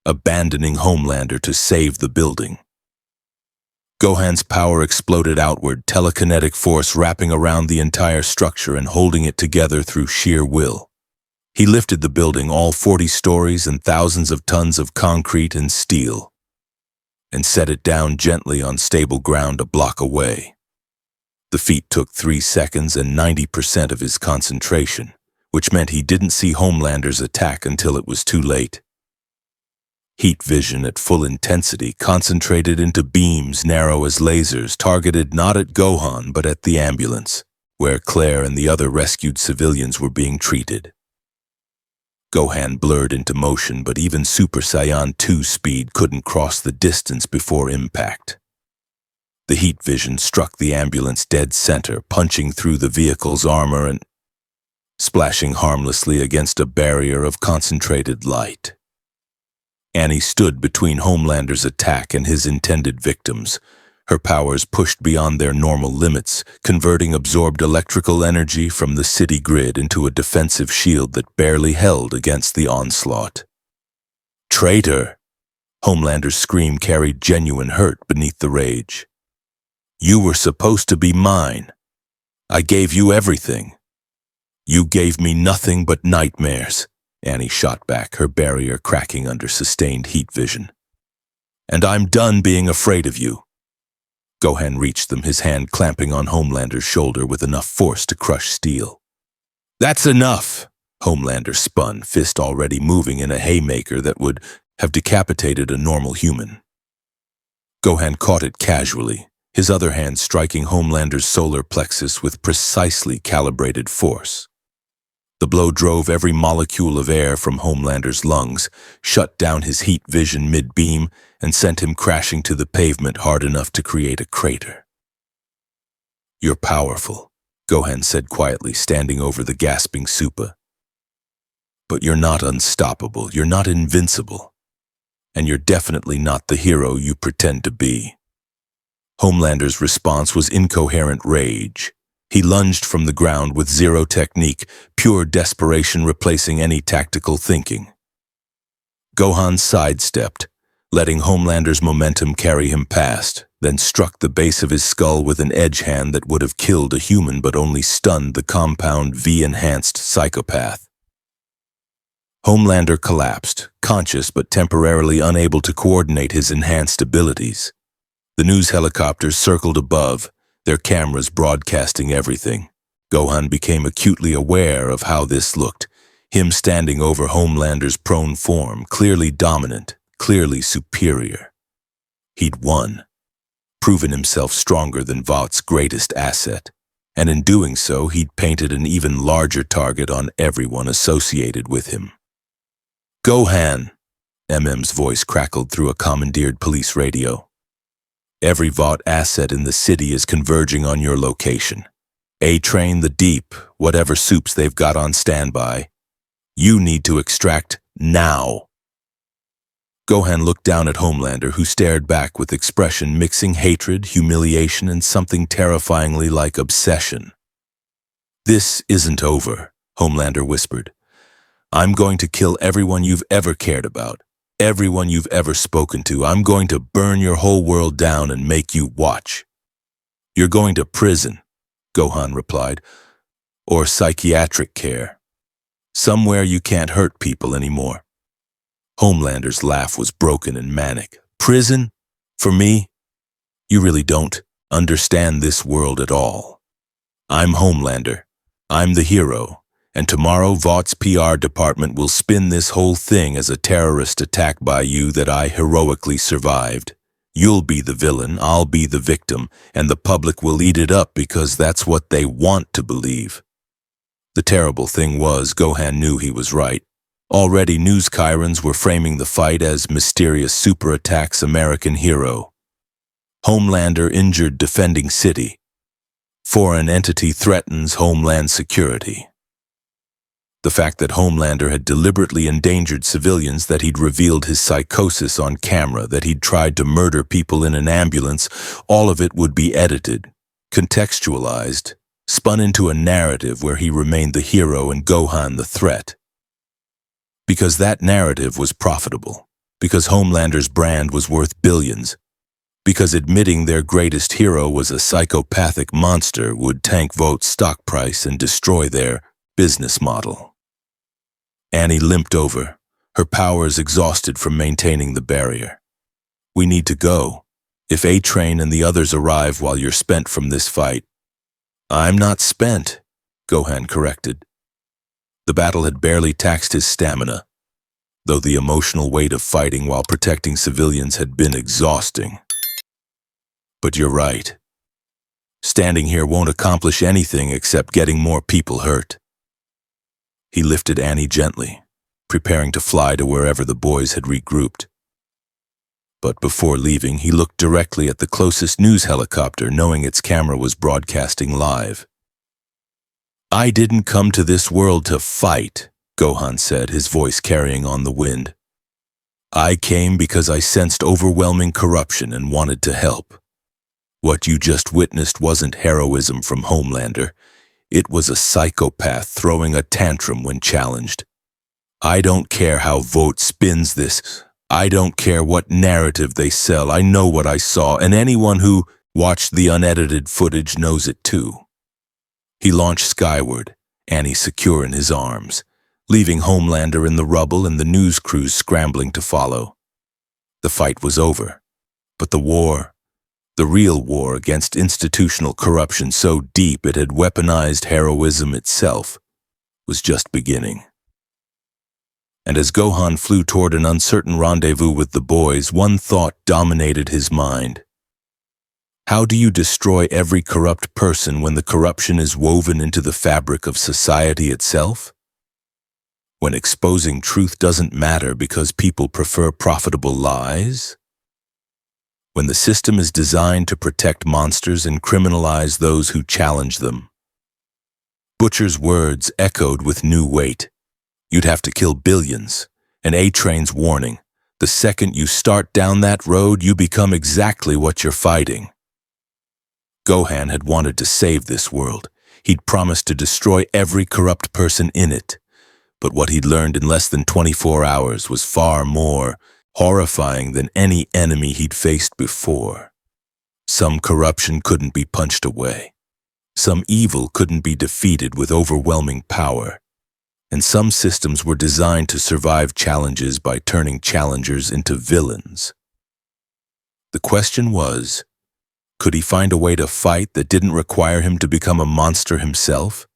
abandoning Homelander to save the building. Gohan's power exploded outward, telekinetic force wrapping around the entire structure and holding it together through sheer will. He lifted the building, all 40 stories and thousands of tons of concrete and steel, and set it down gently on stable ground a block away. The feat took 3 seconds and 90% of his concentration, which meant he didn't see Homelander's attack until it was too late. Heat vision at full intensity concentrated into beams narrow as lasers targeted not at Gohan but at the ambulance, where Claire and the other rescued civilians were being treated. Gohan blurred into motion, but even Super Saiyan 2 speed couldn't cross the distance before impact. The heat vision struck the ambulance dead center, punching through the vehicle's armor and splashing harmlessly against a barrier of concentrated light. Annie stood between Homelander's attack and his intended victims, her powers pushed beyond their normal limits, converting absorbed electrical energy from the city grid into a defensive shield that barely held against the onslaught. "Traitor!" Homelander's scream carried genuine hurt beneath the rage. "You were supposed to be mine. I gave you everything. You gave me nothing but nightmares," Annie shot back, her barrier cracking under sustained heat vision. "And I'm done being afraid of you." Gohan reached them, his hand clamping on Homelander's shoulder with enough force to crush steel. "That's enough!" Homelander spun, fist already moving in a haymaker that would have decapitated a normal human. Gohan caught it casually, his other hand striking Homelander's solar plexus with precisely calibrated force. The blow drove every molecule of air from Homelander's lungs, shut down his heat vision mid-beam, and sent him crashing to the pavement hard enough to create a crater. "You're powerful," Gohan said quietly, standing over the gasping Supes. "But you're not unstoppable, you're not invincible, and you're definitely not the hero you pretend to be." Homelander's response was incoherent rage. He lunged from the ground with zero technique, pure desperation replacing any tactical thinking. Gohan sidestepped, letting Homelander's momentum carry him past, then struck the base of his skull with an edge hand that would have killed a human but only stunned the compound V-enhanced psychopath. Homelander collapsed, conscious but temporarily unable to coordinate his enhanced abilities. The news helicopters circled above, their cameras broadcasting everything. Gohan became acutely aware of how this looked, him standing over Homelander's prone form, clearly dominant, clearly superior. He'd won, proven himself stronger than Vought's greatest asset, and in doing so he'd painted an even larger target on everyone associated with him. "Gohan," MM's voice crackled through a commandeered police radio. "Every Vought asset in the city is converging on your location. A-Train, the Deep, whatever Supes they've got on standby. You need to extract now." Gohan looked down at Homelander, who stared back with expression mixing hatred, humiliation, and something terrifyingly like obsession. "This isn't over," Homelander whispered. "I'm going to kill everyone you've ever cared about. Everyone you've ever spoken to. I'm going to burn your whole world down and make you watch." "You're going to prison," Gohan replied, "or psychiatric care. Somewhere you can't hurt people anymore." Homelander's laugh was broken and manic. "Prison? For me? You really don't understand this world at all. I'm Homelander. I'm the hero. And tomorrow Vought's PR department will spin this whole thing as a terrorist attack by you that I heroically survived. You'll be the villain, I'll be the victim, and the public will eat it up because that's what they want to believe." The terrible thing was, Gohan knew he was right. Already news chyrons were framing the fight as mysterious super attacks American hero. Homelander injured defending city. Foreign entity threatens homeland security. The fact that Homelander had deliberately endangered civilians, that he'd revealed his psychosis on camera, that he'd tried to murder people in an ambulance, all of it would be edited, contextualized, spun into a narrative where he remained the hero and Gohan the threat. Because that narrative was profitable, because Homelander's brand was worth billions, because admitting their greatest hero was a psychopathic monster would tank Vought's stock price and destroy their business model. Annie limped over, her powers exhausted from maintaining the barrier. We need to go. If A-Train and the others arrive while you're spent from this fight. I'm not spent, Gohan corrected. The battle had barely taxed his stamina, though the emotional weight of fighting while protecting civilians had been exhausting. But you're right. Standing here won't accomplish anything except getting more people hurt. He lifted Annie gently, preparing to fly to wherever the boys had regrouped. But before leaving, he looked directly at the closest news helicopter, knowing its camera was broadcasting live. I didn't come to this world to fight, Gohan said, his voice carrying on the wind. I came because I sensed overwhelming corruption and wanted to help. What you just witnessed wasn't heroism from Homelander. It was a psychopath throwing a tantrum when challenged. I don't care how Vought spins this. I don't care what narrative they sell. I know what I saw, and anyone who watched the unedited footage knows it too. He launched skyward, Annie secure in his arms, leaving Homelander in the rubble and the news crews scrambling to follow. The fight was over, but the war, the real war against institutional corruption so deep it had weaponized heroism itself, was just beginning. And as Gohan flew toward an uncertain rendezvous with the boys, one thought dominated his mind. How do you destroy every corrupt person when the corruption is woven into the fabric of society itself? When exposing truth doesn't matter because people prefer profitable lies? When the system is designed to protect monsters and criminalize those who challenge them? Butcher's words echoed with new weight. You'd have to kill billions, and A-Train's warning. The second you start down that road, you become exactly what you're fighting. Gohan had wanted to save this world. He'd promised to destroy every corrupt person in it. But what he'd learned in less than 24 hours was far more horrifying than any enemy he'd faced before. Some corruption couldn't be punched away. Some evil couldn't be defeated with overwhelming power. And some systems were designed to survive challenges by turning challengers into villains. The question was, could he find a way to fight that didn't require him to become a monster himself?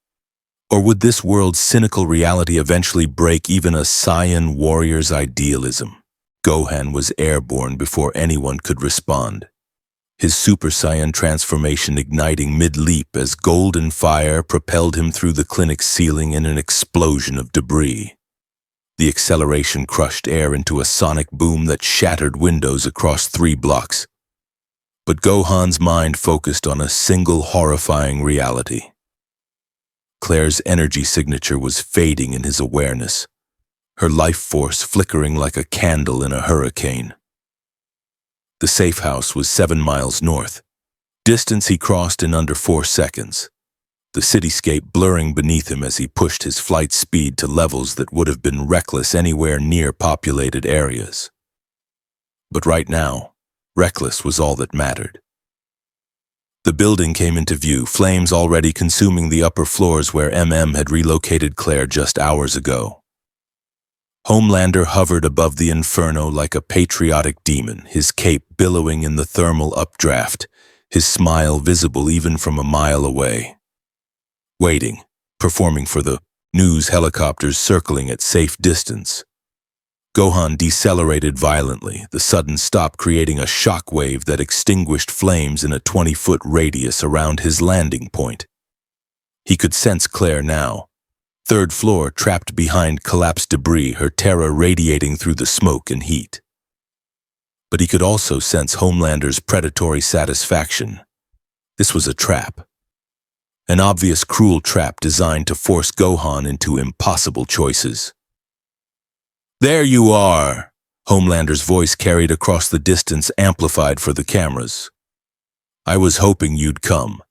Or would this world's cynical reality eventually break even a Saiyan warrior's idealism? Gohan was airborne before anyone could respond, his Super Saiyan transformation igniting mid-leap as golden fire propelled him through the clinic's ceiling in an explosion of debris. The acceleration crushed air into a sonic boom that shattered windows across 3 blocks. But Gohan's mind focused on a single horrifying reality. Claire's energy signature was fading in his awareness, her life force flickering like a candle in a hurricane. The safe house was 7 miles north, distance he crossed in under 4 seconds, the cityscape blurring beneath him as he pushed his flight speed to levels that would have been reckless anywhere near populated areas. But right now, reckless was all that mattered. The building came into view, flames already consuming the upper floors where MM had relocated Claire just hours ago. Homelander hovered above the inferno like a patriotic demon, his cape billowing in the thermal updraft, his smile visible even from a mile away. Waiting, performing for the news helicopters circling at safe distance. Gohan decelerated violently, the sudden stop creating a shock wave that extinguished flames in a 20-foot radius around his landing point. He could sense Claire now, Third floor, trapped behind collapsed debris, her terror radiating through the smoke and heat. But he could also sense Homelander's predatory satisfaction. This was a trap. An obvious cruel trap designed to force Gohan into impossible choices. "There you are!" Homelander's voice carried across the distance, amplified for the cameras. "I was hoping you'd come.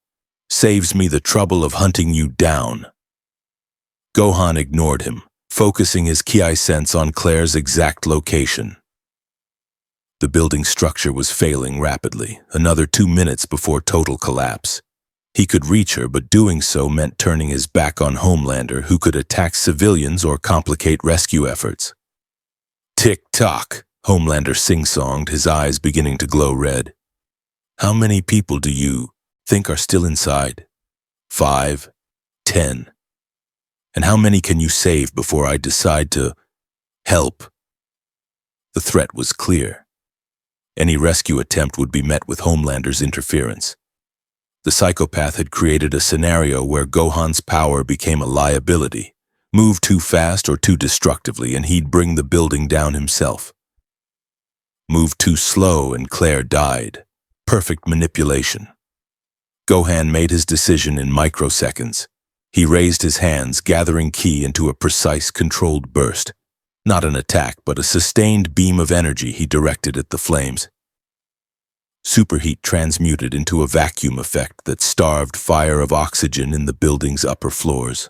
Saves me the trouble of hunting you down." Gohan ignored him, focusing his ki sense on Claire's exact location. The building structure was failing rapidly, another 2 minutes before total collapse. He could reach her, but doing so meant turning his back on Homelander, who could attack civilians or complicate rescue efforts. "Tick-tock," Homelander sing-songed, his eyes beginning to glow red. "How many people do you think are still inside? 5, 10. And how many can you save before I decide to help?" The threat was clear. Any rescue attempt would be met with Homelander's interference. The psychopath had created a scenario where Gohan's power became a liability. Move too fast or too destructively, and he'd bring the building down himself. Move too slow, and Claire died. Perfect manipulation. Gohan made his decision in microseconds. He raised his hands, gathering ki into a precise, controlled burst. Not an attack, but a sustained beam of energy he directed at the flames. Superheat transmuted into a vacuum effect that starved fire of oxygen in the building's upper floors.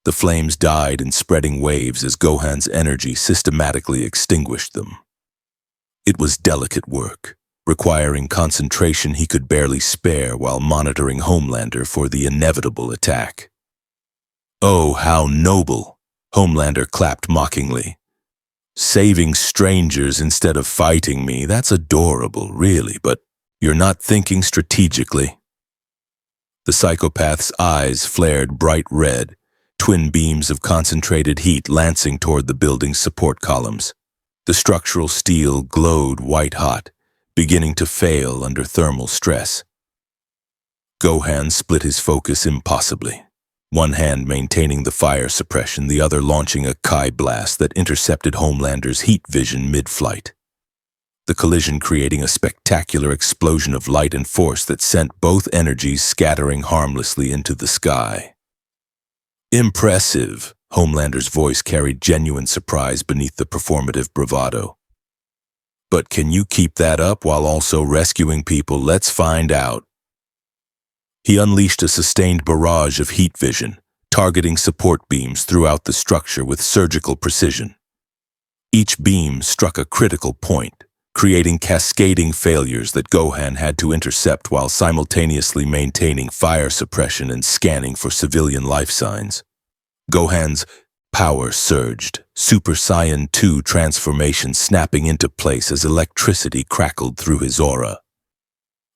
The flames died in spreading waves as Gohan's energy systematically extinguished them. It was delicate work, requiring concentration he could barely spare while monitoring Homelander for the inevitable attack. "Oh, how noble!" Homelander clapped mockingly. "Saving strangers instead of fighting me, that's adorable, really, but you're not thinking strategically." The psychopath's eyes flared bright red, twin beams of concentrated heat lancing toward the building's support columns. The structural steel glowed white-hot, beginning to fail under thermal stress. Gohan split his focus impossibly, one hand maintaining the fire suppression, the other launching a Kai blast that intercepted Homelander's heat vision mid-flight. The collision creating a spectacular explosion of light and force that sent both energies scattering harmlessly into the sky. "Impressive," Homelander's voice carried genuine surprise beneath the performative bravado. "But can you keep that up while also rescuing people? Let's find out." He unleashed a sustained barrage of heat vision, targeting support beams throughout the structure with surgical precision. Each beam struck a critical point, creating cascading failures that Gohan had to intercept while simultaneously maintaining fire suppression and scanning for civilian life signs. Gohan's power surged, Super Saiyan 2 transformation snapping into place as electricity crackled through his aura.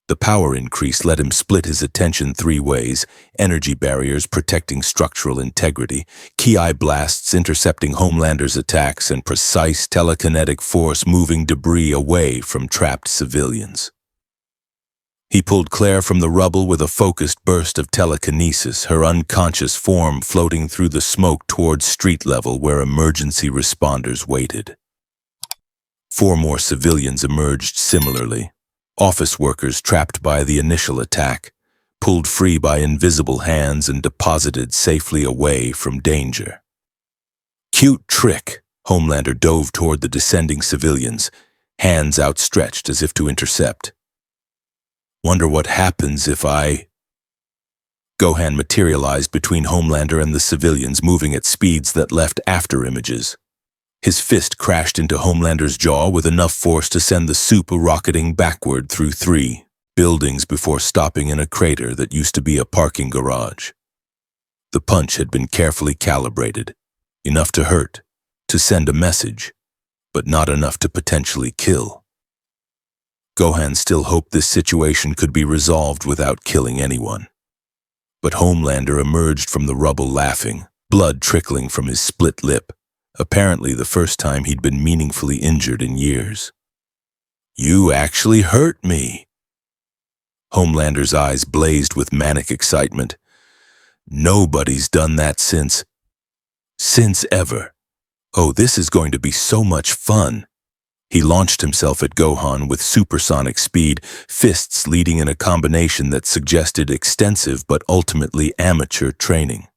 The power increase let him split his attention 3 ways: energy barriers protecting structural integrity, ki blasts intercepting Homelander's attacks, and precise telekinetic force moving debris away from trapped civilians. He pulled Claire from the rubble with a focused burst of telekinesis, her unconscious form floating through the smoke towards street level where emergency responders waited. 4 more civilians emerged similarly. Office workers trapped by the initial attack, pulled free by invisible hands and deposited safely away from danger. "Cute trick," Homelander dove toward the descending civilians, hands outstretched as if to intercept. "Wonder what happens if I..." Gohan materialized between Homelander and the civilians, moving at speeds that left after images. His fist crashed into Homelander's jaw with enough force to send the Supes rocketing backward through 3 buildings before stopping in a crater that used to be a parking garage. The punch had been carefully calibrated, enough to hurt, to send a message, but not enough to potentially kill. Gohan still hoped this situation could be resolved without killing anyone. But Homelander emerged from the rubble laughing, blood trickling from his split lip. Apparently the first time he'd been meaningfully injured in years. "You actually hurt me." Homelander's eyes blazed with manic excitement. Nobody's done that since ever. Oh, this is going to be so much fun. He launched himself at Gohan with supersonic speed, fists leading in a combination that suggested extensive but ultimately amateur training.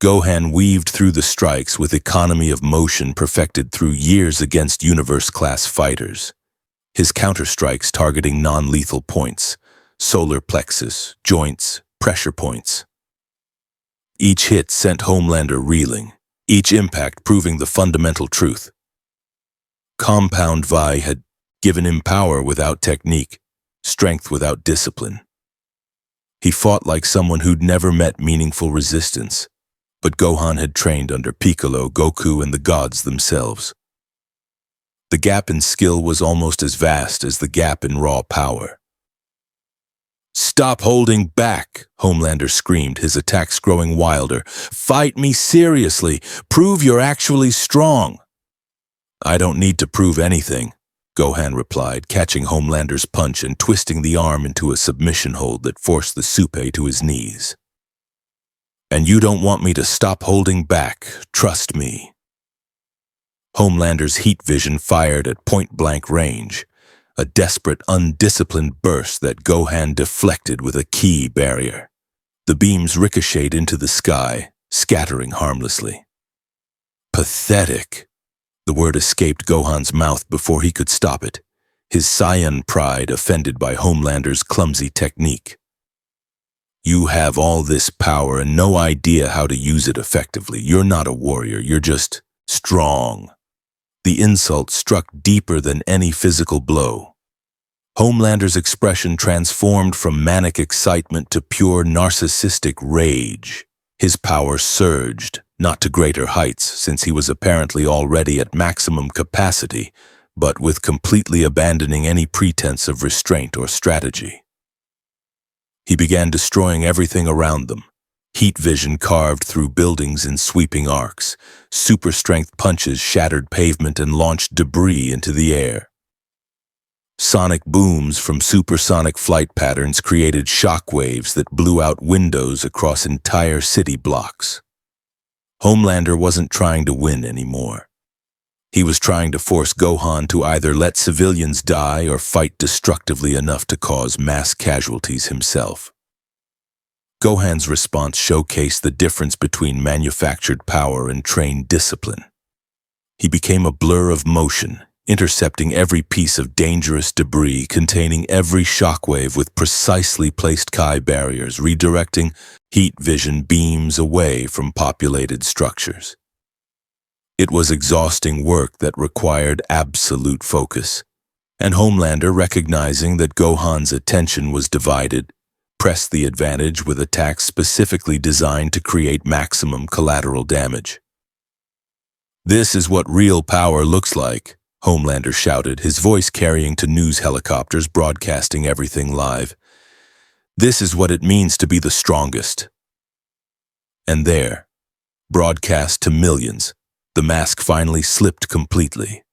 Gohan weaved through the strikes with economy of motion perfected through years against universe-class fighters. His counter-strikes targeting non-lethal points, solar plexus, joints, pressure points. Each hit sent Homelander reeling, each impact proving the fundamental truth. Compound Vi had given him power without technique, strength without discipline. He fought like someone who'd never met meaningful resistance, but Gohan had trained under Piccolo, Goku, and the gods themselves. The gap in skill was almost as vast as the gap in raw power. "Stop holding back," Homelander screamed, his attacks growing wilder. "Fight me seriously. Prove you're actually strong." "I don't need to prove anything," Gohan replied, catching Homelander's punch and twisting the arm into a submission hold that forced the Supes to his knees. "And you don't want me to stop holding back, trust me." Homelander's heat vision fired at point-blank range, a desperate, undisciplined burst that Gohan deflected with a ki barrier. The beams ricocheted into the sky, scattering harmlessly. "Pathetic." The word escaped Gohan's mouth before he could stop it, his Saiyan pride offended by Homelander's clumsy technique. "You have all this power and no idea how to use it effectively. You're not a warrior, you're just strong." The insult struck deeper than any physical blow. Homelander's expression transformed from manic excitement to pure narcissistic rage. His power surged, not to greater heights since he was apparently already at maximum capacity, but with completely abandoning any pretense of restraint or strategy. He began destroying everything around them. Heat vision carved through buildings in sweeping arcs. Super-strength punches shattered pavement and launched debris into the air. Sonic booms from supersonic flight patterns created shockwaves that blew out windows across entire city blocks. Homelander wasn't trying to win anymore. He was trying to force Gohan to either let civilians die or fight destructively enough to cause mass casualties himself. Gohan's response showcased the difference between manufactured power and trained discipline. He became a blur of motion, intercepting every piece of dangerous debris, containing every shockwave with precisely placed ki barriers, redirecting heat vision beams away from populated structures. It was exhausting work that required absolute focus, and Homelander, recognizing that Gohan's attention was divided, pressed the advantage with attacks specifically designed to create maximum collateral damage. "This is what real power looks like," Homelander shouted, his voice carrying to news helicopters broadcasting everything live. "This is what it means to be the strongest." And there, broadcast to millions, the mask finally slipped completely.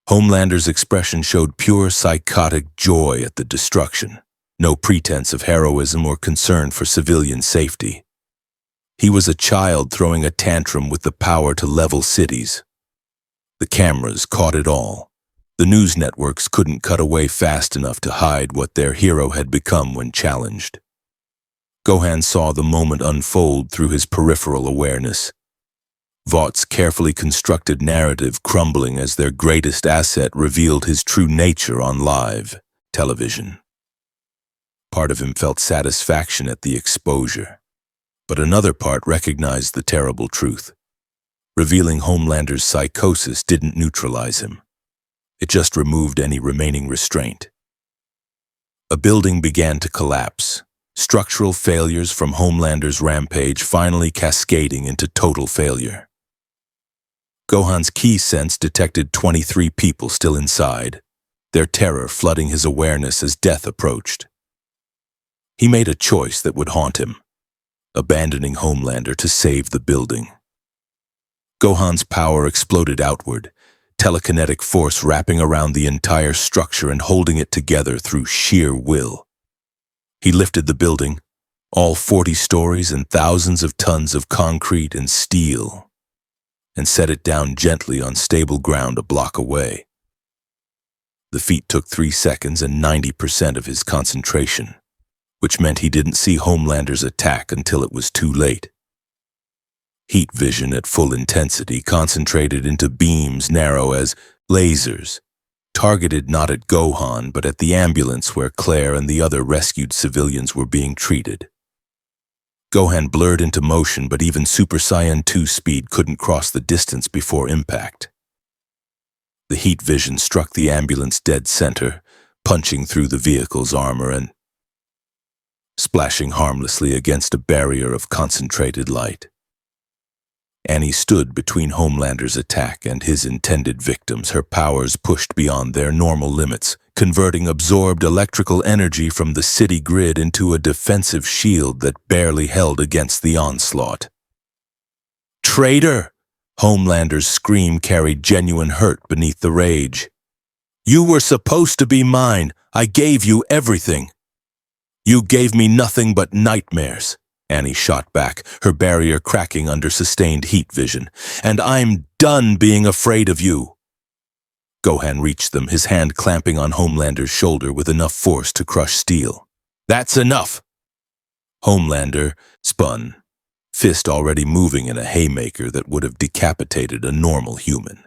Homelander's expression showed pure psychotic joy at the destruction, no pretense of heroism or concern for civilian safety. He was a child throwing a tantrum with the power to level cities. The cameras caught it all. The news networks couldn't cut away fast enough to hide what their hero had become when challenged. Gohan saw the moment unfold through his peripheral awareness. Vought's carefully constructed narrative crumbling as their greatest asset revealed his true nature on live television. Part of him felt satisfaction at the exposure, but another part recognized the terrible truth. Revealing Homelander's psychosis didn't neutralize him. It just removed any remaining restraint. A building began to collapse, structural failures from Homelander's rampage finally cascading into total failure. Gohan's ki sense detected 23 people still inside, their terror flooding his awareness as death approached. He made a choice that would haunt him, abandoning Homelander to save the building. Gohan's power exploded outward, telekinetic force wrapping around the entire structure and holding it together through sheer will. He lifted the building, all 40 stories and thousands of tons of concrete and steel, and set it down gently on stable ground a block away. The feat took 3 seconds and 90% of his concentration, which meant he didn't see Homelander's attack until it was too late. Heat vision at full intensity, concentrated into beams narrow as lasers, targeted not at Gohan but at the ambulance where Claire and the other rescued civilians were being treated. Gohan blurred into motion, but even Super Saiyan 2 speed couldn't cross the distance before impact. The heat vision struck the ambulance dead center, punching through the vehicle's armor and splashing harmlessly against a barrier of concentrated light. Annie stood between Homelander's attack and his intended victims, her powers pushed beyond their normal limits, converting absorbed electrical energy from the city grid into a defensive shield that barely held against the onslaught. "Traitor!" Homelander's scream carried genuine hurt beneath the rage. "You were supposed to be mine. I gave you everything." "You gave me nothing but nightmares," Annie shot back, her barrier cracking under sustained heat vision. "And I'm done being afraid of you." Gohan reached them, his hand clamping on Homelander's shoulder with enough force to crush steel. "That's enough!" Homelander spun, fist already moving in a haymaker that would have decapitated a normal human.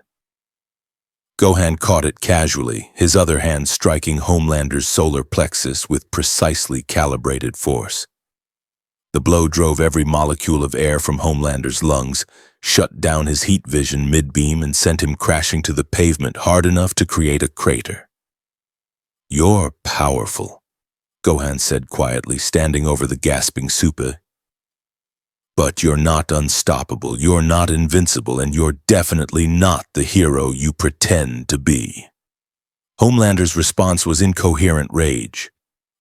Gohan caught it casually, his other hand striking Homelander's solar plexus with precisely calibrated force. The blow drove every molecule of air from Homelander's lungs, shut down his heat vision mid-beam, and sent him crashing to the pavement hard enough to create a crater. "You're powerful," Gohan said quietly, standing over the gasping Supes. "But you're not unstoppable, you're not invincible, and you're definitely not the hero you pretend to be." Homelander's response was incoherent rage.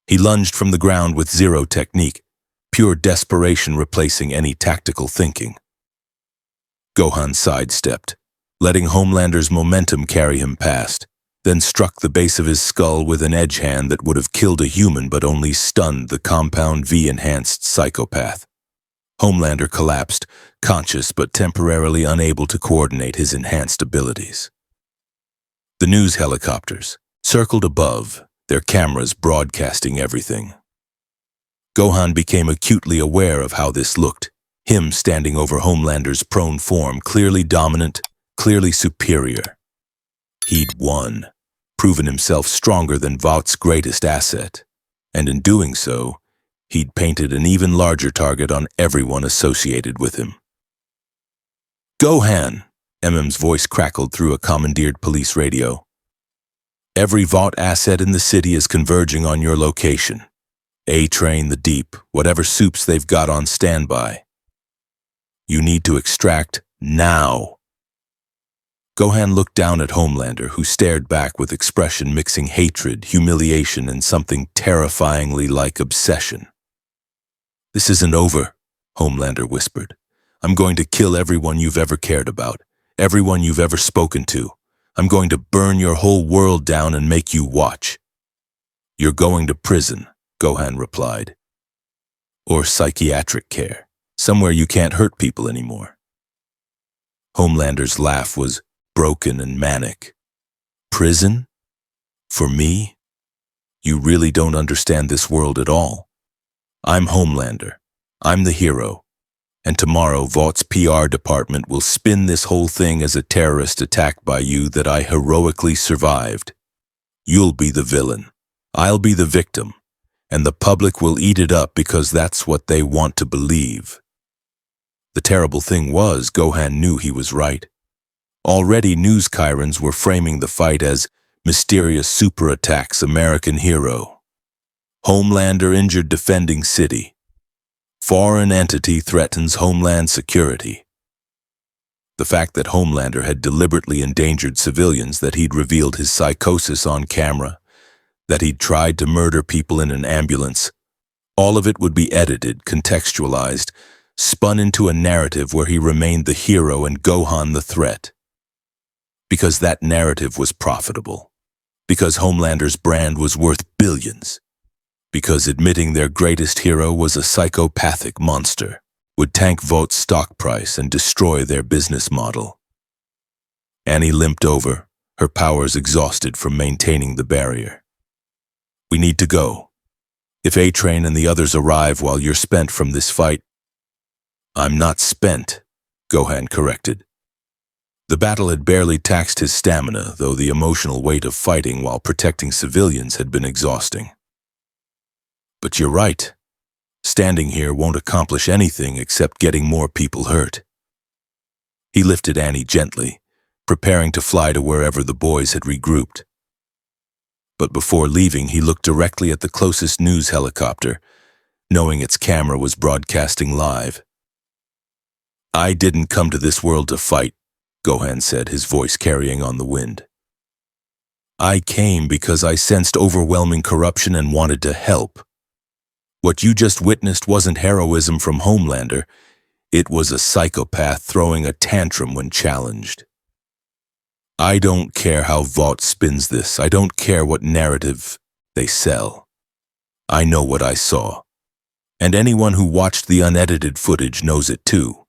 He lunged from the ground with zero technique, pure desperation replacing any tactical thinking. Gohan sidestepped, letting Homelander's momentum carry him past, then struck the base of his skull with an edge hand that would have killed a human but only stunned the compound V-enhanced psychopath. Homelander collapsed, conscious but temporarily unable to coordinate his enhanced abilities. The news helicopters circled above, their cameras broadcasting everything. Gohan became acutely aware of how this looked, him standing over Homelander's prone form, clearly dominant, clearly superior. He'd won, proven himself stronger than Vought's greatest asset, and in doing so, he'd painted an even larger target on everyone associated with him. "Gohan," MM's voice crackled through a commandeered police radio. "Every Vought asset in the city is converging on your location. A-Train, the Deep, whatever Supes they've got on standby. You need to extract now." Gohan looked down at Homelander, who stared back with expression mixing hatred, humiliation, and something terrifyingly like obsession. "This isn't over," Homelander whispered. "I'm going to kill everyone you've ever cared about, everyone you've ever spoken to. I'm going to burn your whole world down and make you watch." "You're going to prison," Gohan replied. "Or psychiatric care, somewhere you can't hurt people anymore." Homelander's laugh was broken and manic. "Prison? For me? You really don't understand this world at all. I'm Homelander. I'm the hero. And tomorrow, Vought's PR department will spin this whole thing as a terrorist attack by you that I heroically survived. You'll be the villain. I'll be the victim. And the public will eat it up because that's what they want to believe." The terrible thing was, Gohan knew he was right. Already news chyrons were framing the fight as mysterious super attacks American hero. Homelander injured defending city. Foreign entity threatens homeland security. The fact that Homelander had deliberately endangered civilians, that he'd revealed his psychosis on camera, that he'd tried to murder people in an ambulance, all of it would be edited, contextualized, spun into a narrative where he remained the hero and Gohan the threat. Because that narrative was profitable. Because Homelander's brand was worth billions. Because admitting their greatest hero was a psychopathic monster would tank Vought's stock price and destroy their business model. Annie limped over, her powers exhausted from maintaining the barrier. We need to go. If A-Train and the others arrive while you're spent from this fight— I'm not spent, Gohan corrected. The battle had barely taxed his stamina, though the emotional weight of fighting while protecting civilians had been exhausting. But you're right. Standing here won't accomplish anything except getting more people hurt. He lifted Annie gently, preparing to fly to wherever the boys had regrouped. But before leaving, he looked directly at the closest news helicopter, knowing its camera was broadcasting live. I didn't come to this world to fight, Gohan said, his voice carrying on the wind. I came because I sensed overwhelming corruption and wanted to help. What you just witnessed wasn't heroism from Homelander. It was a psychopath throwing a tantrum when challenged. I don't care how Vought spins this. I don't care what narrative they sell. I know what I saw. And anyone who watched the unedited footage knows it too.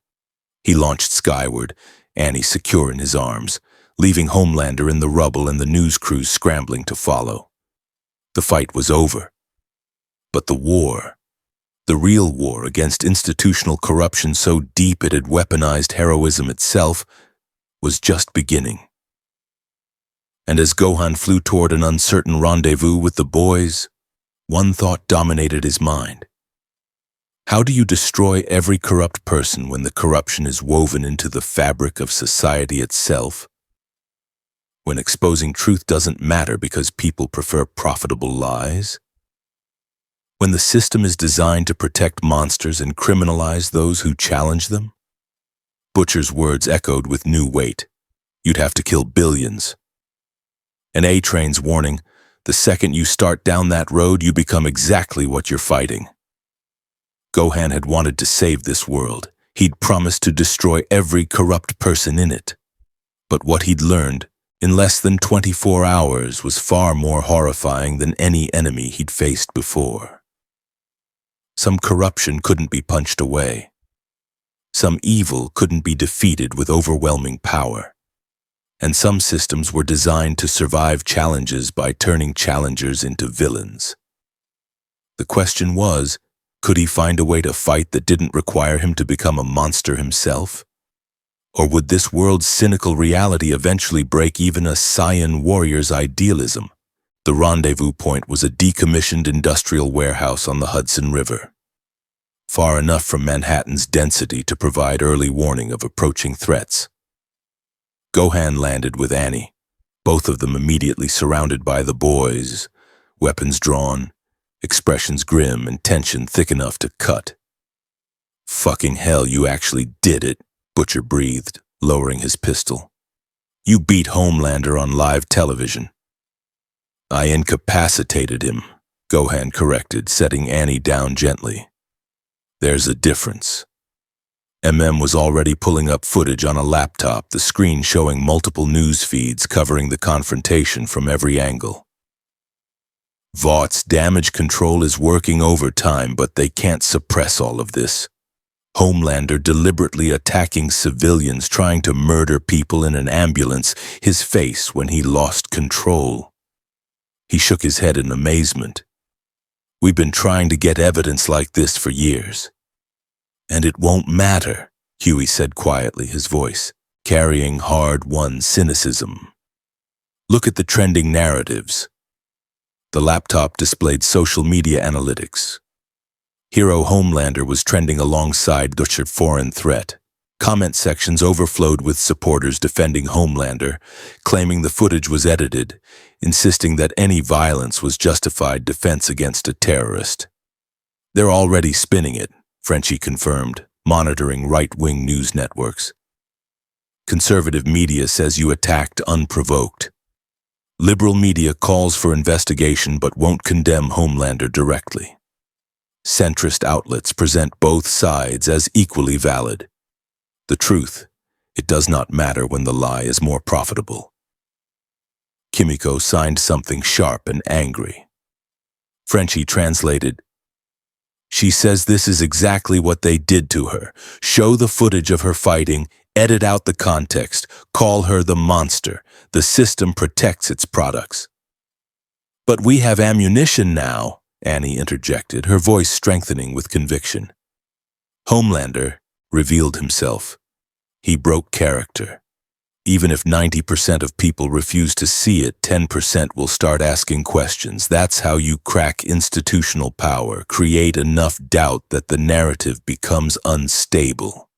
He launched skyward, Annie secure in his arms, leaving Homelander in the rubble and the news crews scrambling to follow. The fight was over. But the war, the real war against institutional corruption so deep it had weaponized heroism itself, was just beginning. And as Gohan flew toward an uncertain rendezvous with the boys, one thought dominated his mind. How do you destroy every corrupt person when the corruption is woven into the fabric of society itself? When exposing truth doesn't matter because people prefer profitable lies? When the system is designed to protect monsters and criminalize those who challenge them? Butcher's words echoed with new weight. You'd have to kill billions. And A-Train's warning, the second you start down that road, you become exactly what you're fighting. Gohan had wanted to save this world. He'd promised to destroy every corrupt person in it. But what he'd learned in less than 24 hours was far more horrifying than any enemy he'd faced before. Some corruption couldn't be punched away. Some evil couldn't be defeated with overwhelming power. And some systems were designed to survive challenges by turning challengers into villains. The question was, could he find a way to fight that didn't require him to become a monster himself? Or would this world's cynical reality eventually break even a Saiyan warrior's idealism? The rendezvous point was a decommissioned industrial warehouse on the Hudson River, far enough from Manhattan's density to provide early warning of approaching threats. Gohan landed with Annie, both of them immediately surrounded by the boys, weapons drawn, expressions grim and tension thick enough to cut. Fucking hell, you actually did it, Butcher breathed, lowering his pistol. You beat Homelander on live television. I incapacitated him, Gohan corrected, setting Annie down gently. There's a difference. was already pulling up footage on a laptop, the screen showing multiple news feeds covering the confrontation from every angle. Vought's damage control is working overtime, but they can't suppress all of this. Homelander deliberately attacking civilians, trying to murder people in an ambulance, his face when he lost control. He shook his head in amazement. We've been trying to get evidence like this for years. And it won't matter, Huey said quietly, his voice carrying hard-won cynicism. Look at the trending narratives. The laptop displayed social media analytics. Hero Homelander was trending alongside the foreign threat. Comment sections overflowed with supporters defending Homelander, claiming the footage was edited, insisting that any violence was justified defense against a terrorist. They're already spinning it, Frenchie confirmed, monitoring right-wing news networks. Conservative media says you attacked unprovoked. Liberal media calls for investigation but won't condemn Homelander directly. Centrist outlets present both sides as equally valid. The truth, it does not matter when the lie is more profitable. Kimiko signed something sharp and angry. Frenchie translated. She says this is exactly what they did to her. Show the footage of her fighting, edit out the context, call her the monster. The system protects its products. But we have ammunition now, Annie interjected, her voice strengthening with conviction. Homelander revealed himself. He broke character. Even if 90% of people refuse to see it, 10% will start asking questions. That's how you crack institutional power, create enough doubt that the narrative becomes unstable.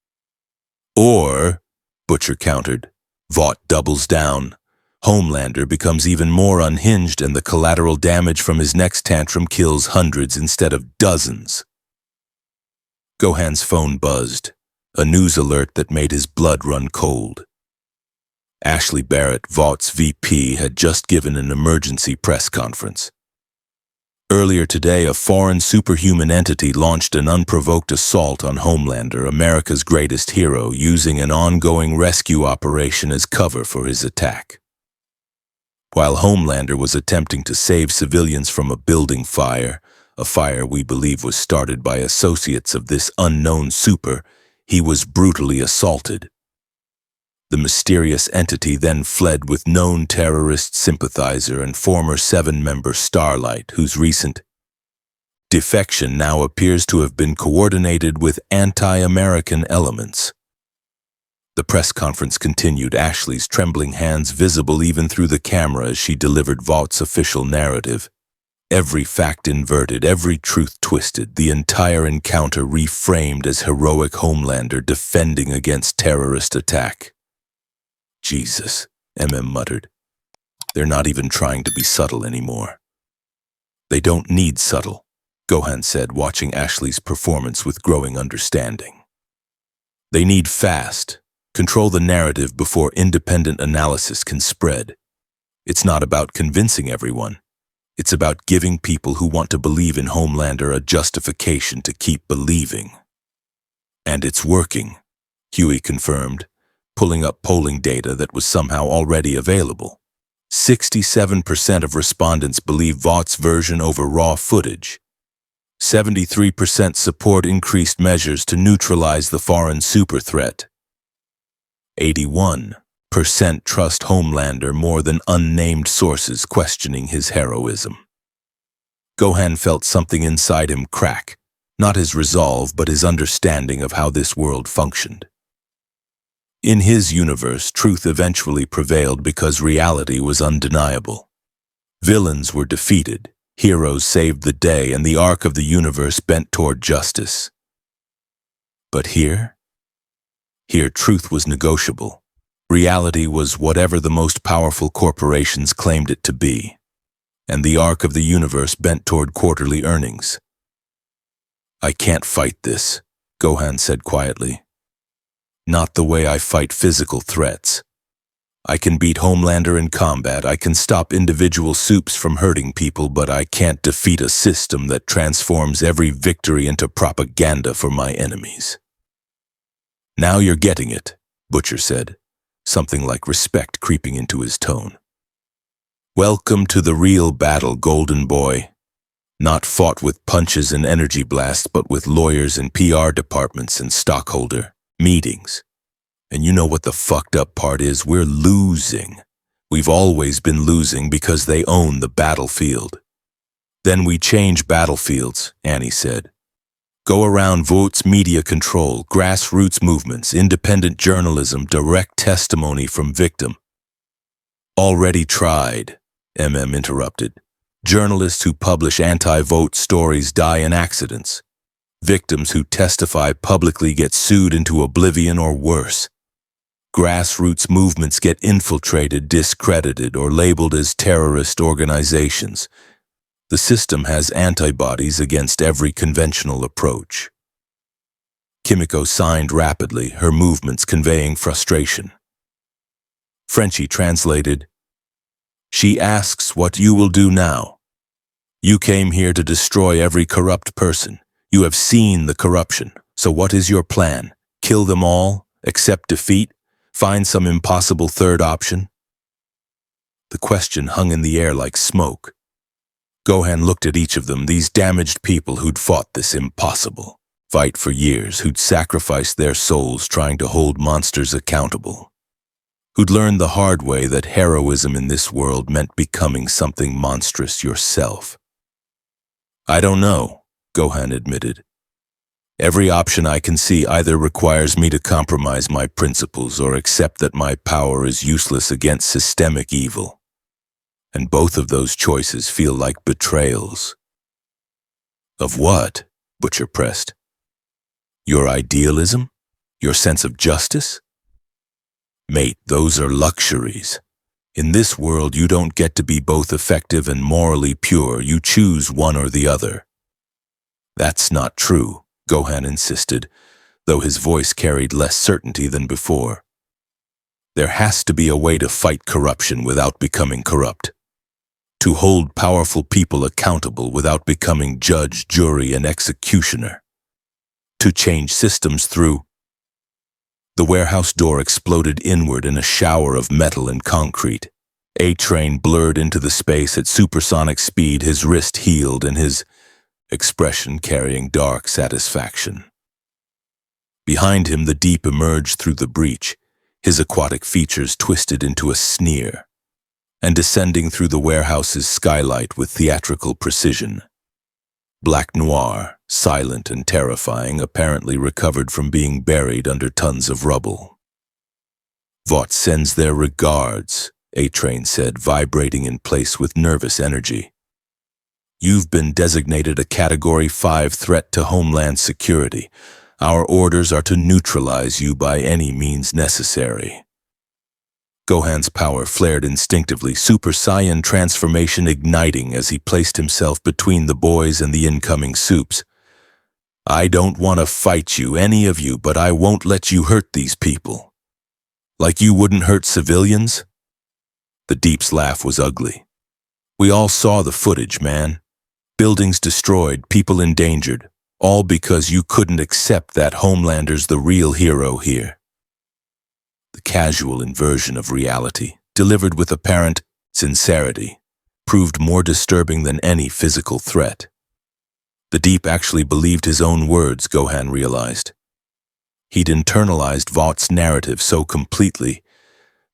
Or, Butcher countered, Vought doubles down. Homelander becomes even more unhinged and the collateral damage from his next tantrum kills hundreds instead of dozens. Gohan's phone buzzed, a news alert that made his blood run cold. Ashley Barrett, Vought's VP, had just given an emergency press conference. Earlier today, a foreign superhuman entity launched an unprovoked assault on Homelander, America's greatest hero, using an ongoing rescue operation as cover for his attack. While Homelander was attempting to save civilians from a building fire, a fire we believe was started by associates of this unknown super, he was brutally assaulted. The mysterious entity then fled with known terrorist sympathizer and former 7-member Starlight, whose recent defection now appears to have been coordinated with anti-American elements. The press conference continued, Ashley's trembling hands visible even through the camera as she delivered Vought's official narrative. Every fact inverted, every truth twisted, the entire encounter reframed as heroic Homelander defending against terrorist attack. Jesus, muttered. They're not even trying to be subtle anymore. They don't need subtle, Gohan said, watching Ashley's performance with growing understanding. They need fast. Control the narrative before independent analysis can spread. It's not about convincing everyone. It's about giving people who want to believe in Homelander a justification to keep believing. And it's working, Huey confirmed, pulling up polling data that was somehow already available. 67% of respondents believe Vought's version over raw footage. 73% support increased measures to neutralize the foreign super threat. 81% trust Homelander more than unnamed sources questioning his heroism. Gohan felt something inside him crack, not his resolve but his understanding of how this world functioned. In his universe, truth eventually prevailed because reality was undeniable. Villains were defeated, heroes saved the day, and the arc of the universe bent toward justice. But here truth was negotiable. Reality was whatever the most powerful corporations claimed it to be, and the arc of the universe bent toward quarterly earnings. I can't fight this, Gohan said quietly. Not the way I fight physical threats. I can beat Homelander in combat, I can stop individual Supes from hurting people, but I can't defeat a system that transforms every victory into propaganda for my enemies. Now you're getting it, Butcher said, something like respect creeping into his tone. Welcome to the real battle, Golden Boy. Not fought with punches and energy blasts, but with lawyers and PR departments and stockholder meetings. And you know what the fucked up part is? We're losing. We've always been losing because they own the battlefield. Then we change battlefields, Annie said. Go around Vought's media control, grassroots movements, independent journalism, direct testimony from victim. Already tried, interrupted. Journalists who publish anti-Vought stories die in accidents. Victims who testify publicly get sued into oblivion or worse. Grassroots movements get infiltrated, discredited, or labeled as terrorist organizations. The system has antibodies against every conventional approach. Kimiko signed rapidly, her movements conveying frustration. Frenchie translated, She asks what you will do now. You came here to destroy every corrupt person. You have seen the corruption. So what is your plan? Kill them all? Accept defeat? Find some impossible third option? The question hung in the air like smoke. Gohan looked at each of them, these damaged people who'd fought this impossible fight for years, who'd sacrificed their souls trying to hold monsters accountable, who'd learned the hard way that heroism in this world meant becoming something monstrous yourself. I don't know, Gohan admitted. Every option I can see either requires me to compromise my principles or accept that my power is useless against systemic evil. And both of those choices feel like betrayals. Of what? Butcher pressed. Your idealism? Your sense of justice? Mate, those are luxuries. In this world, you don't get to be both effective and morally pure. You choose one or the other. That's not true, Gohan insisted, though his voice carried less certainty than before. There has to be a way to fight corruption without becoming corrupt. To hold powerful people accountable without becoming judge, jury, and executioner. To change systems through... The warehouse door exploded inward in a shower of metal and concrete. A-Train blurred into the space at supersonic speed, his wrist healed and his expression carrying dark satisfaction. Behind him, the Deep emerged through the breach, his aquatic features twisted into a sneer, and descending through the warehouse's skylight with theatrical precision. Black Noir, silent and terrifying, apparently recovered from being buried under tons of rubble. Vought sends their regards, A-Train said, vibrating in place with nervous energy. You've been designated a Category 5 threat to Homeland security. Our orders are to neutralize you by any means necessary. Gohan's power flared instinctively, Super Saiyan transformation igniting as he placed himself between the boys and the incoming Supes. I don't want to fight you, any of you, but I won't let you hurt these people. Like you wouldn't hurt civilians? The Deep's laugh was ugly. We all saw the footage, man. Buildings destroyed, people endangered, all because you couldn't accept that Homelander's the real hero here. The casual inversion of reality, delivered with apparent sincerity, proved more disturbing than any physical threat. The Deep actually believed his own words, Gohan realized. He'd internalized Vought's narrative so completely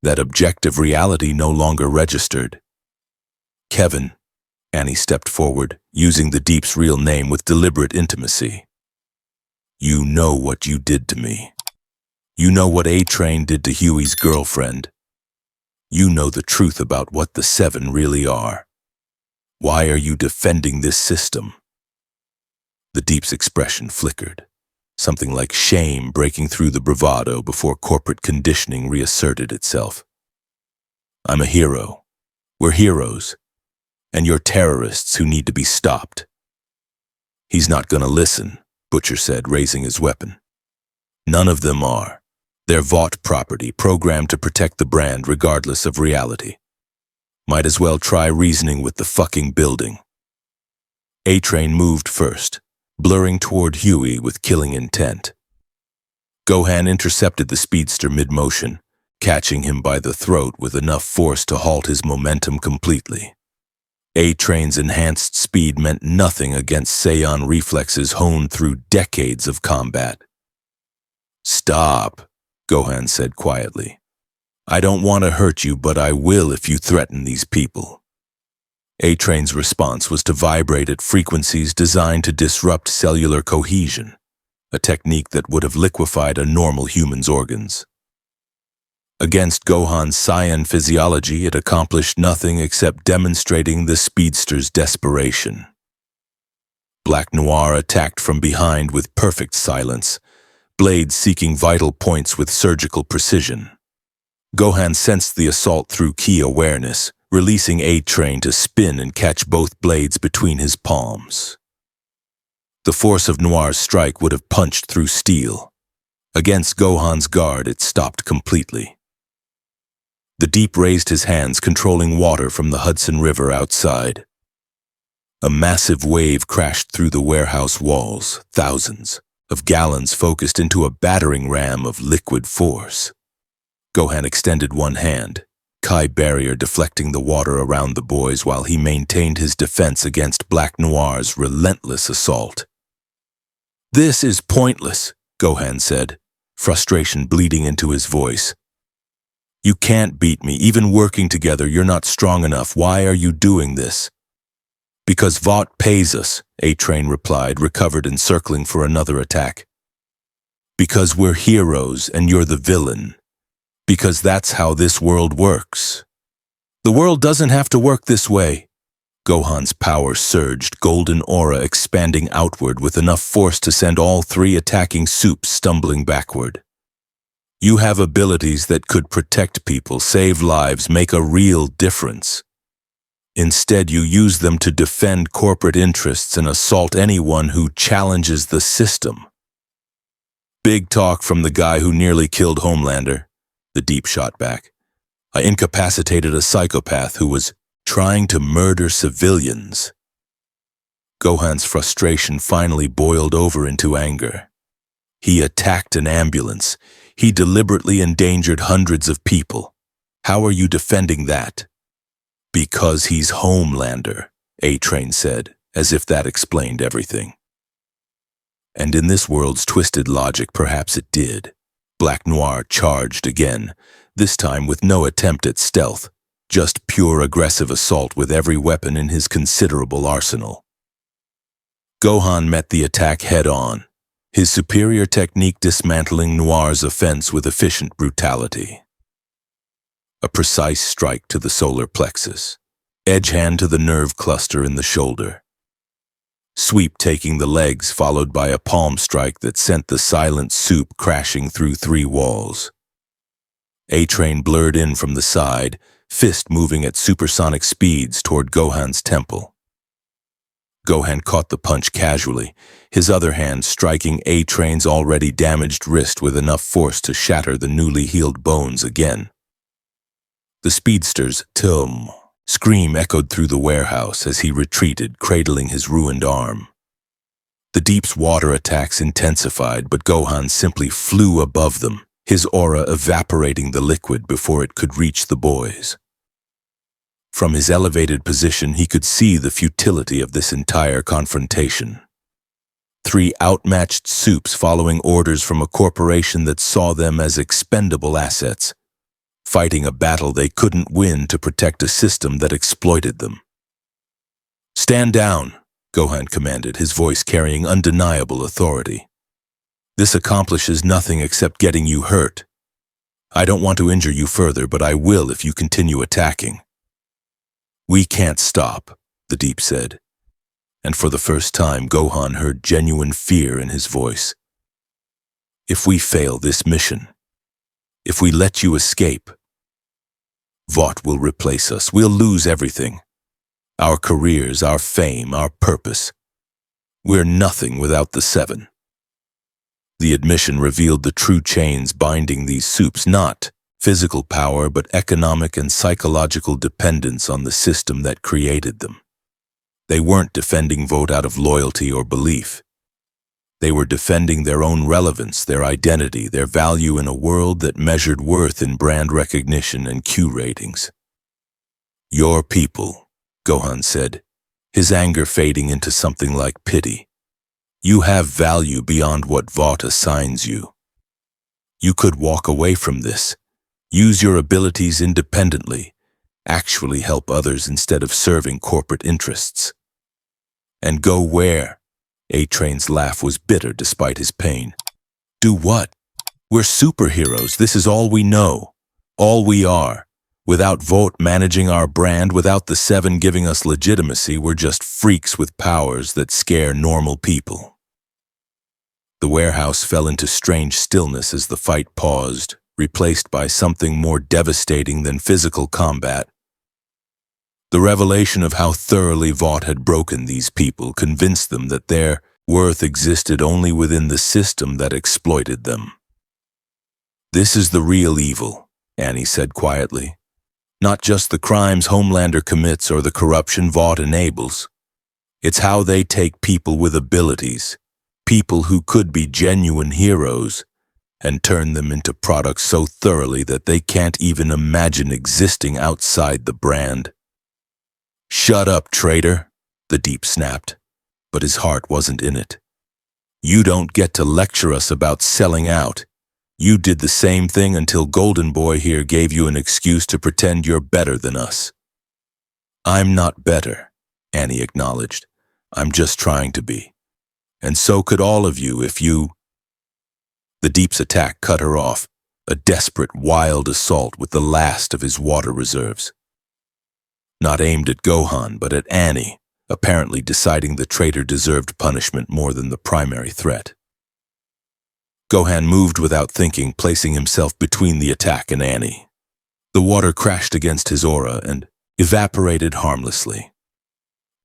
that objective reality no longer registered. Kevin, Annie stepped forward, using the Deep's real name with deliberate intimacy. You know what you did to me. You know what A-Train did to Huey's girlfriend. You know the truth about what the Seven really are. Why are you defending this system? The Deep's expression flickered, something like shame breaking through the bravado before corporate conditioning reasserted itself. I'm a hero. We're heroes. And you're terrorists who need to be stopped. He's not gonna listen, Butcher said, raising his weapon. None of them are. They're Vought property, programmed to protect the brand regardless of reality. Might as well try reasoning with the fucking building. A-Train moved first, blurring toward Huey with killing intent. Gohan intercepted the speedster mid-motion, catching him by the throat with enough force to halt his momentum completely. A-Train's enhanced speed meant nothing against Saiyan reflexes honed through decades of combat. Stop, Gohan said quietly. I don't want to hurt you, but I will if you threaten these people. A-Train's response was to vibrate at frequencies designed to disrupt cellular cohesion, a technique that would have liquefied a normal human's organs. Against Gohan's Saiyan physiology, it accomplished nothing except demonstrating the speedster's desperation. Black Noir attacked from behind with perfect silence, blades seeking vital points with surgical precision. Gohan sensed the assault through key awareness, releasing A-Train to spin and catch both blades between his palms. The force of Noir's strike would have punched through steel. Against Gohan's guard, it stopped completely. The Deep raised his hands, controlling water from the Hudson River outside. A massive wave crashed through the warehouse walls, thousands of gallons focused into a battering ram of liquid force. Gohan extended one hand, Kai barrier deflecting the water around the boys while he maintained his defense against Black Noir's relentless assault. "This is pointless," Gohan said, frustration bleeding into his voice. "You can't beat me. Even working together, you're not strong enough. Why are you doing this?" "Because Vought pays us," A-Train replied, recovered and circling for another attack. "Because we're heroes and you're the villain. Because that's how this world works." "The world doesn't have to work this way." Gohan's power surged, golden aura expanding outward with enough force to send all three attacking Supes stumbling backward. "You have abilities that could protect people, save lives, make a real difference. Instead, you use them to defend corporate interests and assault anyone who challenges the system." "Big talk from the guy who nearly killed Homelander," the Deep shot back. "I incapacitated a psychopath who was trying to murder civilians." Gohan's frustration finally boiled over into anger. He attacked an ambulance. He deliberately endangered hundreds of people. How are you defending that? "Because he's Homelander," A-Train said, as if that explained everything. And in this world's twisted logic, perhaps it did. Black Noir charged again, this time with no attempt at stealth, just pure aggressive assault with every weapon in his considerable arsenal. Gohan met the attack head-on, his superior technique dismantling Noir's offense with efficient brutality. A precise strike to the solar plexus, edge hand to the nerve cluster in the shoulder. Sweep taking the legs, followed by a palm strike that sent the silent Supe crashing through three walls. A-Train blurred in from the side, fist moving at supersonic speeds toward Gohan's temple. Gohan caught the punch casually, his other hand striking A-Train's already damaged wrist with enough force to shatter the newly healed bones again. The speedster's "Tum" scream echoed through the warehouse as he retreated, cradling his ruined arm. The Deep's water attacks intensified, but Gohan simply flew above them, his aura evaporating the liquid before it could reach the boys. From his elevated position, he could see the futility of this entire confrontation. Three outmatched Supes following orders from a corporation that saw them as expendable assets, fighting a battle they couldn't win to protect a system that exploited them. "Stand down," Gohan commanded, his voice carrying undeniable authority. "This accomplishes nothing except getting you hurt. I don't want to injure you further, but I will if you continue attacking." "We can't stop," the Deep said, and for the first time Gohan heard genuine fear in his voice. "If we fail this mission, if we let you escape, Vought will replace us. We'll lose everything. Our careers, our fame, our purpose. We're nothing without the Seven." The admission revealed the true chains binding these Supes, not physical power, but economic and psychological dependence on the system that created them. They weren't defending Vought out of loyalty or belief. They were defending their own relevance, their identity, their value in a world that measured worth in brand recognition and Q ratings. "Your people," Gohan said, his anger fading into something like pity. "You have value beyond what Vought assigns you. You could walk away from this, use your abilities independently, actually help others instead of serving corporate interests. And go where?" A-Train's laugh was bitter despite his pain. "Do what? We're superheroes. This is all we know, all we are. Without Vought managing our brand, without the Seven giving us legitimacy, we're just freaks with powers that scare normal people." The warehouse fell into strange stillness as the fight paused, replaced by something more devastating than physical combat. The revelation of how thoroughly Vought had broken these people convinced them that their worth existed only within the system that exploited them. "This is the real evil," Annie said quietly. "Not just the crimes Homelander commits or the corruption Vought enables. It's how they take people with abilities, people who could be genuine heroes, and turn them into products so thoroughly that they can't even imagine existing outside the brand. "Shut up, traitor," the Deep snapped, but his heart wasn't in it. "You don't get to lecture us about selling out. You did the same thing until Golden Boy here gave you an excuse to pretend you're better than us." "I'm not better," Annie acknowledged. "I'm just trying to be. And so could all of you if you—" The Deep's attack cut her off, a desperate, wild assault with the last of his water reserves. Not aimed at Gohan, but at Annie, apparently deciding the traitor deserved punishment more than the primary threat. Gohan moved without thinking, placing himself between the attack and Annie. The water crashed against his aura and evaporated harmlessly.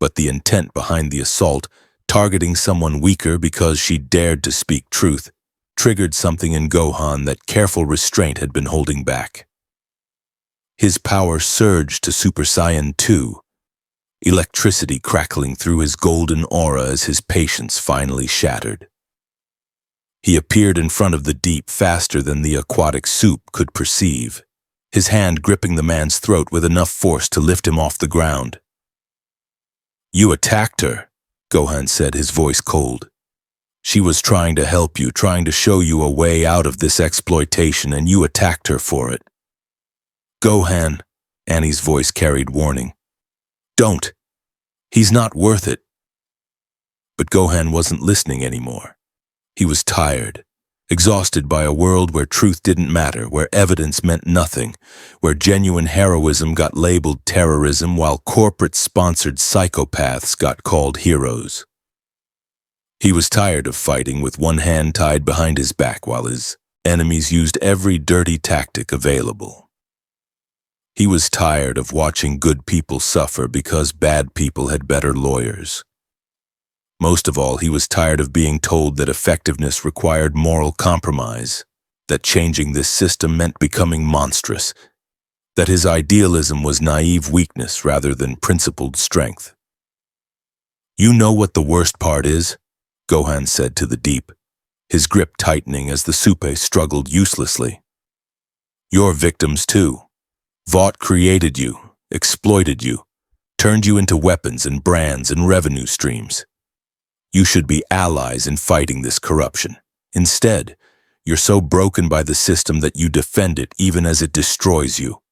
But the intent behind the assault, targeting someone weaker because she dared to speak truth, triggered something in Gohan that careful restraint had been holding back. His power surged to Super Saiyan 2, electricity crackling through his golden aura as his patience finally shattered. He appeared in front of the Deep faster than the aquatic Supe could perceive, his hand gripping the man's throat with enough force to lift him off the ground. "You attacked her," Gohan said, his voice cold. "She was trying to help you, trying to show you a way out of this exploitation, and you attacked her for it." "Gohan," Annie's voice carried warning. "Don't. He's not worth it." But Gohan wasn't listening anymore. He was tired, exhausted by a world where truth didn't matter, where evidence meant nothing, where genuine heroism got labeled terrorism while corporate-sponsored psychopaths got called heroes. He was tired of fighting with one hand tied behind his back while his enemies used every dirty tactic available. He was tired of watching good people suffer because bad people had better lawyers. Most of all, he was tired of being told that effectiveness required moral compromise, that changing this system meant becoming monstrous, that his idealism was naive weakness rather than principled strength. "You know what the worst part is?" Gohan said to the Deep, his grip tightening as the Supes struggled uselessly. "You're victims too. Vought created you, exploited you, turned you into weapons and brands and revenue streams. You should be allies in fighting this corruption. Instead, you're so broken by the system that you defend it even as it destroys you."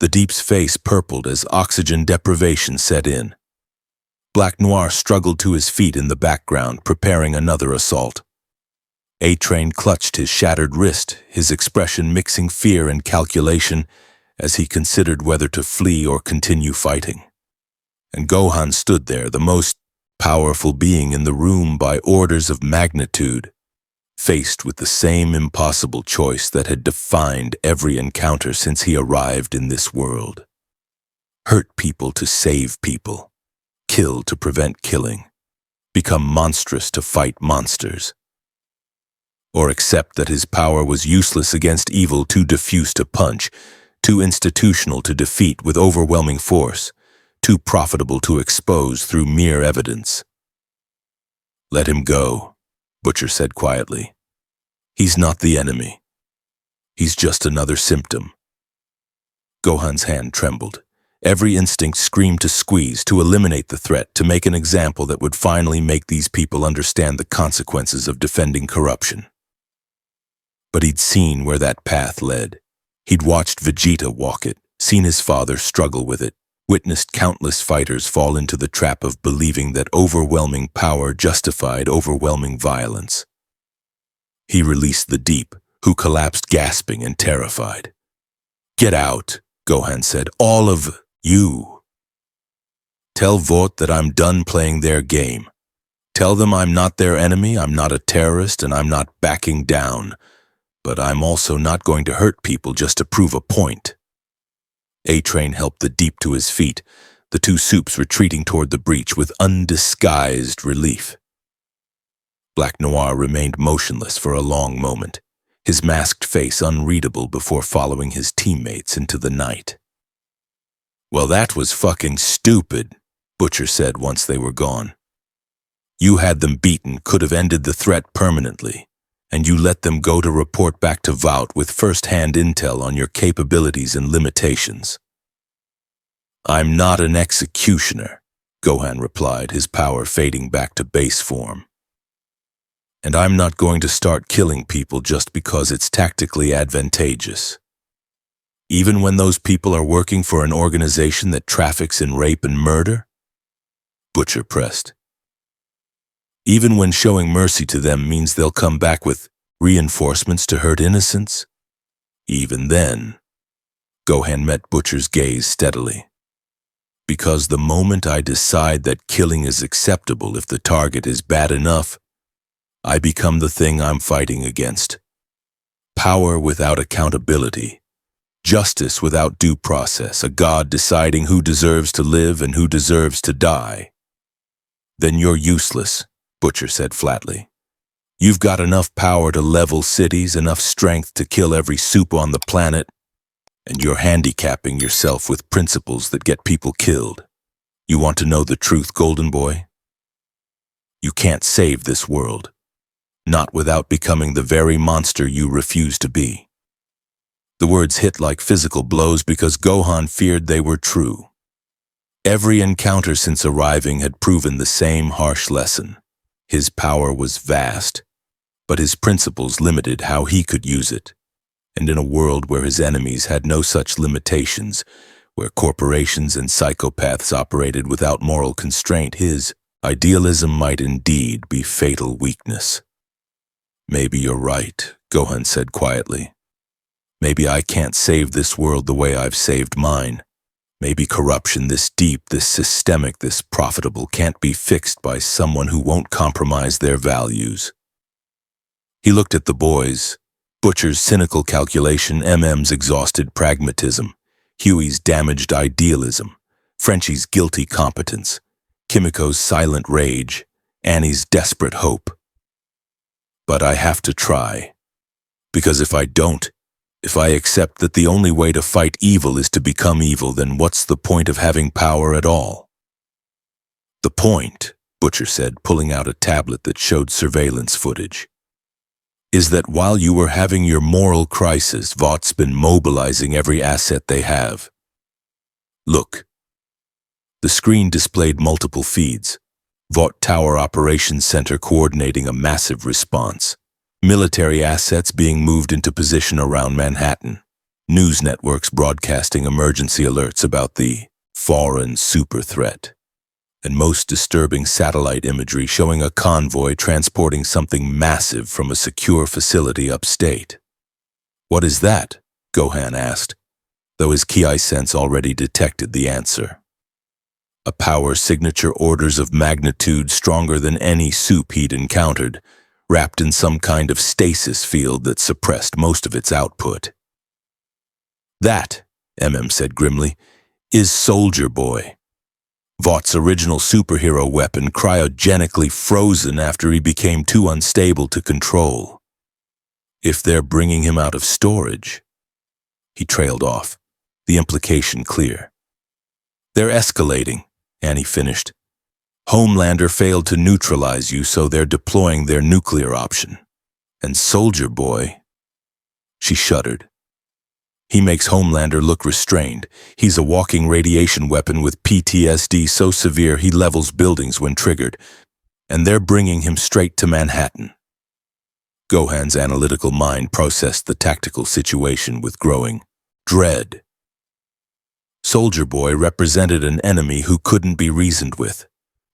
The Deep's face purpled as oxygen deprivation set in. Black Noir struggled to his feet in the background, preparing another assault. A-Train clutched his shattered wrist, his expression mixing fear and calculation as he considered whether to flee or continue fighting. And Gohan stood there, the most powerful being in the room by orders of magnitude, faced with the same impossible choice that had defined every encounter since he arrived in this world. Hurt people to save people, kill to prevent killing, become monstrous to fight monsters. Or accept that his power was useless against evil, too diffuse to punch, too institutional to defeat with overwhelming force, too profitable to expose through mere evidence. "Let him go," Butcher said quietly. "He's not the enemy. He's just another symptom." Gohan's hand trembled. Every instinct screamed to squeeze, to eliminate the threat, to make an example that would finally make these people understand the consequences of defending corruption. But he'd seen where that path led. He'd watched Vegeta walk it, seen his father struggle with it, witnessed countless fighters fall into the trap of believing that overwhelming power justified overwhelming violence. He released the Deep, who collapsed gasping and terrified. "Get out," Gohan said, "all of you. Tell Vought that I'm done playing their game. Tell them I'm not their enemy, I'm not a terrorist, and I'm not backing down. But I'm also not going to hurt people just to prove a point." A-Train helped the Deep to his feet, the two Supes retreating toward the breach with undisguised relief. Black Noir remained motionless for a long moment, his masked face unreadable before following his teammates into the night. "Well, that was fucking stupid," Butcher said once they were gone. "You had them beaten, could have ended the threat permanently, and you let them go to report back to Vought with first-hand intel on your capabilities and limitations. I'm not an executioner, Gohan replied, his power fading back to base form. And I'm not going to start killing people just because it's tactically advantageous. Even when those people are working for an organization that traffics in rape and murder? Butcher pressed. Even when showing mercy to them means they'll come back with reinforcements to hurt innocents? Even then, Gohan met Butcher's gaze steadily. Because the moment I decide that killing is acceptable if the target is bad enough, I become the thing I'm fighting against. Power without accountability. Justice without due process, a God deciding who deserves to live and who deserves to die. Then you're useless, Butcher said flatly. You've got enough power to level cities, enough strength to kill every Supe on the planet, and you're handicapping yourself with principles that get people killed. You want to know the truth, Golden Boy? You can't save this world. Not without becoming the very monster you refuse to be. The words hit like physical blows because Gohan feared they were true. Every encounter since arriving had proven the same harsh lesson. His power was vast, but his principles limited how he could use it. And in a world where his enemies had no such limitations, where corporations and psychopaths operated without moral constraint, his idealism might indeed be fatal weakness. Maybe you're right, Gohan said quietly. Maybe I can't save this world the way I've saved mine. Maybe corruption this deep, this systemic, this profitable can't be fixed by someone who won't compromise their values. He looked at the boys. Butcher's cynical calculation, MM's exhausted pragmatism, Huey's damaged idealism, Frenchie's guilty competence, Kimiko's silent rage, Annie's desperate hope. But I have to try. Because if I don't, if I accept that the only way to fight evil is to become evil, then what's the point of having power at all? The point, Butcher said, pulling out a tablet that showed surveillance footage, is that while you were having your moral crisis, Vought's been mobilizing every asset they have. Look. The screen displayed multiple feeds. Vought Tower Operations Center coordinating a massive response. Military assets being moved into position around Manhattan. News networks broadcasting emergency alerts about the foreign super threat. And most disturbing satellite imagery showing a convoy transporting something massive from a secure facility upstate. What is that? Gohan asked, though his Ki sense already detected the answer. A power signature orders of magnitude stronger than any Supe he'd encountered, wrapped in some kind of stasis field that suppressed most of its output. That, said grimly, is Soldier Boy. Vought's original superhero weapon, cryogenically frozen after he became too unstable to control. If they're bringing him out of storage. He trailed off, the implication clear. They're escalating, Annie finished. Homelander failed to neutralize you, so they're deploying their nuclear option. And Soldier Boy, she shuddered. He makes Homelander look restrained. He's a walking radiation weapon with PTSD so severe he levels buildings when triggered. And they're bringing him straight to Manhattan. Gohan's analytical mind processed the tactical situation with growing dread. Soldier Boy represented an enemy who couldn't be reasoned with,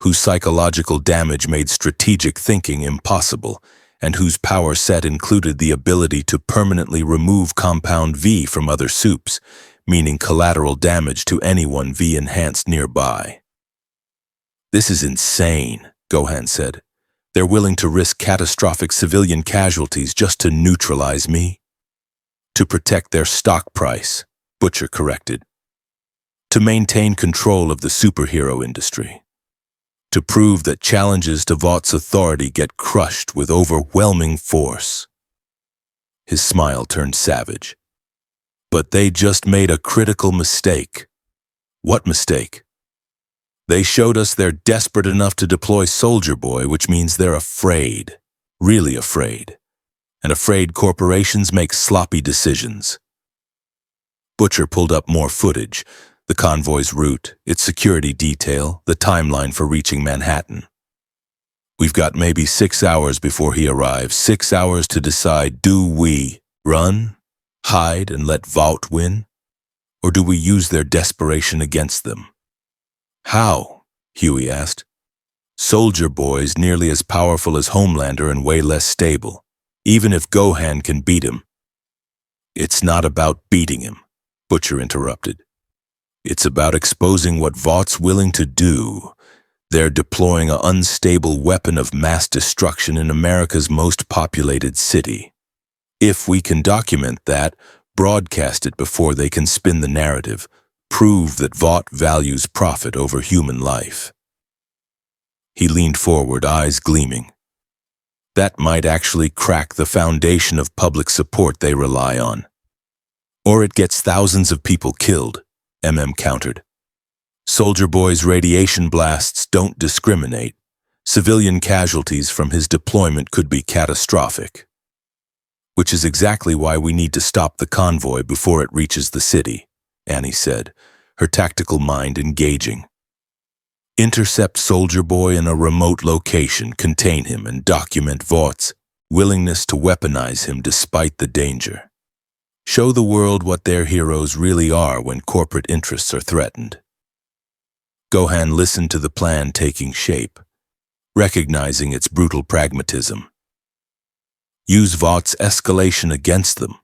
whose psychological damage made strategic thinking impossible, and whose power set included the ability to permanently remove Compound V from other Supes, meaning collateral damage to anyone V enhanced nearby. This is insane, Gohan said. They're willing to risk catastrophic civilian casualties just to neutralize me. To protect their stock price, Butcher corrected. To maintain control of the superhero industry. To prove that challenges to Vought's authority get crushed with overwhelming force. His smile turned savage. But they just made a critical mistake. What mistake? They showed us they're desperate enough to deploy Soldier Boy, which means they're afraid. Really afraid. and afraid corporations make sloppy decisions. Butcher pulled up more footage, the convoy's route, its security detail, the timeline for reaching Manhattan. We've got maybe 6 hours before he arrives, 6 hours to decide, do we run, hide, and let Vought win? Or do we use their desperation against them? How? Huey asked. Soldier Boy's nearly as powerful as Homelander and way less stable, even if Gohan can beat him. It's not about beating him, Butcher interrupted. It's about exposing what Vought's willing to do. They're deploying an unstable weapon of mass destruction in America's most populated city. If we can document that, broadcast it before they can spin the narrative, prove that Vought values profit over human life. He leaned forward, eyes gleaming. That might actually crack the foundation of public support they rely on. Or it gets thousands of people killed, MM countered. Soldier Boy's radiation blasts don't discriminate. Civilian casualties from his deployment could be catastrophic. Which is exactly why we need to stop the convoy before it reaches the city, Annie said, her tactical mind engaging. Intercept Soldier Boy in a remote location, contain him, and document Vought's willingness to weaponize him despite the danger. Show the world what their heroes really are when corporate interests are threatened. Gohan listened to the plan taking shape, recognizing its brutal pragmatism. Use Vought's escalation against them.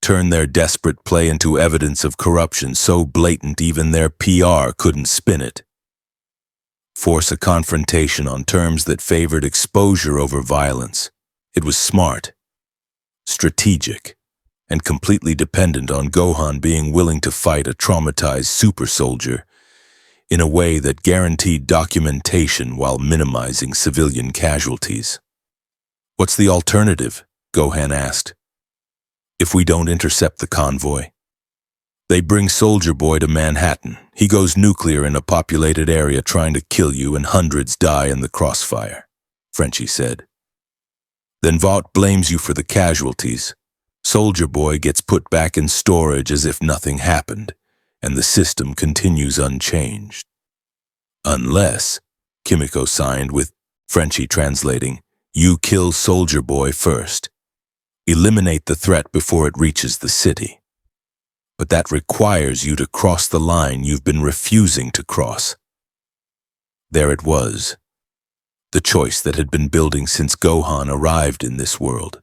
Turn their desperate play into evidence of corruption so blatant even their PR couldn't spin it. Force a confrontation on terms that favored exposure over violence. It was smart, strategic, and completely dependent on Gohan being willing to fight a traumatized super soldier in a way that guaranteed documentation while minimizing civilian casualties. What's the alternative? Gohan asked. If we don't intercept the convoy? They bring Soldier Boy to Manhattan. He goes nuclear in a populated area trying to kill you and hundreds die in the crossfire, Frenchie said. Then Vought blames you for the casualties. Soldier Boy gets put back in storage as if nothing happened, and the system continues unchanged. Unless, Kimiko signed with Frenchie translating, you kill Soldier Boy first. Eliminate the threat before it reaches the city. But that requires you to cross the line you've been refusing to cross. There it was, the choice that had been building since Gohan arrived in this world.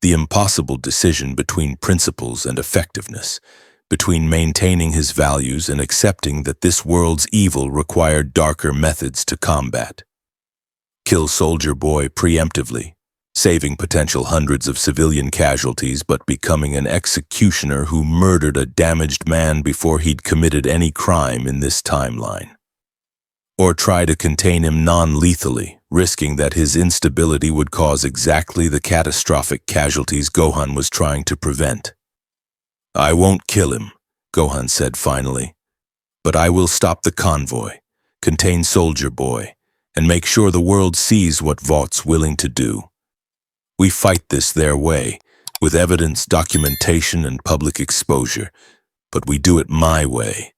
The impossible decision between principles and effectiveness, between maintaining his values and accepting that this world's evil required darker methods to combat. Kill Soldier Boy preemptively, saving potential hundreds of civilian casualties but becoming an executioner who murdered a damaged man before he'd committed any crime in this timeline. Or try to contain him non-lethally, risking that his instability would cause exactly the catastrophic casualties Gohan was trying to prevent. I won't kill him, Gohan said finally, but I will stop the convoy, contain Soldier Boy, and make sure the world sees what Vought's willing to do. We fight this their way, with evidence, documentation, and public exposure, but we do it my way.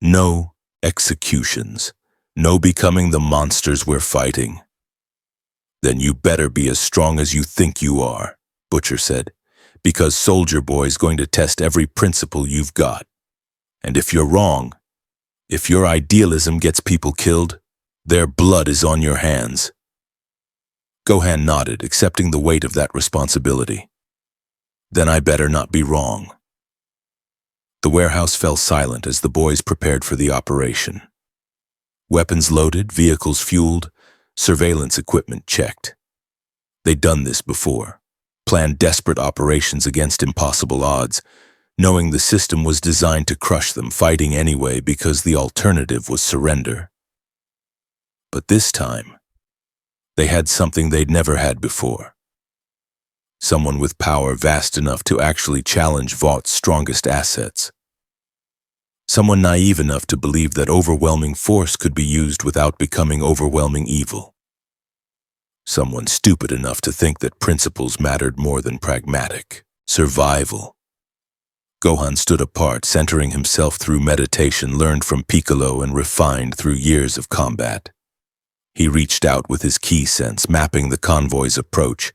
No executions. No becoming the monsters we're fighting. Then you better be as strong as you think you are, Butcher said, because Soldier Boy's going to test every principle you've got. And if you're wrong, if your idealism gets people killed, their blood is on your hands. Gohan nodded, accepting the weight of that responsibility. Then I better not be wrong. The warehouse fell silent as the boys prepared for the operation. Weapons loaded, vehicles fueled, surveillance equipment checked. They'd done this before, planned desperate operations against impossible odds, knowing the system was designed to crush them, fighting anyway because the alternative was surrender. But this time, they had something they'd never had before. Someone with power vast enough to actually challenge Vought's strongest assets. Someone naive enough to believe that overwhelming force could be used without becoming overwhelming evil. Someone stupid enough to think that principles mattered more than pragmatic survival. Gohan stood apart, centering himself through meditation learned from Piccolo and refined through years of combat. He reached out with his key sense, mapping the convoy's approach,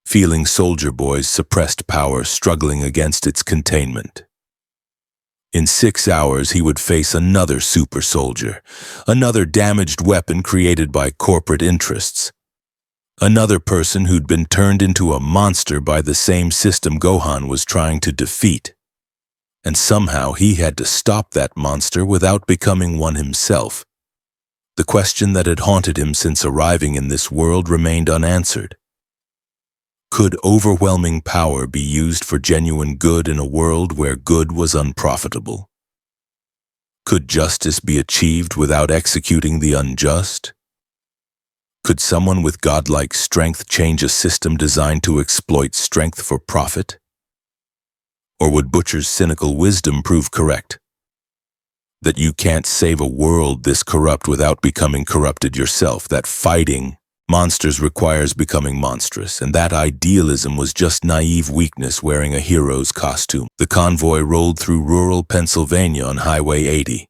feeling Soldier Boy's suppressed power struggling against its containment. In 6 hours, he would face another super soldier, another damaged weapon created by corporate interests, another person who'd been turned into a monster by the same system Gohan was trying to defeat. And somehow he had to stop that monster without becoming one himself. The question that had haunted him since arriving in this world remained unanswered. Could overwhelming power be used for genuine good in a world where good was unprofitable? Could justice be achieved without executing the unjust? Could someone with godlike strength change a system designed to exploit strength for profit? Or would Butcher's cynical wisdom prove correct? That you can't save a world this corrupt without becoming corrupted yourself, that fighting monsters requires becoming monstrous, and that idealism was just naive weakness wearing a hero's costume. The convoy rolled through rural Pennsylvania on Highway 80.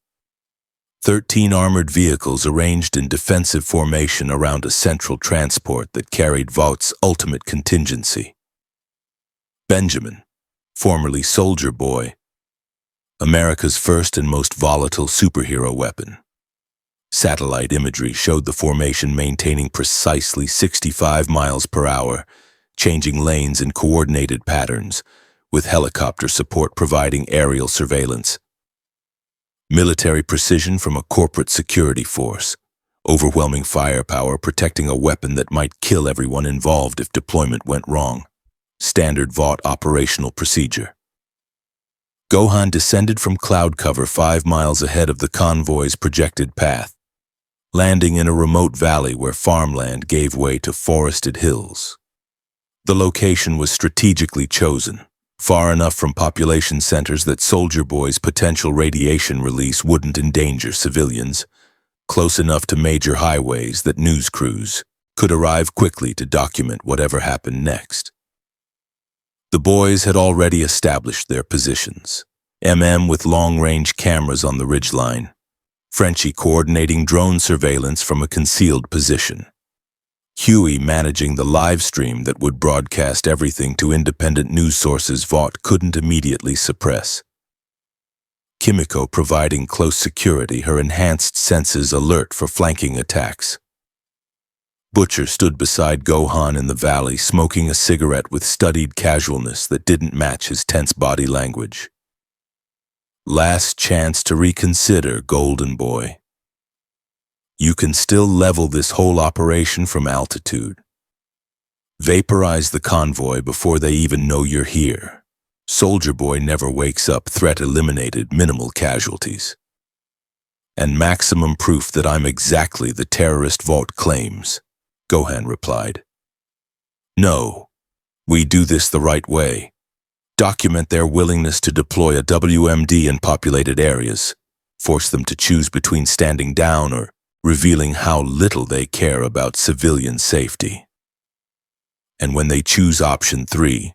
13 armored vehicles arranged in defensive formation around a central transport that carried Vought's ultimate contingency. Benjamin, formerly Soldier Boy, America's first and most volatile superhero weapon. Satellite imagery showed the formation maintaining precisely 65 miles per hour, changing lanes in coordinated patterns, with helicopter support providing aerial surveillance. Military precision from a corporate security force, overwhelming firepower protecting a weapon that might kill everyone involved if deployment went wrong. Standard Vought operational procedure. Gohan descended from cloud cover 5 miles ahead of the convoy's projected path, landing in a remote valley where farmland gave way to forested hills. The location was strategically chosen, far enough from population centers that Soldier Boy's potential radiation release wouldn't endanger civilians, close enough to major highways that news crews could arrive quickly to document whatever happened next. The boys had already established their positions, with long-range cameras on the ridgeline, Frenchie coordinating drone surveillance from a concealed position, Huey managing the live stream that would broadcast everything to independent news sources Vought couldn't immediately suppress, Kimiko providing close security, her enhanced senses alert for flanking attacks. Butcher stood beside Gohan in the valley, smoking a cigarette with studied casualness that didn't match his tense body language. Last chance to reconsider, Golden Boy. You can still level this whole operation from altitude. Vaporize the convoy before they even know you're here. Soldier Boy never wakes up, threat eliminated, minimal casualties. And maximum proof that I'm exactly the terrorist Vought claims. Gohan replied. No, we do this the right way. Document their willingness to deploy a WMD in populated areas. Force them to choose between standing down or revealing how little they care about civilian safety. And when they choose option 3,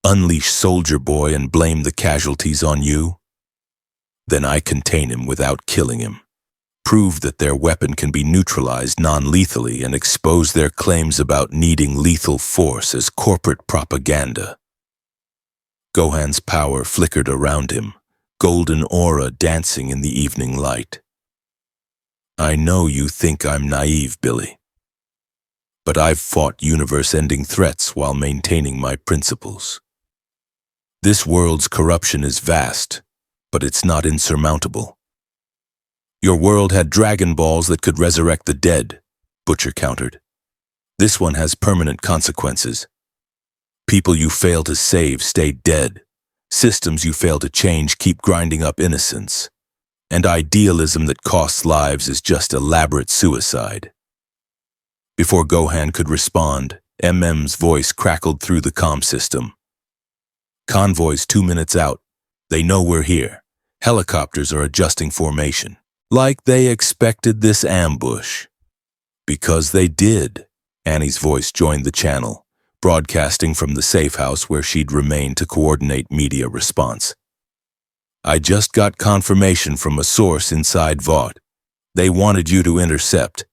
unleash Soldier Boy and blame the casualties on you, then I contain him without killing him. Prove that their weapon can be neutralized non-lethally and expose their claims about needing lethal force as corporate propaganda. Gohan's power flickered around him, golden aura dancing in the evening light. I know you think I'm naive, Billy, but I've fought universe-ending threats while maintaining my principles. This world's corruption is vast, but it's not insurmountable. Your world had Dragon Balls that could resurrect the dead, Butcher countered. This one has permanent consequences. People you fail to save stay dead. Systems you fail to change keep grinding up innocence. And idealism that costs lives is just elaborate suicide. Before Gohan could respond, MM's voice crackled through the comm system. Convoy's 2 minutes out. They know we're here. Helicopters are adjusting formation. Like they expected this ambush. Because they did. Annie's voice joined the channel, broadcasting from the safe house where she'd remained to coordinate media response. I just got confirmation from a source inside Vought. They wanted you to intercept.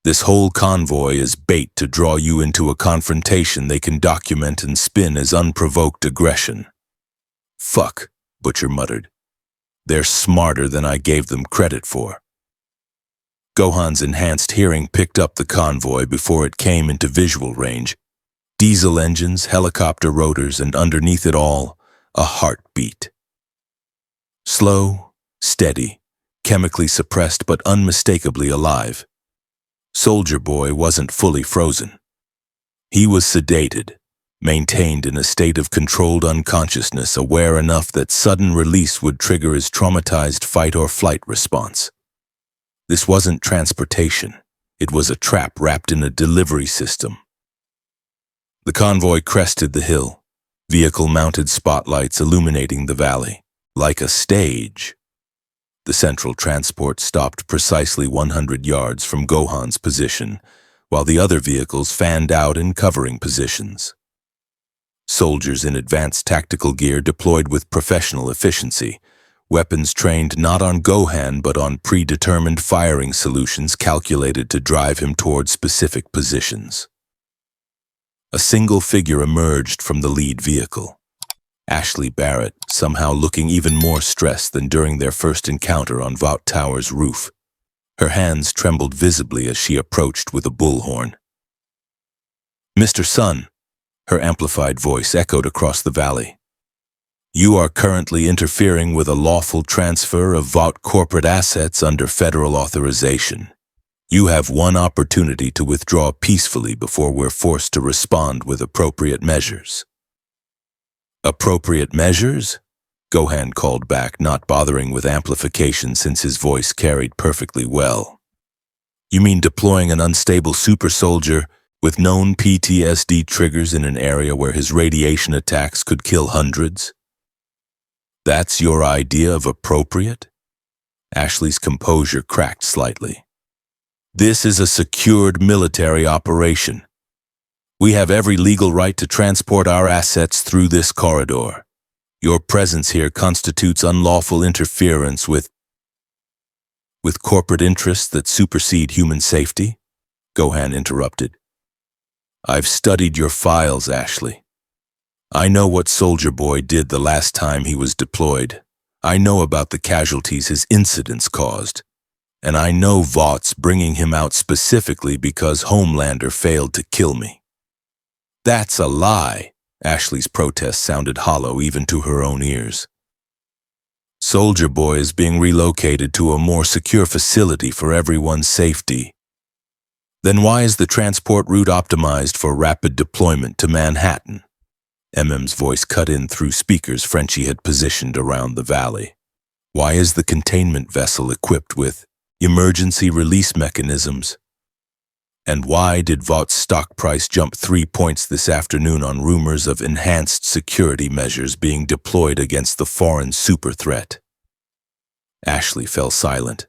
This whole convoy is bait to draw you into a confrontation they can document and spin as unprovoked aggression. Fuck, Butcher muttered. They're smarter than I gave them credit for. Gohan's enhanced hearing picked up the convoy before it came into visual range. Diesel engines, helicopter rotors, and underneath it all, a heartbeat. Slow, steady, chemically suppressed but unmistakably alive. Soldier Boy wasn't fully frozen. He was sedated, maintained in a state of controlled unconsciousness, aware enough that sudden release would trigger his traumatized fight-or-flight response. This wasn't transportation. It was a trap wrapped in a delivery system. The convoy crested the hill, vehicle-mounted spotlights illuminating the valley, like a stage. The central transport stopped precisely 100 yards from Gohan's position, while the other vehicles fanned out in covering positions. Soldiers in advanced tactical gear deployed with professional efficiency, weapons trained not on Gohan but on predetermined firing solutions calculated to drive him toward specific positions. A single figure emerged from the lead vehicle. Ashley Barrett, somehow looking even more stressed than during their first encounter on Vought Tower's roof. Her hands trembled visibly as she approached with a bullhorn. "Mr. Sun," her amplified voice echoed across the valley. "You are currently interfering with a lawful transfer of Vought corporate assets under federal authorization. You have one opportunity to withdraw peacefully before we're forced to respond with appropriate measures." "Appropriate measures?" Gohan called back, not bothering with amplification since his voice carried perfectly well. "You mean deploying an unstable super soldier with known PTSD triggers in an area where his radiation attacks could kill hundreds? That's your idea of appropriate?" Ashley's composure cracked slightly. "This is a secured military operation. We have every legal right to transport our assets through this corridor. Your presence here constitutes unlawful interference with corporate interests that supersede human safety," Gohan interrupted. "I've studied your files, Ashley. I know what Soldier Boy did the last time he was deployed. I know about the casualties his incidents caused. And I know Vought's bringing him out specifically because Homelander failed to kill me." "That's a lie." Ashley's protest sounded hollow even to her own ears. "Soldier Boy is being relocated to a more secure facility for everyone's safety. Then why is the transport route optimized for rapid deployment to Manhattan?" MM's voice cut in through speakers Frenchie had positioned around the valley. "Why is the containment vessel equipped with emergency release mechanisms? And why did Vought's stock price jump 3 points this afternoon on rumors of enhanced security measures being deployed against the foreign super threat?" Ashley fell silent,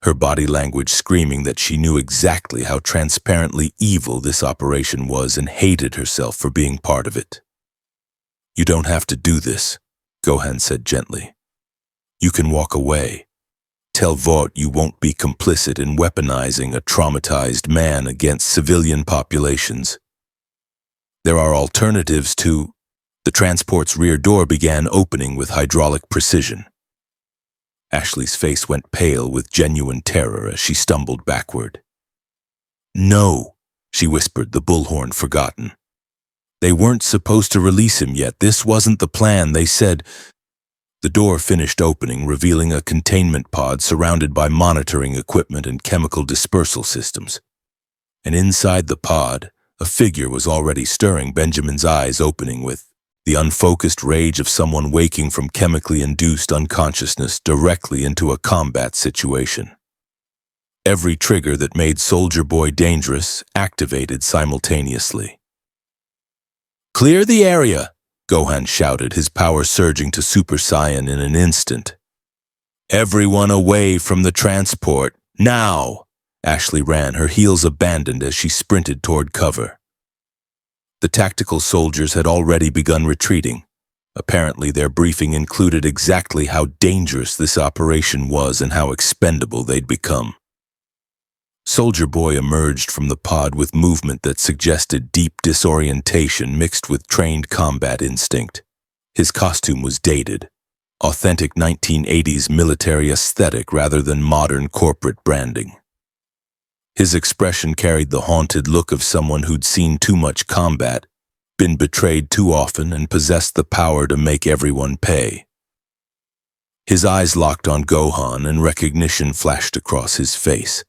her body language screaming that she knew exactly how transparently evil this operation was and hated herself for being part of it. "You don't have to do this," Gohan said gently. "You can walk away. Tell Vought you won't be complicit in weaponizing a traumatized man against civilian populations. There are alternatives to—" The transport's rear door began opening with hydraulic precision. Ashley's face went pale with genuine terror as she stumbled backward. "No," she whispered, the bullhorn forgotten. "They weren't supposed to release him yet. This wasn't the plan. They said—" The door finished opening, revealing a containment pod surrounded by monitoring equipment and chemical dispersal systems. And inside the pod, a figure was already stirring, Benjamin's eyes opening with the unfocused rage of someone waking from chemically induced unconsciousness directly into a combat situation. Every trigger that made Soldier Boy dangerous activated simultaneously. "Clear the area!" Gohan shouted, his power surging to Super Saiyan in an instant. "Everyone away from the transport, now!" Ashley ran, her heels abandoned as she sprinted toward cover. The tactical soldiers had already begun retreating. Apparently, their briefing included exactly how dangerous this operation was and how expendable they'd become. Soldier Boy emerged from the pod with movement that suggested deep disorientation mixed with trained combat instinct. His costume was dated, authentic 1980s military aesthetic rather than modern corporate branding. His expression carried the haunted look of someone who'd seen too much combat, been betrayed too often, and possessed the power to make everyone pay. His eyes locked on Gohan, and recognition flashed across his face.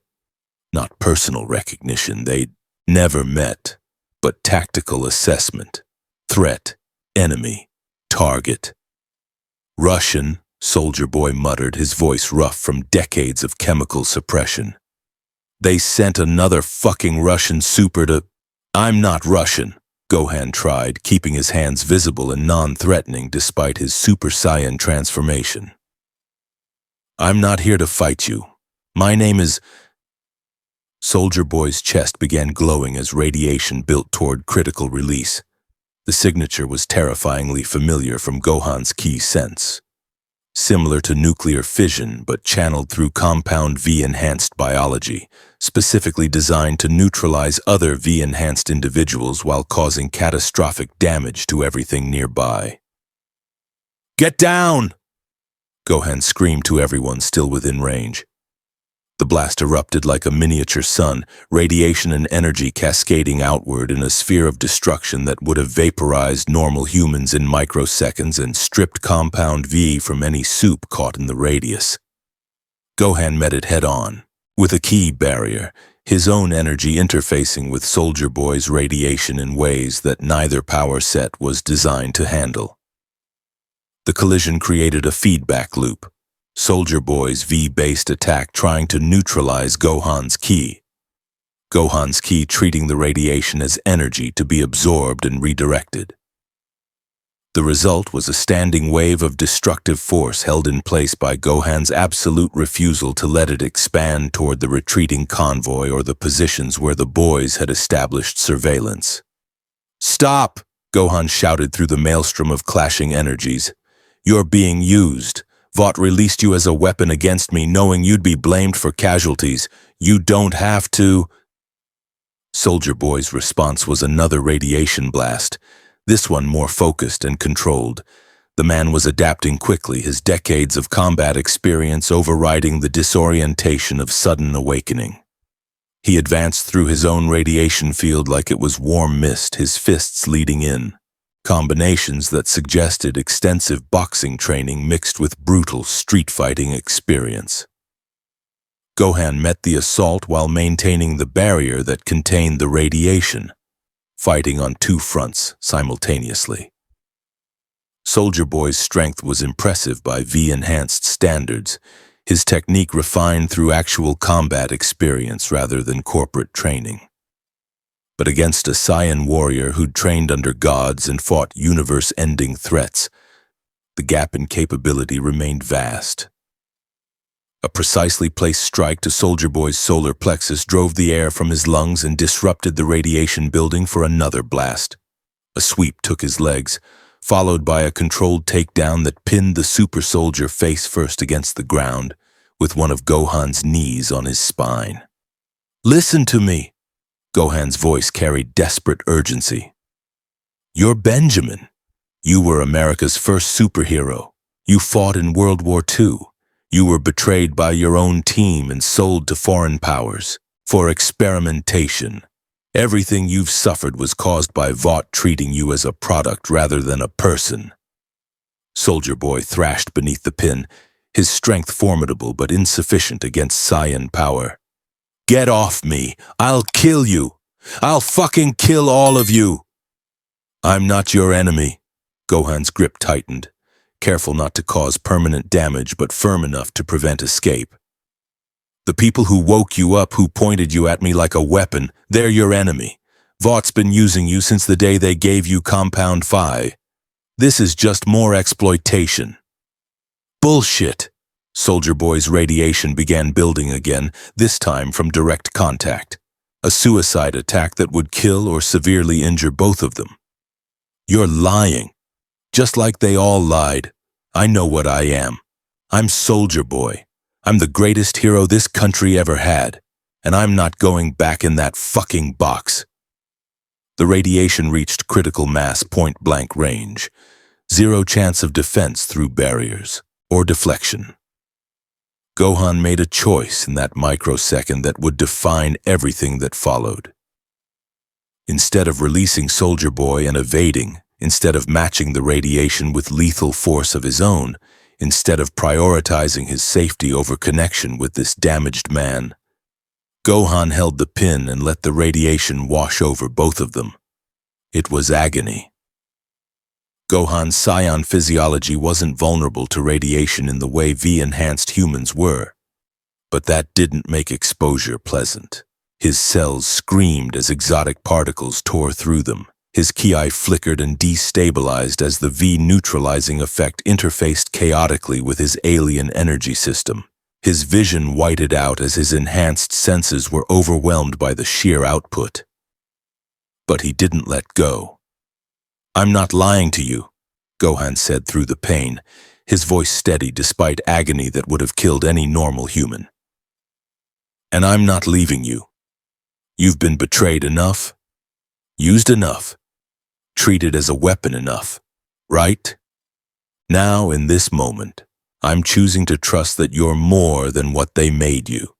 Not personal recognition, they'd never met, but tactical assessment. Threat, enemy, target. Russian, Soldier Boy muttered, his voice rough from decades of chemical suppression. They sent another fucking Russian super to... I'm not Russian, Gohan tried, keeping his hands visible and non-threatening despite his Super Saiyan transformation. I'm not here to fight you. My name is... Soldier Boy's chest began glowing as radiation built toward critical release. The signature was terrifyingly familiar from Gohan's key sense. Similar to nuclear fission, but channeled through compound V-enhanced biology, specifically designed to neutralize other V-enhanced individuals while causing catastrophic damage to everything nearby. Get down! Gohan screamed to everyone still within range. The blast erupted like a miniature sun, radiation and energy cascading outward in a sphere of destruction that would have vaporized normal humans in microseconds and stripped Compound V from any soup caught in the radius. Gohan met it head-on, with a key barrier, his own energy interfacing with Soldier Boy's radiation in ways that neither power set was designed to handle. The collision created a feedback loop. Soldier Boy's V-based attack trying to neutralize Gohan's ki. Gohan's ki treating the radiation as energy to be absorbed and redirected. The result was a standing wave of destructive force held in place by Gohan's absolute refusal to let it expand toward the retreating convoy or the positions where the boys had established surveillance. Stop! Gohan shouted through the maelstrom of clashing energies. You're being used. Vought released you as a weapon against me, knowing you'd be blamed for casualties. You don't have to. Soldier Boy's response was another radiation blast, this one more focused and controlled. The man was adapting quickly, his decades of combat experience overriding the disorientation of sudden awakening. He advanced through his own radiation field like it was warm mist, his fists leading in. Combinations that suggested extensive boxing training mixed with brutal street fighting experience. Gohan met the assault while maintaining the barrier that contained the radiation, fighting on two fronts simultaneously. Soldier Boy's strength was impressive by V-enhanced standards, his technique refined through actual combat experience rather than corporate training. But against a Saiyan warrior who'd trained under gods and fought universe-ending threats, the gap in capability remained vast. A precisely placed strike to Soldier Boy's solar plexus drove the air from his lungs and disrupted the radiation building for another blast. A sweep took his legs, followed by a controlled takedown that pinned the super soldier face first against the ground, with one of Gohan's knees on his spine. Listen to me! Gohan's voice carried desperate urgency. You're Benjamin. You were America's first superhero. You fought in World War II. You were betrayed by your own team and sold to foreign powers for experimentation. Everything you've suffered was caused by Vought treating you as a product rather than a person. Soldier Boy thrashed beneath the pin, his strength formidable but insufficient against Saiyan power. Get off me! I'll kill you! I'll fucking kill all of you! I'm not your enemy. Gohan's grip tightened, careful not to cause permanent damage but firm enough to prevent escape. The people who woke you up, who pointed you at me like a weapon, they're your enemy. Vought's been using you since the day they gave you Compound Phi. This is just more exploitation. Bullshit! Soldier Boy's radiation began building again, this time from direct contact. A suicide attack that would kill or severely injure both of them. You're lying. Just like they all lied. I know what I am. I'm Soldier Boy. I'm the greatest hero this country ever had. And I'm not going back in that fucking box. The radiation reached critical mass point-blank range. Zero chance of defense through barriers or deflection. Gohan made a choice in that microsecond that would define everything that followed. Instead of releasing Soldier Boy and evading, instead of matching the radiation with lethal force of his own, instead of prioritizing his safety over connection with this damaged man, Gohan held the pin and let the radiation wash over both of them. It was agony. Gohan's psion physiology wasn't vulnerable to radiation in the way V-enhanced humans were, but that didn't make exposure pleasant. His cells screamed as exotic particles tore through them. His ki flickered and destabilized as the V-neutralizing effect interfaced chaotically with his alien energy system. His vision whited out as his enhanced senses were overwhelmed by the sheer output. But he didn't let go. I'm not lying to you, Gohan said through the pain, his voice steady despite agony that would have killed any normal human. And I'm not leaving you. You've been betrayed enough, used enough, treated as a weapon enough, right? Now, in this moment, I'm choosing to trust that you're more than what they made you.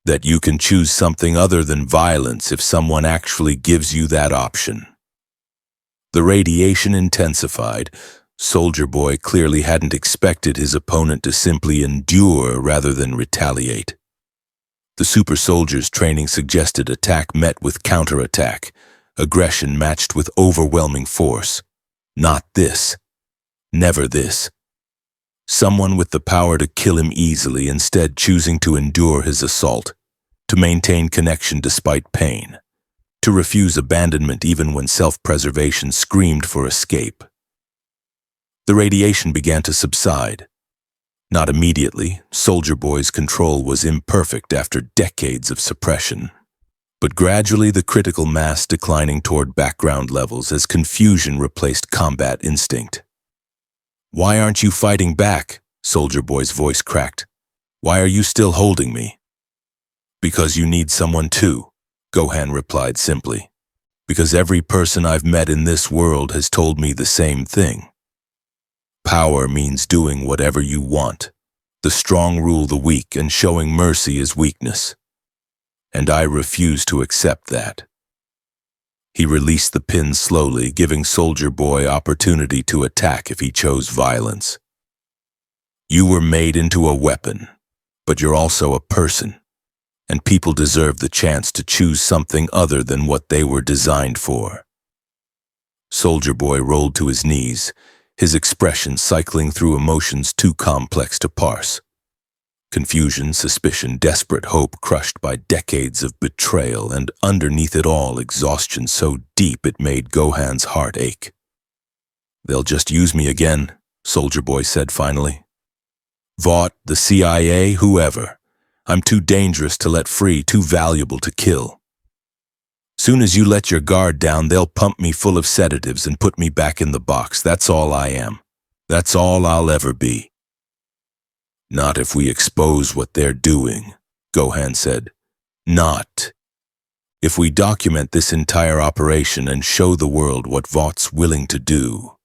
That you can choose something other than violence if someone actually gives you that option. The radiation intensified. Soldier Boy clearly hadn't expected his opponent to simply endure rather than retaliate. The super soldier's training suggested attack met with counterattack, aggression matched with overwhelming force. Not this. Never this. Someone with the power to kill him easily, instead choosing to endure his assault, to maintain connection despite pain, to refuse abandonment even when self-preservation screamed for escape. The radiation began to subside. Not immediately. Soldier Boy's control was imperfect after decades of suppression. But gradually the critical mass declining toward background levels as confusion replaced combat instinct. Why aren't you fighting back? Soldier Boy's voice cracked. Why are you still holding me? Because you need someone too, Gohan replied simply. Because every person I've met in this world has told me the same thing. Power means doing whatever you want. The strong rule the weak, and showing mercy is weakness. And I refuse to accept that. He released the pin slowly, giving Soldier Boy opportunity to attack if he chose violence. You were made into a weapon, but you're also a person, and people deserve the chance to choose something other than what they were designed for. Soldier Boy rolled to his knees, his expression cycling through emotions too complex to parse. Confusion, suspicion, desperate hope crushed by decades of betrayal, and underneath it all exhaustion so deep it made Gohan's heart ache. They'll just use me again, Soldier Boy said finally. Vought, the CIA, whoever. I'm too dangerous to let free, too valuable to kill. Soon as you let your guard down, they'll pump me full of sedatives and put me back in the box. That's all I am. That's all I'll ever be. Not if we expose what they're doing, Gohan said. Not. If we document this entire operation and show the world what Vought's willing to do.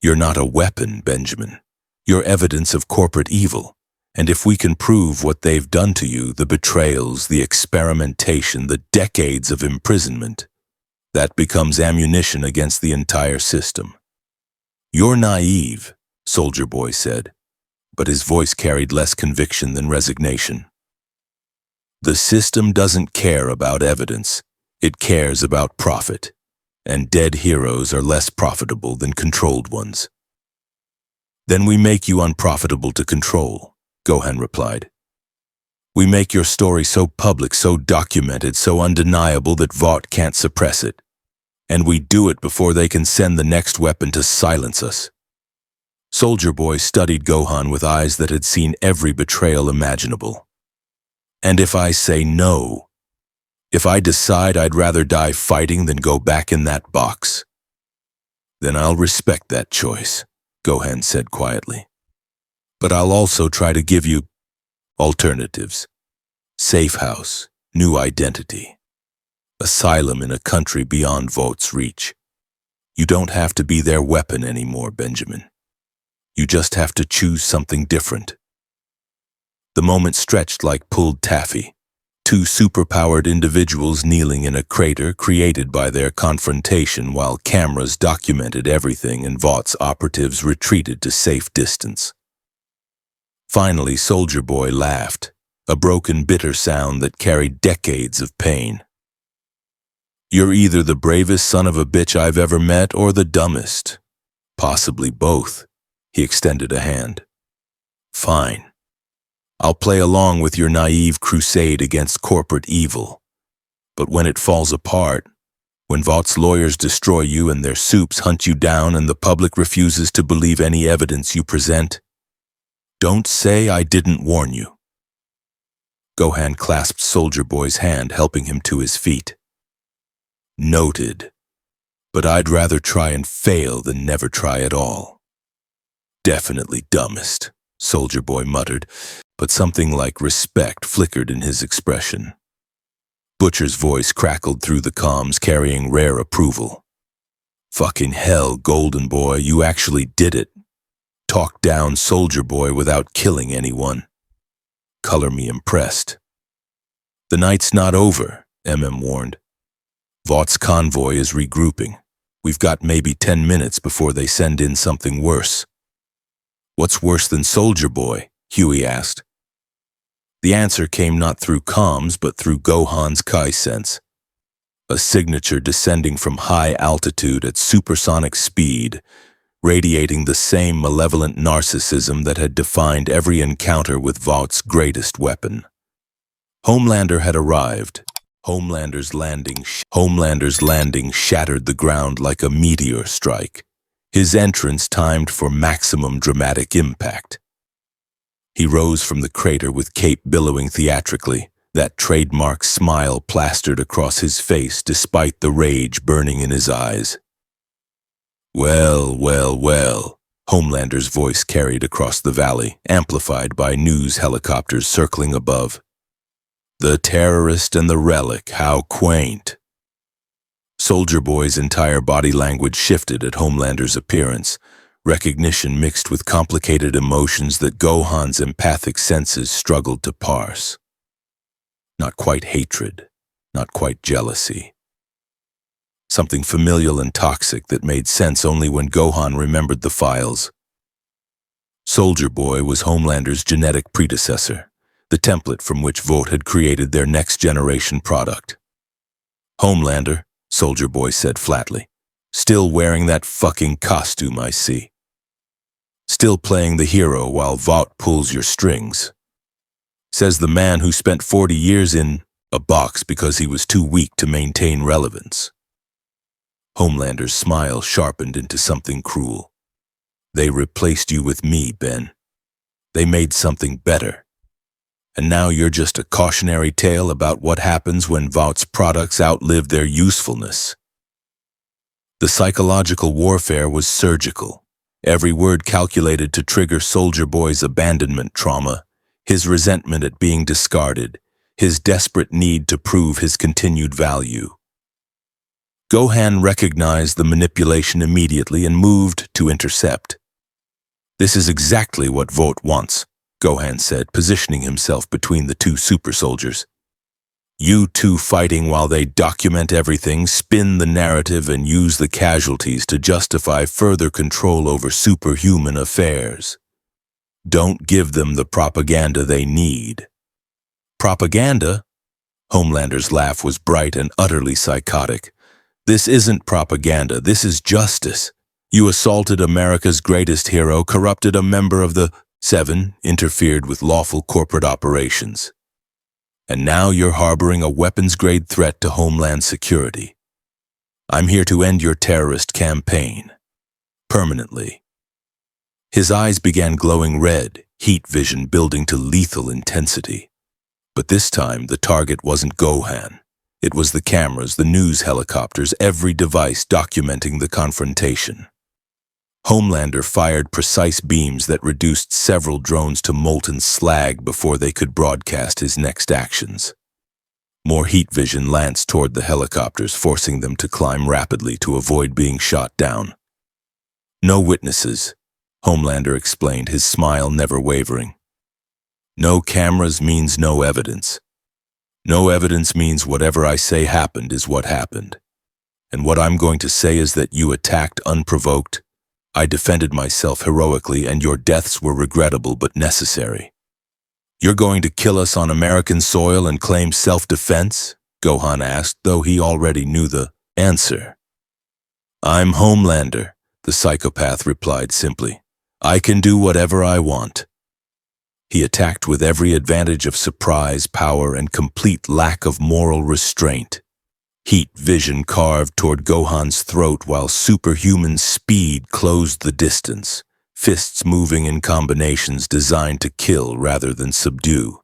You're not a weapon, Benjamin. You're evidence of corporate evil. And if we can prove what they've done to you, the betrayals, the experimentation, the decades of imprisonment, that becomes ammunition against the entire system. You're naive, Soldier Boy said, but his voice carried less conviction than resignation. The system doesn't care about evidence. It cares about profit, and dead heroes are less profitable than controlled ones. Then we make you unprofitable to control, Gohan replied. We make your story so public, so documented, so undeniable that Vought can't suppress it. And we do it before they can send the next weapon to silence us. Soldier Boy studied Gohan with eyes that had seen every betrayal imaginable. And if I say no, if I decide I'd rather die fighting than go back in that box, then I'll respect that choice, Gohan said quietly. But I'll also try to give you alternatives. Safe house, new identity. Asylum in a country beyond Vought's reach. You don't have to be their weapon anymore, Benjamin. You just have to choose something different. The moment stretched like pulled taffy. Two superpowered individuals kneeling in a crater created by their confrontation while cameras documented everything and Vought's operatives retreated to safe distance. Finally, Soldier Boy laughed, a broken, bitter sound that carried decades of pain. You're either the bravest son of a bitch I've ever met or the dumbest. Possibly both. He extended a hand. Fine. I'll play along with your naive crusade against corporate evil. But when it falls apart, when Vought's lawyers destroy you and their Supes hunt you down and the public refuses to believe any evidence you present, don't say I didn't warn you. Gohan clasped Soldier Boy's hand, helping him to his feet. Noted. But I'd rather try and fail than never try at all. Definitely dumbest, Soldier Boy muttered, but something like respect flickered in his expression. Butcher's voice crackled through the comms, carrying rare approval. Fucking hell, Golden Boy, you actually did it. Talk down Soldier Boy without killing anyone. Color me impressed. The night's not over, warned. Vought's convoy is regrouping. We've got maybe 10 minutes before they send in something worse. What's worse than Soldier Boy? Huey asked. The answer came not through comms, but through Gohan's Kai sense. A signature descending from high altitude at supersonic speed, radiating the same malevolent narcissism that had defined every encounter with Vought's greatest weapon. Homelander had arrived. Homelander's landing shattered the ground like a meteor strike, his entrance timed for maximum dramatic impact. He rose from the crater with cape billowing theatrically, that trademark smile plastered across his face despite the rage burning in his eyes. Well, well, well, Homelander's voice carried across the valley, amplified by news helicopters circling above. The terrorist and the relic, how quaint. Soldier Boy's entire body language shifted at Homelander's appearance, recognition mixed with complicated emotions that Gohan's empathic senses struggled to parse. Not quite hatred, not quite jealousy. Something familial and toxic that made sense only when Gohan remembered the files. Soldier Boy was Homelander's genetic predecessor, the template from which Vought had created their next-generation product. Homelander, Soldier Boy said flatly. Still wearing that fucking costume, I see. Still playing the hero while Vought pulls your strings. Says the man who spent 40 years in a box because he was too weak to maintain relevance. Homelander's smile sharpened into something cruel. They replaced you with me, Ben. They made something better. And now you're just a cautionary tale about what happens when Vought's products outlive their usefulness. The psychological warfare was surgical, every word calculated to trigger Soldier Boy's abandonment trauma, his resentment at being discarded, his desperate need to prove his continued value. Gohan recognized the manipulation immediately and moved to intercept. This is exactly what Vought wants, Gohan said, positioning himself between the two super soldiers. You two fighting while they document everything, spin the narrative, and use the casualties to justify further control over superhuman affairs. Don't give them the propaganda they need. Propaganda? Homelander's laugh was bright and utterly psychotic. This isn't propaganda, this is justice. You assaulted America's greatest hero, corrupted a member of the 7, interfered with lawful corporate operations. And now you're harboring a weapons-grade threat to Homeland security. I'm here to end your terrorist campaign. Permanently. His eyes began glowing red, heat vision building to lethal intensity. But this time, the target wasn't Gohan. It was the cameras, the news helicopters, every device documenting the confrontation. Homelander fired precise beams that reduced several drones to molten slag before they could broadcast his next actions. More heat vision lanced toward the helicopters, forcing them to climb rapidly to avoid being shot down. No witnesses, Homelander explained, his smile never wavering. No cameras means no evidence. No evidence means whatever I say happened is what happened. And what I'm going to say is that you attacked unprovoked. I defended myself heroically, and your deaths were regrettable but necessary. You're going to kill us on American soil and claim self-defense? Gohan asked, though he already knew the answer. I'm Homelander, the psychopath replied simply. I can do whatever I want. He attacked with every advantage of surprise, power, and complete lack of moral restraint. Heat vision carved toward Gohan's throat while superhuman speed closed the distance, fists moving in combinations designed to kill rather than subdue.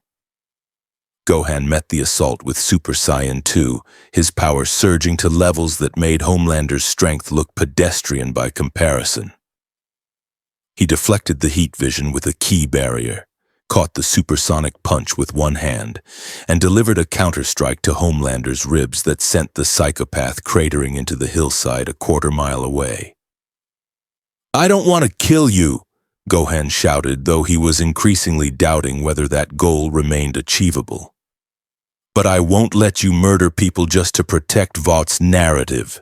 Gohan met the assault with Super Saiyan 2, his power surging to levels that made Homelander's strength look pedestrian by comparison. He deflected the heat vision with a key barrier, caught the supersonic punch with one hand, and delivered a counterstrike to Homelander's ribs that sent the psychopath cratering into the hillside a quarter-mile away. I don't want to kill you, Gohan shouted, though he was increasingly doubting whether that goal remained achievable. But I won't let you murder people just to protect Vought's narrative.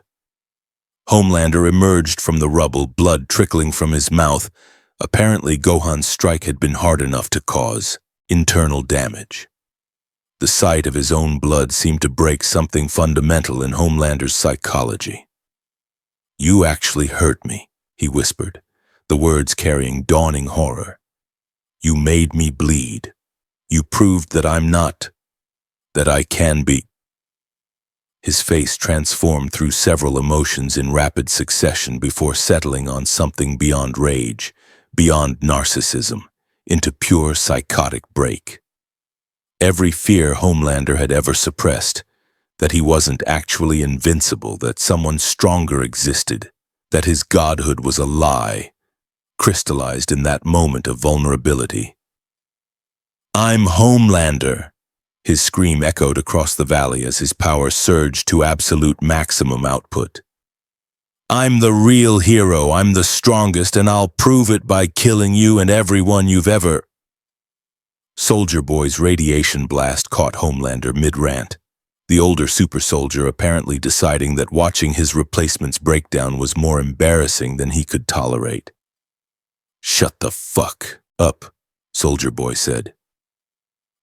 Homelander emerged from the rubble, blood trickling from his mouth. Apparently, Gohan's strike had been hard enough to cause internal damage. The sight of his own blood seemed to break something fundamental in Homelander's psychology. You actually hurt me, he whispered, the words carrying dawning horror. You made me bleed. You proved that I'm not, that I can be. His face transformed through several emotions in rapid succession before settling on something beyond rage, beyond narcissism, into pure psychotic break. Every fear Homelander had ever suppressed, that he wasn't actually invincible, that someone stronger existed, that his godhood was a lie, crystallized in that moment of vulnerability. I'm Homelander! His scream echoed across the valley as his power surged to absolute maximum output. I'm the real hero, I'm the strongest, and I'll prove it by killing you and everyone you've ever... Soldier Boy's radiation blast caught Homelander mid-rant, the older super soldier apparently deciding that watching his replacement's breakdown was more embarrassing than he could tolerate. Shut the fuck up, Soldier Boy said.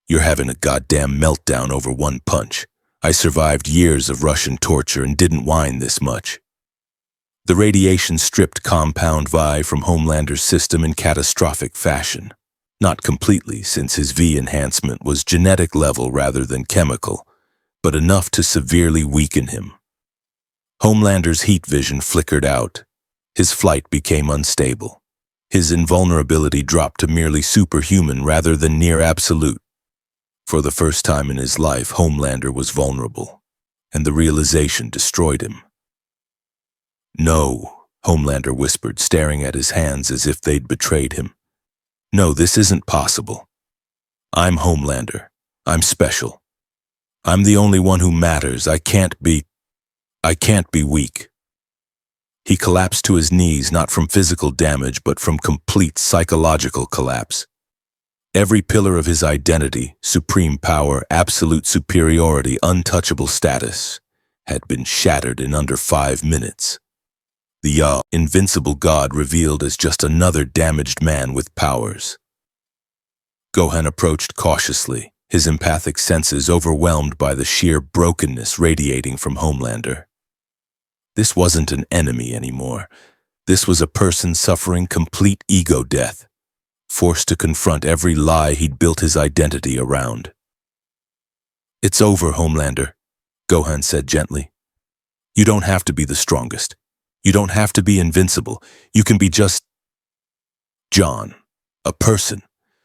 You're having a goddamn meltdown over one punch. I survived years of Russian torture and didn't whine this much. The radiation stripped compound Vi from Homelander's system in catastrophic fashion. Not completely, since his V enhancement was genetic level rather than chemical, but enough to severely weaken him. Homelander's heat vision flickered out. His flight became unstable. His invulnerability dropped to merely superhuman rather than near absolute. For the first time in his life, Homelander was vulnerable, and the realization destroyed him. No, Homelander whispered, staring at his hands as if they'd betrayed him. No, this isn't possible. I'm Homelander. I'm special. I'm the only one who matters. I can't be weak. He collapsed to his knees, not from physical damage, but from complete psychological collapse. Every pillar of his identity, supreme power, absolute superiority, untouchable status, had been shattered in under 5 minutes. The invincible god revealed as just another damaged man with powers. Gohan approached cautiously, his empathic senses overwhelmed by the sheer brokenness radiating from Homelander. This wasn't an enemy anymore. This was a person suffering complete ego death, forced to confront every lie he'd built his identity around. It's over, Homelander, Gohan said gently. You don't have to be the strongest. You don't have to be invincible. You can be just... John, a person,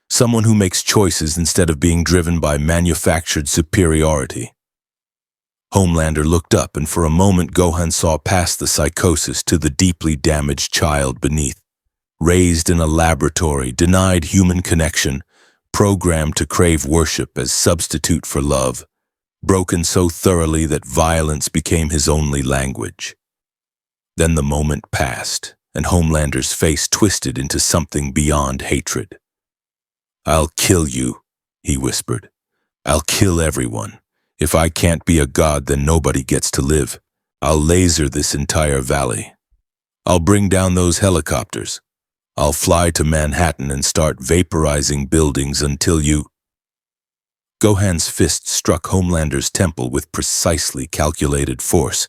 someone who makes choices instead of being driven by manufactured superiority. Homelander looked up, and for a moment Gohan saw past the psychosis to the deeply damaged child beneath. Raised in a laboratory, denied human connection, programmed to crave worship as substitute for love, broken so thoroughly that violence became his only language. Then the moment passed, and Homelander's face twisted into something beyond hatred. "I'll kill you," he whispered. "I'll kill everyone. If I can't be a god, then nobody gets to live. I'll laser this entire valley. I'll bring down those helicopters. I'll fly to Manhattan and start vaporizing buildings until you—" Gohan's fist struck Homelander's temple with precisely calculated force,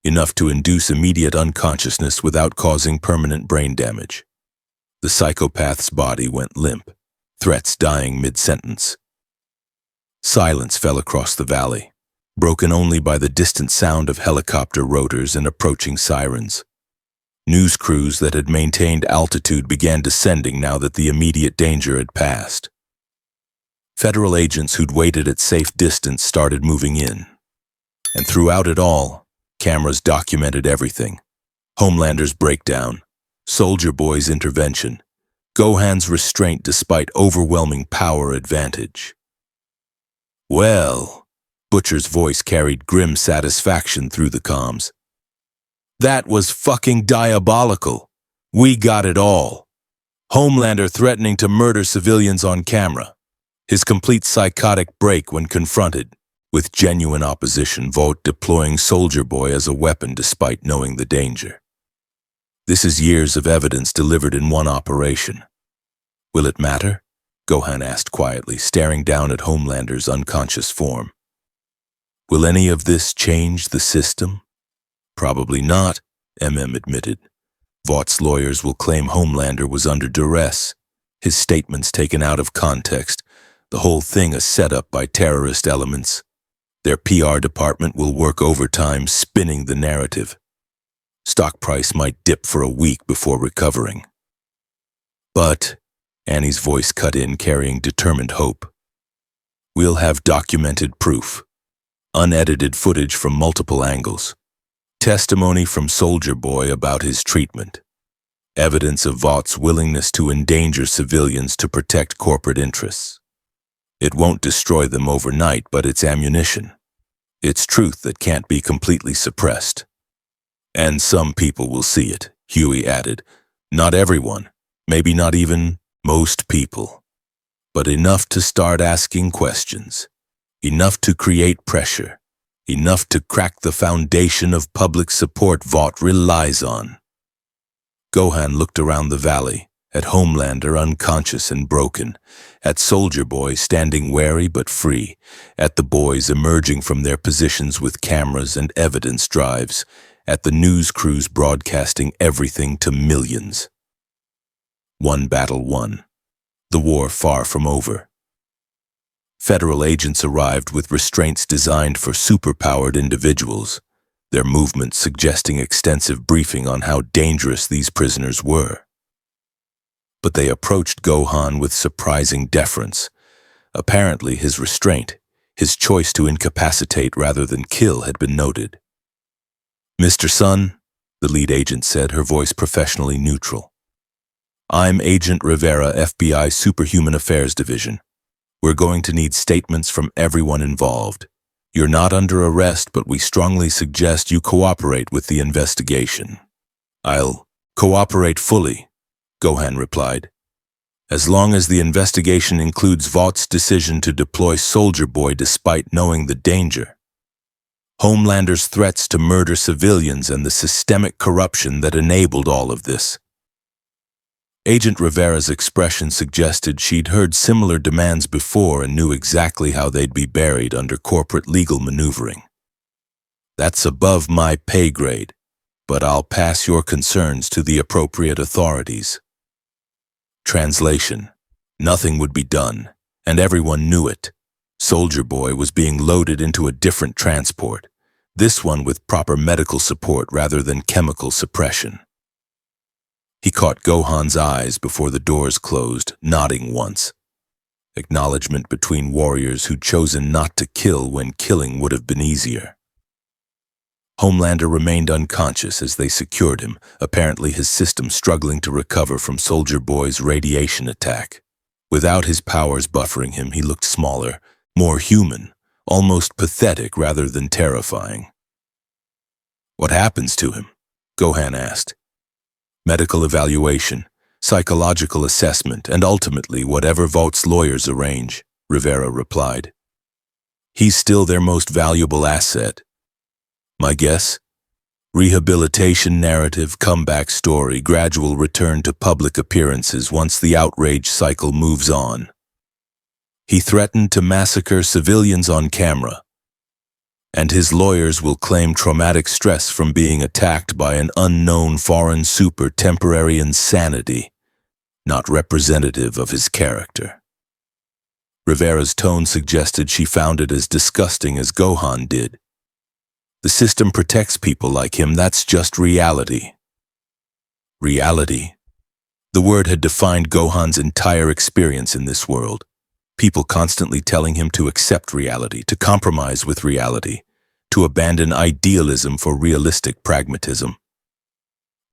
enough to induce immediate unconsciousness without causing permanent brain damage. The psychopath's body went limp, threats dying mid-sentence. Silence fell across the valley, broken only by the distant sound of helicopter rotors and approaching sirens. News crews that had maintained altitude began descending now that the immediate danger had passed. Federal agents who'd waited at safe distance started moving in. And throughout it all, cameras documented everything. Homelander's breakdown, Soldier Boy's intervention, Gohan's restraint despite overwhelming power advantage. "Well," Butcher's voice carried grim satisfaction through the comms. "That was fucking diabolical. We got it all. Homelander threatening to murder civilians on camera. His complete psychotic break when confronted, with genuine opposition, Vought deploying Soldier Boy as a weapon despite knowing the danger. This is years of evidence delivered in one operation. Will it matter?" Gohan asked quietly, staring down at Homelander's unconscious form. "Will any of this change the system?" "Probably not," MM admitted. "Vought's lawyers will claim Homelander was under duress, his statements taken out of context, the whole thing a setup by terrorist elements. Their PR department will work overtime spinning the narrative. Stock price might dip for a week before recovering. But," Annie's voice cut in, carrying determined hope, "we'll have documented proof, unedited footage from multiple angles, testimony from Soldier Boy about his treatment, evidence of Vought's willingness to endanger civilians to protect corporate interests. It won't destroy them overnight, but it's ammunition. It's truth that can't be completely suppressed. And some people will see it," Huey added. "Not everyone, maybe not even most people, but enough to start asking questions, enough to create pressure, enough to crack the foundation of public support Vought relies on." Gohan looked around the valley, at Homelander unconscious and broken, at Soldier Boy standing wary but free, at the boys emerging from their positions with cameras and evidence drives, at the news crews broadcasting everything to millions. One battle won, the war far from over. Federal agents arrived with restraints designed for superpowered individuals, their movements suggesting extensive briefing on how dangerous these prisoners were. But they approached Gohan with surprising deference. Apparently his restraint, his choice to incapacitate rather than kill, had been noted. "Mr. Sun," the lead agent said, her voice professionally neutral. "I'm Agent Rivera, FBI Superhuman Affairs Division. We're going to need statements from everyone involved. You're not under arrest, but we strongly suggest you cooperate with the investigation." "I'll cooperate fully," Gohan replied. "As long as the investigation includes Vought's decision to deploy Soldier Boy despite knowing the danger, Homelander's threats to murder civilians, and the systemic corruption that enabled all of this." Agent Rivera's expression suggested she'd heard similar demands before and knew exactly how they'd be buried under corporate legal maneuvering. "That's above my pay grade, but I'll pass your concerns to the appropriate authorities." Translation: nothing would be done, and everyone knew it. Soldier Boy was being loaded into a different transport, this one with proper medical support rather than chemical suppression. He caught Gohan's eyes before the doors closed, nodding once. Acknowledgement between warriors who'd chosen not to kill when killing would have been easier. Homelander remained unconscious as they secured him, apparently his system struggling to recover from Soldier Boy's radiation attack. Without his powers buffering him, he looked smaller, more human, almost pathetic rather than terrifying. "What happens to him?" Gohan asked. "Medical evaluation, psychological assessment, and ultimately whatever Vought's lawyers arrange," Rivera replied. "He's still their most valuable asset. My guess? Rehabilitation narrative, comeback story, gradual return to public appearances once the outrage cycle moves on. He threatened to massacre civilians on camera, and his lawyers will claim traumatic stress from being attacked by an unknown foreign super, temporary insanity, not representative of his character." Rivera's tone suggested she found it as disgusting as Gohan did. "The system protects people like him, that's just reality." Reality. The word had defined Gohan's entire experience in this world. People constantly telling him to accept reality, to compromise with reality, to abandon idealism for realistic pragmatism.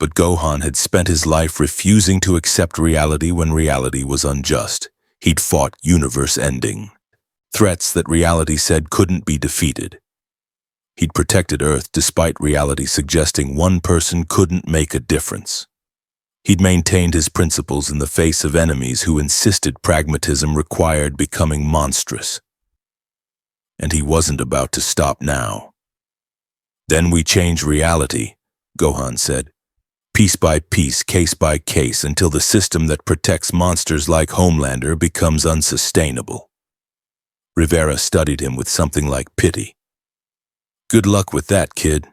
But Gohan had spent his life refusing to accept reality when reality was unjust. He'd fought universe-ending threats that reality said couldn't be defeated. He'd protected Earth despite reality suggesting one person couldn't make a difference. He'd maintained his principles in the face of enemies who insisted pragmatism required becoming monstrous. And he wasn't about to stop now. "Then we change reality," Gohan said. "Piece by piece, case by case, until the system that protects monsters like Homelander becomes unsustainable." Rivera studied him with something like pity. "Good luck with that, kid.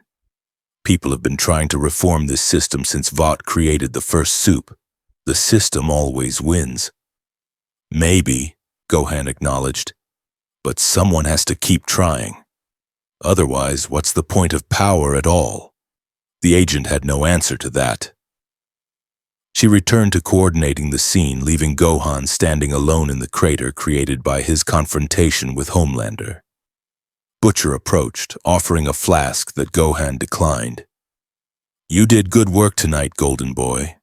People have been trying to reform this system since Vought created the first soup. The system always wins." "Maybe," Gohan acknowledged, "but someone has to keep trying. Otherwise, what's the point of power at all?" The agent had no answer to that. She returned to coordinating the scene, leaving Gohan standing alone in the crater created by his confrontation with Homelander. Butcher approached, offering a flask that Gohan declined. "You did good work tonight, Golden Boy.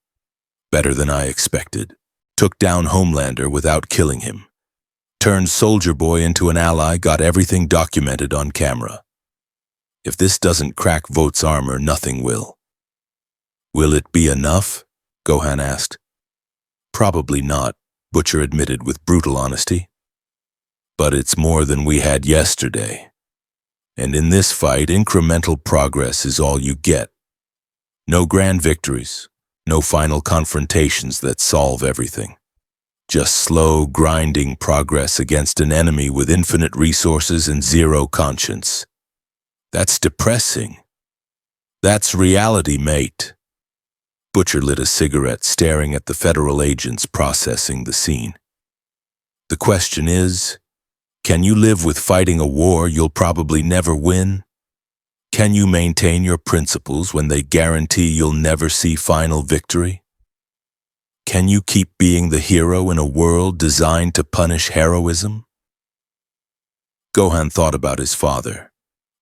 Better than I expected. Took down Homelander without killing him. Turned Soldier Boy into an ally, got everything documented on camera. If this doesn't crack Vought's armor, nothing will." "Will it be enough?" Gohan asked. "Probably not," Butcher admitted with brutal honesty. "But it's more than we had yesterday. And in this fight, incremental progress is all you get. No grand victories, no final confrontations that solve everything. Just slow, grinding progress against an enemy with infinite resources and zero conscience. That's depressing. That's reality, mate." Butcher lit a cigarette, staring at the federal agents processing the scene. "The question is, can you live with fighting a war you'll probably never win? Can you maintain your principles when they guarantee you'll never see final victory? Can you keep being the hero in a world designed to punish heroism?" Gohan thought about his father,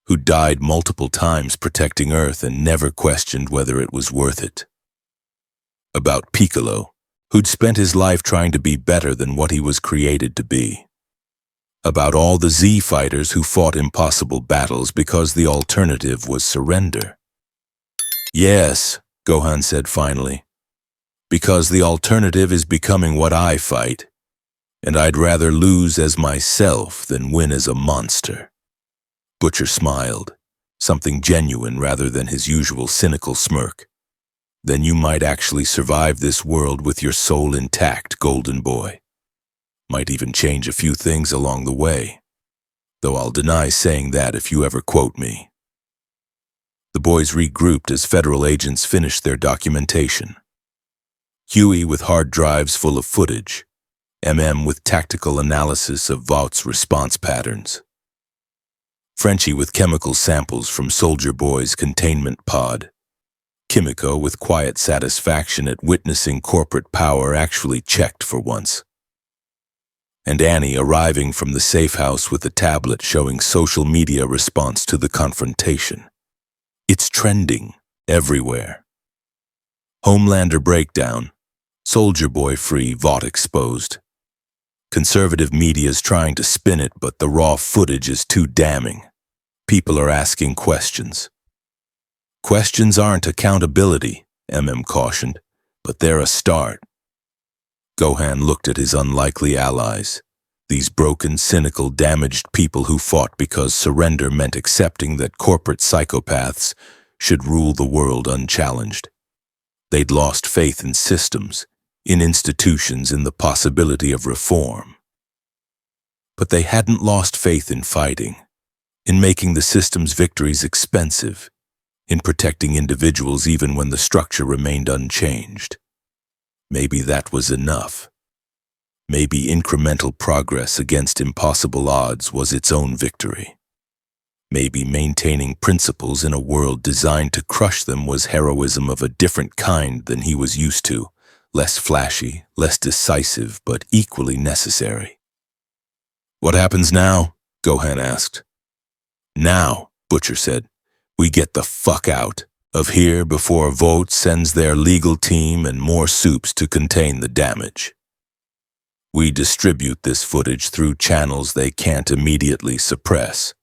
who died multiple times protecting Earth and never questioned whether it was worth it. About Piccolo, who'd spent his life trying to be better than what he was created to be. About all the Z fighters who fought impossible battles because the alternative was surrender. "Yes," Gohan said finally, "because the alternative is becoming what I fight, and I'd rather lose as myself than win as a monster." Butcher smiled, something genuine rather than his usual cynical smirk. "Then you might actually survive this world with your soul intact, Golden Boy. Might even change a few things along the way, though I'll deny saying that if you ever quote me." The boys regrouped as federal agents finished their documentation. Huey with hard drives full of footage, MM with tactical analysis of Vought's response patterns. Frenchie with chemical samples from Soldier Boy's containment pod. Kimiko, with quiet satisfaction at witnessing corporate power, actually checked for once. And Annie, arriving from the safe house with a tablet showing social media response to the confrontation. It's trending everywhere. Homelander breakdown. Soldier Boy free, Vought exposed. Conservative media's trying to spin it, but the raw footage is too damning. People are asking questions. Questions aren't accountability, cautioned, but they're a start. Gohan looked at his unlikely allies, these broken, cynical, damaged people who fought because surrender meant accepting that corporate psychopaths should rule the world unchallenged. They'd lost faith in systems, in institutions, in the possibility of reform. But they hadn't lost faith in fighting, in making the system's victories expensive, in protecting individuals even when the structure remained unchanged. Maybe that was enough. Maybe incremental progress against impossible odds was its own victory. Maybe maintaining principles in a world designed to crush them was heroism of a different kind than he was used to, less flashy, less decisive, but equally necessary. "What happens now?" Gohan asked. "Now," Butcher said, "we get the fuck out of here before Vought sends their legal team and more Supes to contain the damage. We distribute this footage through channels they can't immediately suppress.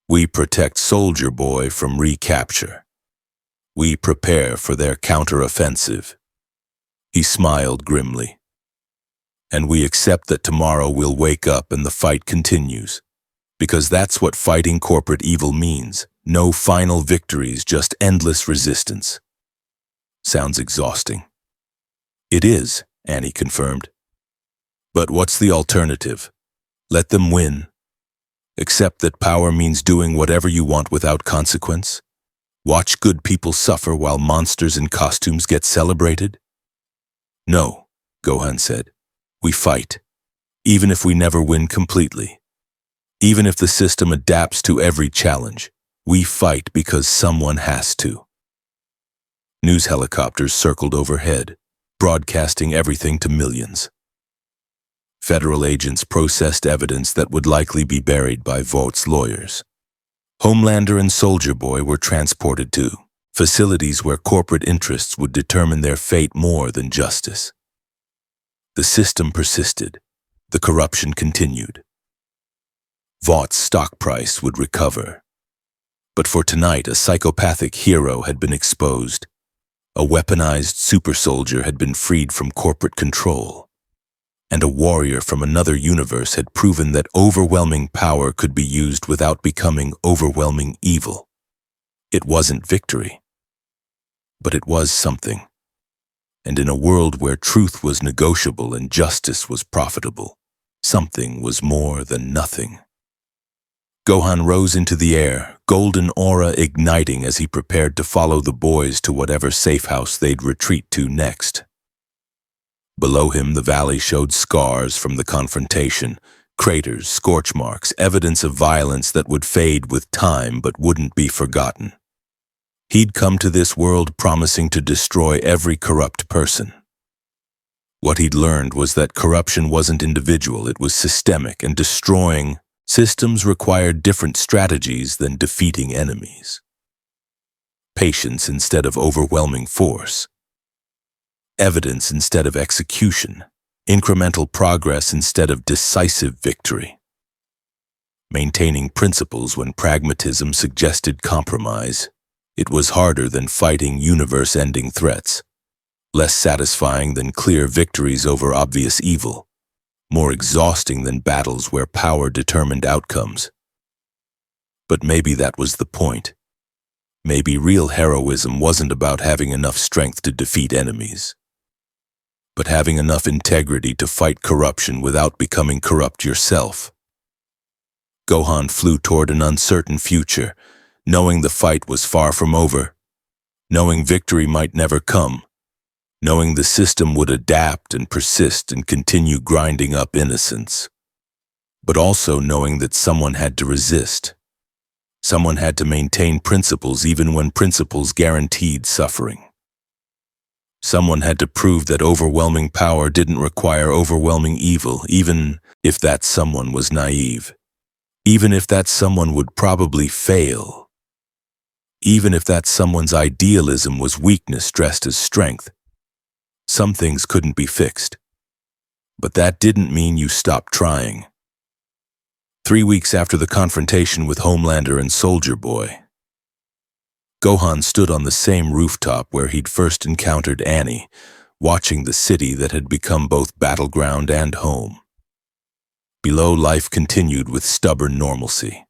We protect Soldier Boy from recapture. We prepare for their counteroffensive." He smiled grimly. "And we accept that tomorrow we'll wake up and the fight continues. Because that's what fighting corporate evil means. No final victories, just endless resistance." Sounds exhausting. "It is," Annie confirmed. "But what's the alternative? Let them win. Accept that power means doing whatever you want without consequence? Watch good people suffer while monsters in costumes get celebrated?" "No," Gohan said. "We fight, even if we never win completely. Even if the system adapts to every challenge, we fight because someone has to." News helicopters circled overhead, broadcasting everything to millions. Federal agents processed evidence that would likely be buried by Vought's lawyers. Homelander and Soldier Boy were transported to facilities where corporate interests would determine their fate more than justice. The system persisted. The corruption continued. Vought's stock price would recover. But for tonight, a psychopathic hero had been exposed. A weaponized super soldier had been freed from corporate control. And a warrior from another universe had proven that overwhelming power could be used without becoming overwhelming evil. It wasn't victory, but it was something. And in a world where truth was negotiable and justice was profitable, something was more than nothing. Gohan rose into the air, golden aura igniting as he prepared to follow the boys to whatever safe house they'd retreat to next. Below him, the valley showed scars from the confrontation, craters, scorch marks, evidence of violence that would fade with time but wouldn't be forgotten. He'd come to this world promising to destroy every corrupt person. What he'd learned was that corruption wasn't individual, it was systemic, and destroying systems required different strategies than defeating enemies. Patience instead of overwhelming force. Evidence instead of execution. Incremental progress instead of decisive victory. Maintaining principles when pragmatism suggested compromise. It was harder than fighting universe-ending threats. Less satisfying than clear victories over obvious evil. More exhausting than battles where power determined outcomes. But maybe that was the point. Maybe real heroism wasn't about having enough strength to defeat enemies, but having enough integrity to fight corruption without becoming corrupt yourself. Gohan flew toward an uncertain future, knowing the fight was far from over, knowing victory might never come, knowing the system would adapt and persist and continue grinding up innocence, but also knowing that someone had to resist. Someone had to maintain principles even when principles guaranteed suffering. Someone had to prove that overwhelming power didn't require overwhelming evil, even if that someone was naive. Even if that someone would probably fail. Even if that someone's idealism was weakness dressed as strength. Some things couldn't be fixed. But that didn't mean you stopped trying. 3 weeks after the confrontation with Homelander and Soldier Boy, Gohan stood on the same rooftop where he'd first encountered Annie, watching the city that had become both battleground and home. Below, life continued with stubborn normalcy.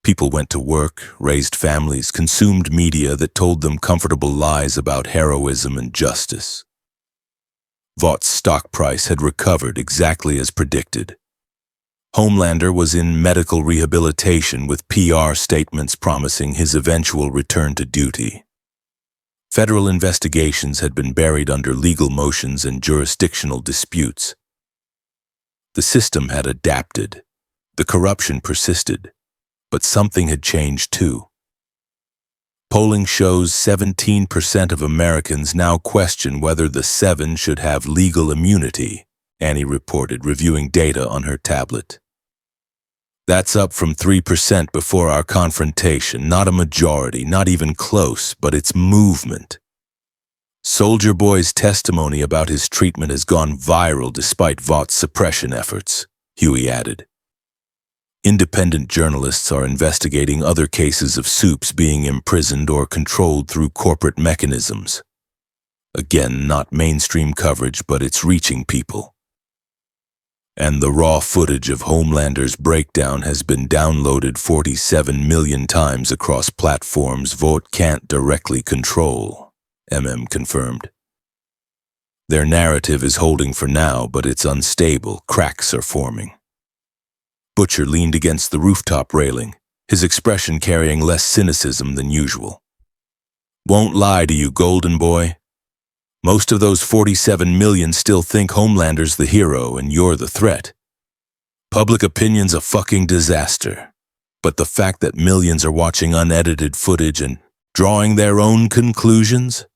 People went to work, raised families, consumed media that told them comfortable lies about heroism and justice. Vought's stock price had recovered exactly as predicted. Homelander was in medical rehabilitation with PR statements promising his eventual return to duty. Federal investigations had been buried under legal motions and jurisdictional disputes. The system had adapted. The corruption persisted. But something had changed too. Polling shows 17% of Americans now question whether the 7 should have legal immunity, Annie reported, reviewing data on her tablet. That's up from 3% before our confrontation, not a majority, not even close, but it's movement. Soldier Boy's testimony about his treatment has gone viral despite Vought's suppression efforts, Huey added. Independent journalists are investigating other cases of Supes being imprisoned or controlled through corporate mechanisms. Again, not mainstream coverage, but it's reaching people. And the raw footage of Homelander's breakdown has been downloaded 47 million times across platforms Vought can't directly control, confirmed. Their narrative is holding for now, but it's unstable. Cracks are forming. Butcher leaned against the rooftop railing, his expression carrying less cynicism than usual. Won't lie to you, Golden Boy. Most of those 47 million still think Homelander's the hero and you're the threat. Public opinion's a fucking disaster. But the fact that millions are watching unedited footage and drawing their own conclusions?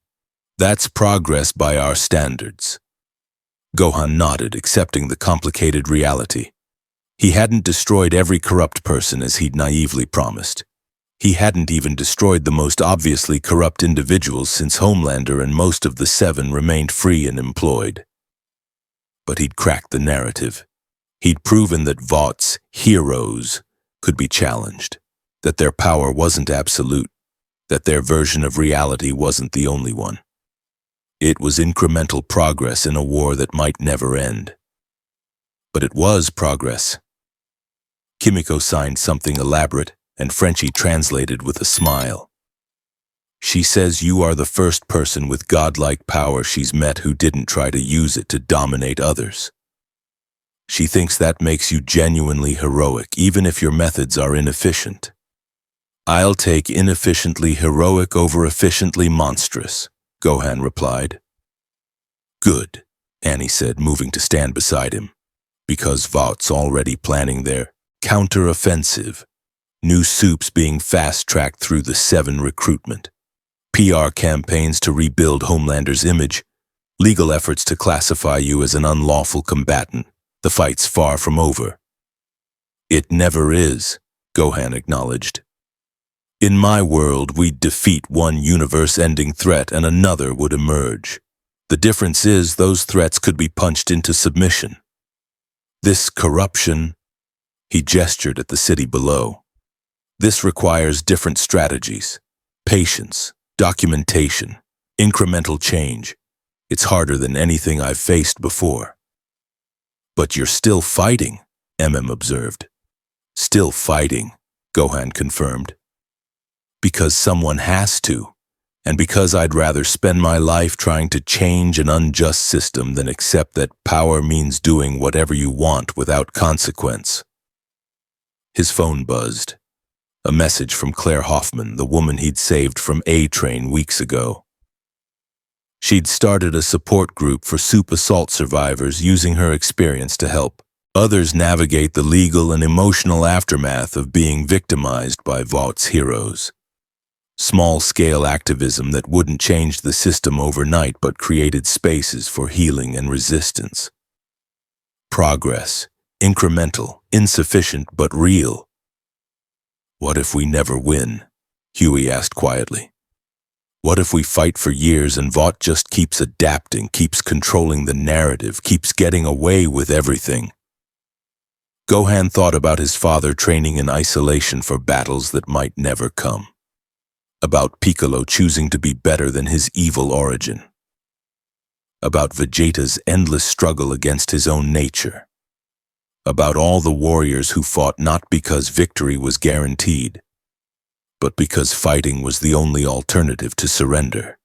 That's progress by our standards. Gohan nodded, accepting the complicated reality. He hadn't destroyed every corrupt person as he'd naively promised. He hadn't even destroyed the most obviously corrupt individuals since Homelander and most of the 7 remained free and employed. But he'd cracked the narrative. He'd proven that Vought's heroes could be challenged, that their power wasn't absolute, that their version of reality wasn't the only one. It was incremental progress in a war that might never end. But it was progress. Kimiko signed something elaborate, and Frenchie translated with a smile. She says you are the first person with godlike power she's met who didn't try to use it to dominate others. She thinks that makes you genuinely heroic, even if your methods are inefficient. I'll take inefficiently heroic over efficiently monstrous, Gohan replied. Good, Annie said, moving to stand beside him, because Vought's already planning their counter-offensive. New Supes being fast-tracked through the 7 recruitment, PR campaigns to rebuild Homelander's image, legal efforts to classify you as an unlawful combatant. The fight's far from over. It never is, Gohan acknowledged. In my world, we'd defeat one universe-ending threat and another would emerge. The difference is those threats could be punched into submission. This corruption, he gestured at the city below. This requires different strategies, patience, documentation, incremental change. It's harder than anything I've faced before. But you're still fighting, observed. Still fighting, Gohan confirmed. Because someone has to, and because I'd rather spend my life trying to change an unjust system than accept that power means doing whatever you want without consequence. His phone buzzed. A message from Claire Hoffman, the woman he'd saved from A-Train weeks ago. She'd started a support group for Supe assault survivors using her experience to help others navigate the legal and emotional aftermath of being victimized by Vought's heroes. Small-scale activism that wouldn't change the system overnight but created spaces for healing and resistance. Progress, incremental, insufficient but real. What if we never win? Huey asked quietly. What if we fight for years and Vought just keeps adapting, keeps controlling the narrative, keeps getting away with everything? Gohan thought about his father training in isolation for battles that might never come. About Piccolo choosing to be better than his evil origin. About Vegeta's endless struggle against his own nature. About all the warriors who fought not because victory was guaranteed, but because fighting was the only alternative to surrender.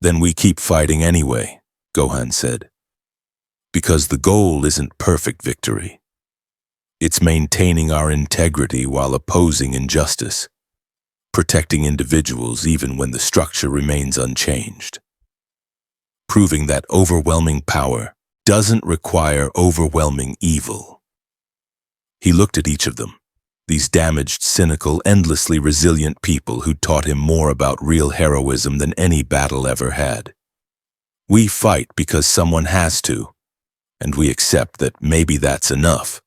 Then we keep fighting anyway, Gohan said. Because the goal isn't perfect victory. It's maintaining our integrity while opposing injustice. Protecting individuals even when the structure remains unchanged. Proving that overwhelming power doesn't require overwhelming evil. He looked at each of them, these damaged, cynical, endlessly resilient people who taught him more about real heroism than any battle ever had. We fight because someone has to, and we accept that maybe that's enough.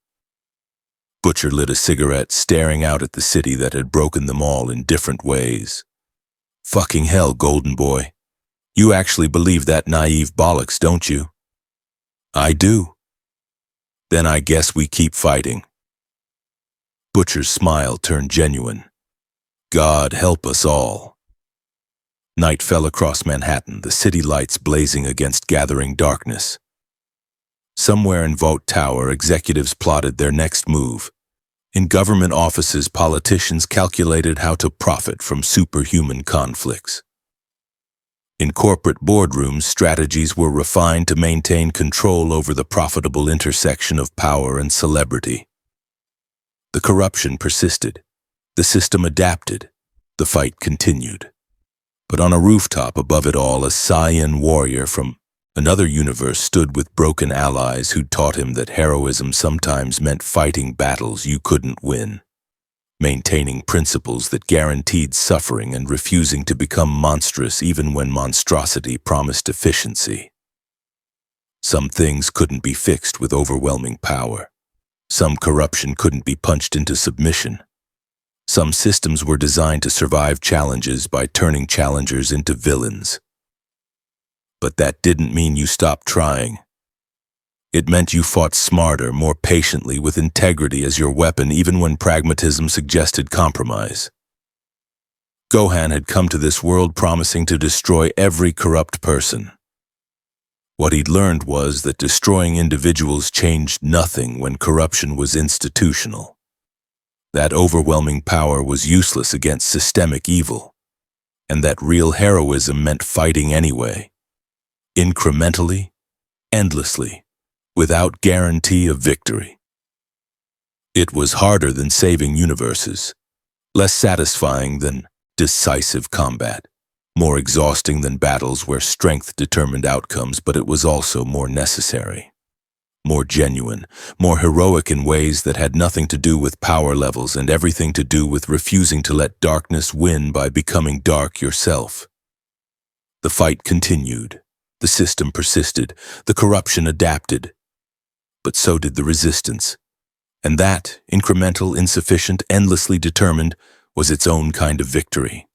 Butcher lit a cigarette, staring out at the city that had broken them all in different ways. Fucking hell, Golden Boy. You actually believe that naive bollocks, don't you? I do. Then I guess we keep fighting. Butcher's smile turned genuine. God help us all. Night fell across Manhattan, the city lights blazing against gathering darkness. Somewhere in Vought Tower, executives plotted their next move. In government offices, politicians calculated how to profit from superhuman conflicts. In corporate boardrooms, strategies were refined to maintain control over the profitable intersection of power and celebrity. The corruption persisted. The system adapted. The fight continued. But on a rooftop above it all, a Saiyan warrior from another universe stood with broken allies who taught him that heroism sometimes meant fighting battles you couldn't win, maintaining principles that guaranteed suffering and refusing to become monstrous even when monstrosity promised efficiency. Some things couldn't be fixed with overwhelming power. Some corruption couldn't be punched into submission. Some systems were designed to survive challenges by turning challengers into villains. But that didn't mean you stopped trying. It meant you fought smarter, more patiently, with integrity as your weapon, even when pragmatism suggested compromise. Gohan had come to this world promising to destroy every corrupt person. What he'd learned was that destroying individuals changed nothing when corruption was institutional. That overwhelming power was useless against systemic evil, and that real heroism meant fighting anyway. Incrementally, endlessly, without guarantee of victory. It was harder than saving universes, less satisfying than decisive combat, more exhausting than battles where strength determined outcomes, but it was also more necessary, more genuine, more heroic in ways that had nothing to do with power levels and everything to do with refusing to let darkness win by becoming dark yourself. The fight continued. The system persisted, the corruption adapted, but so did the resistance. And that, incremental, insufficient, endlessly determined, was its own kind of victory.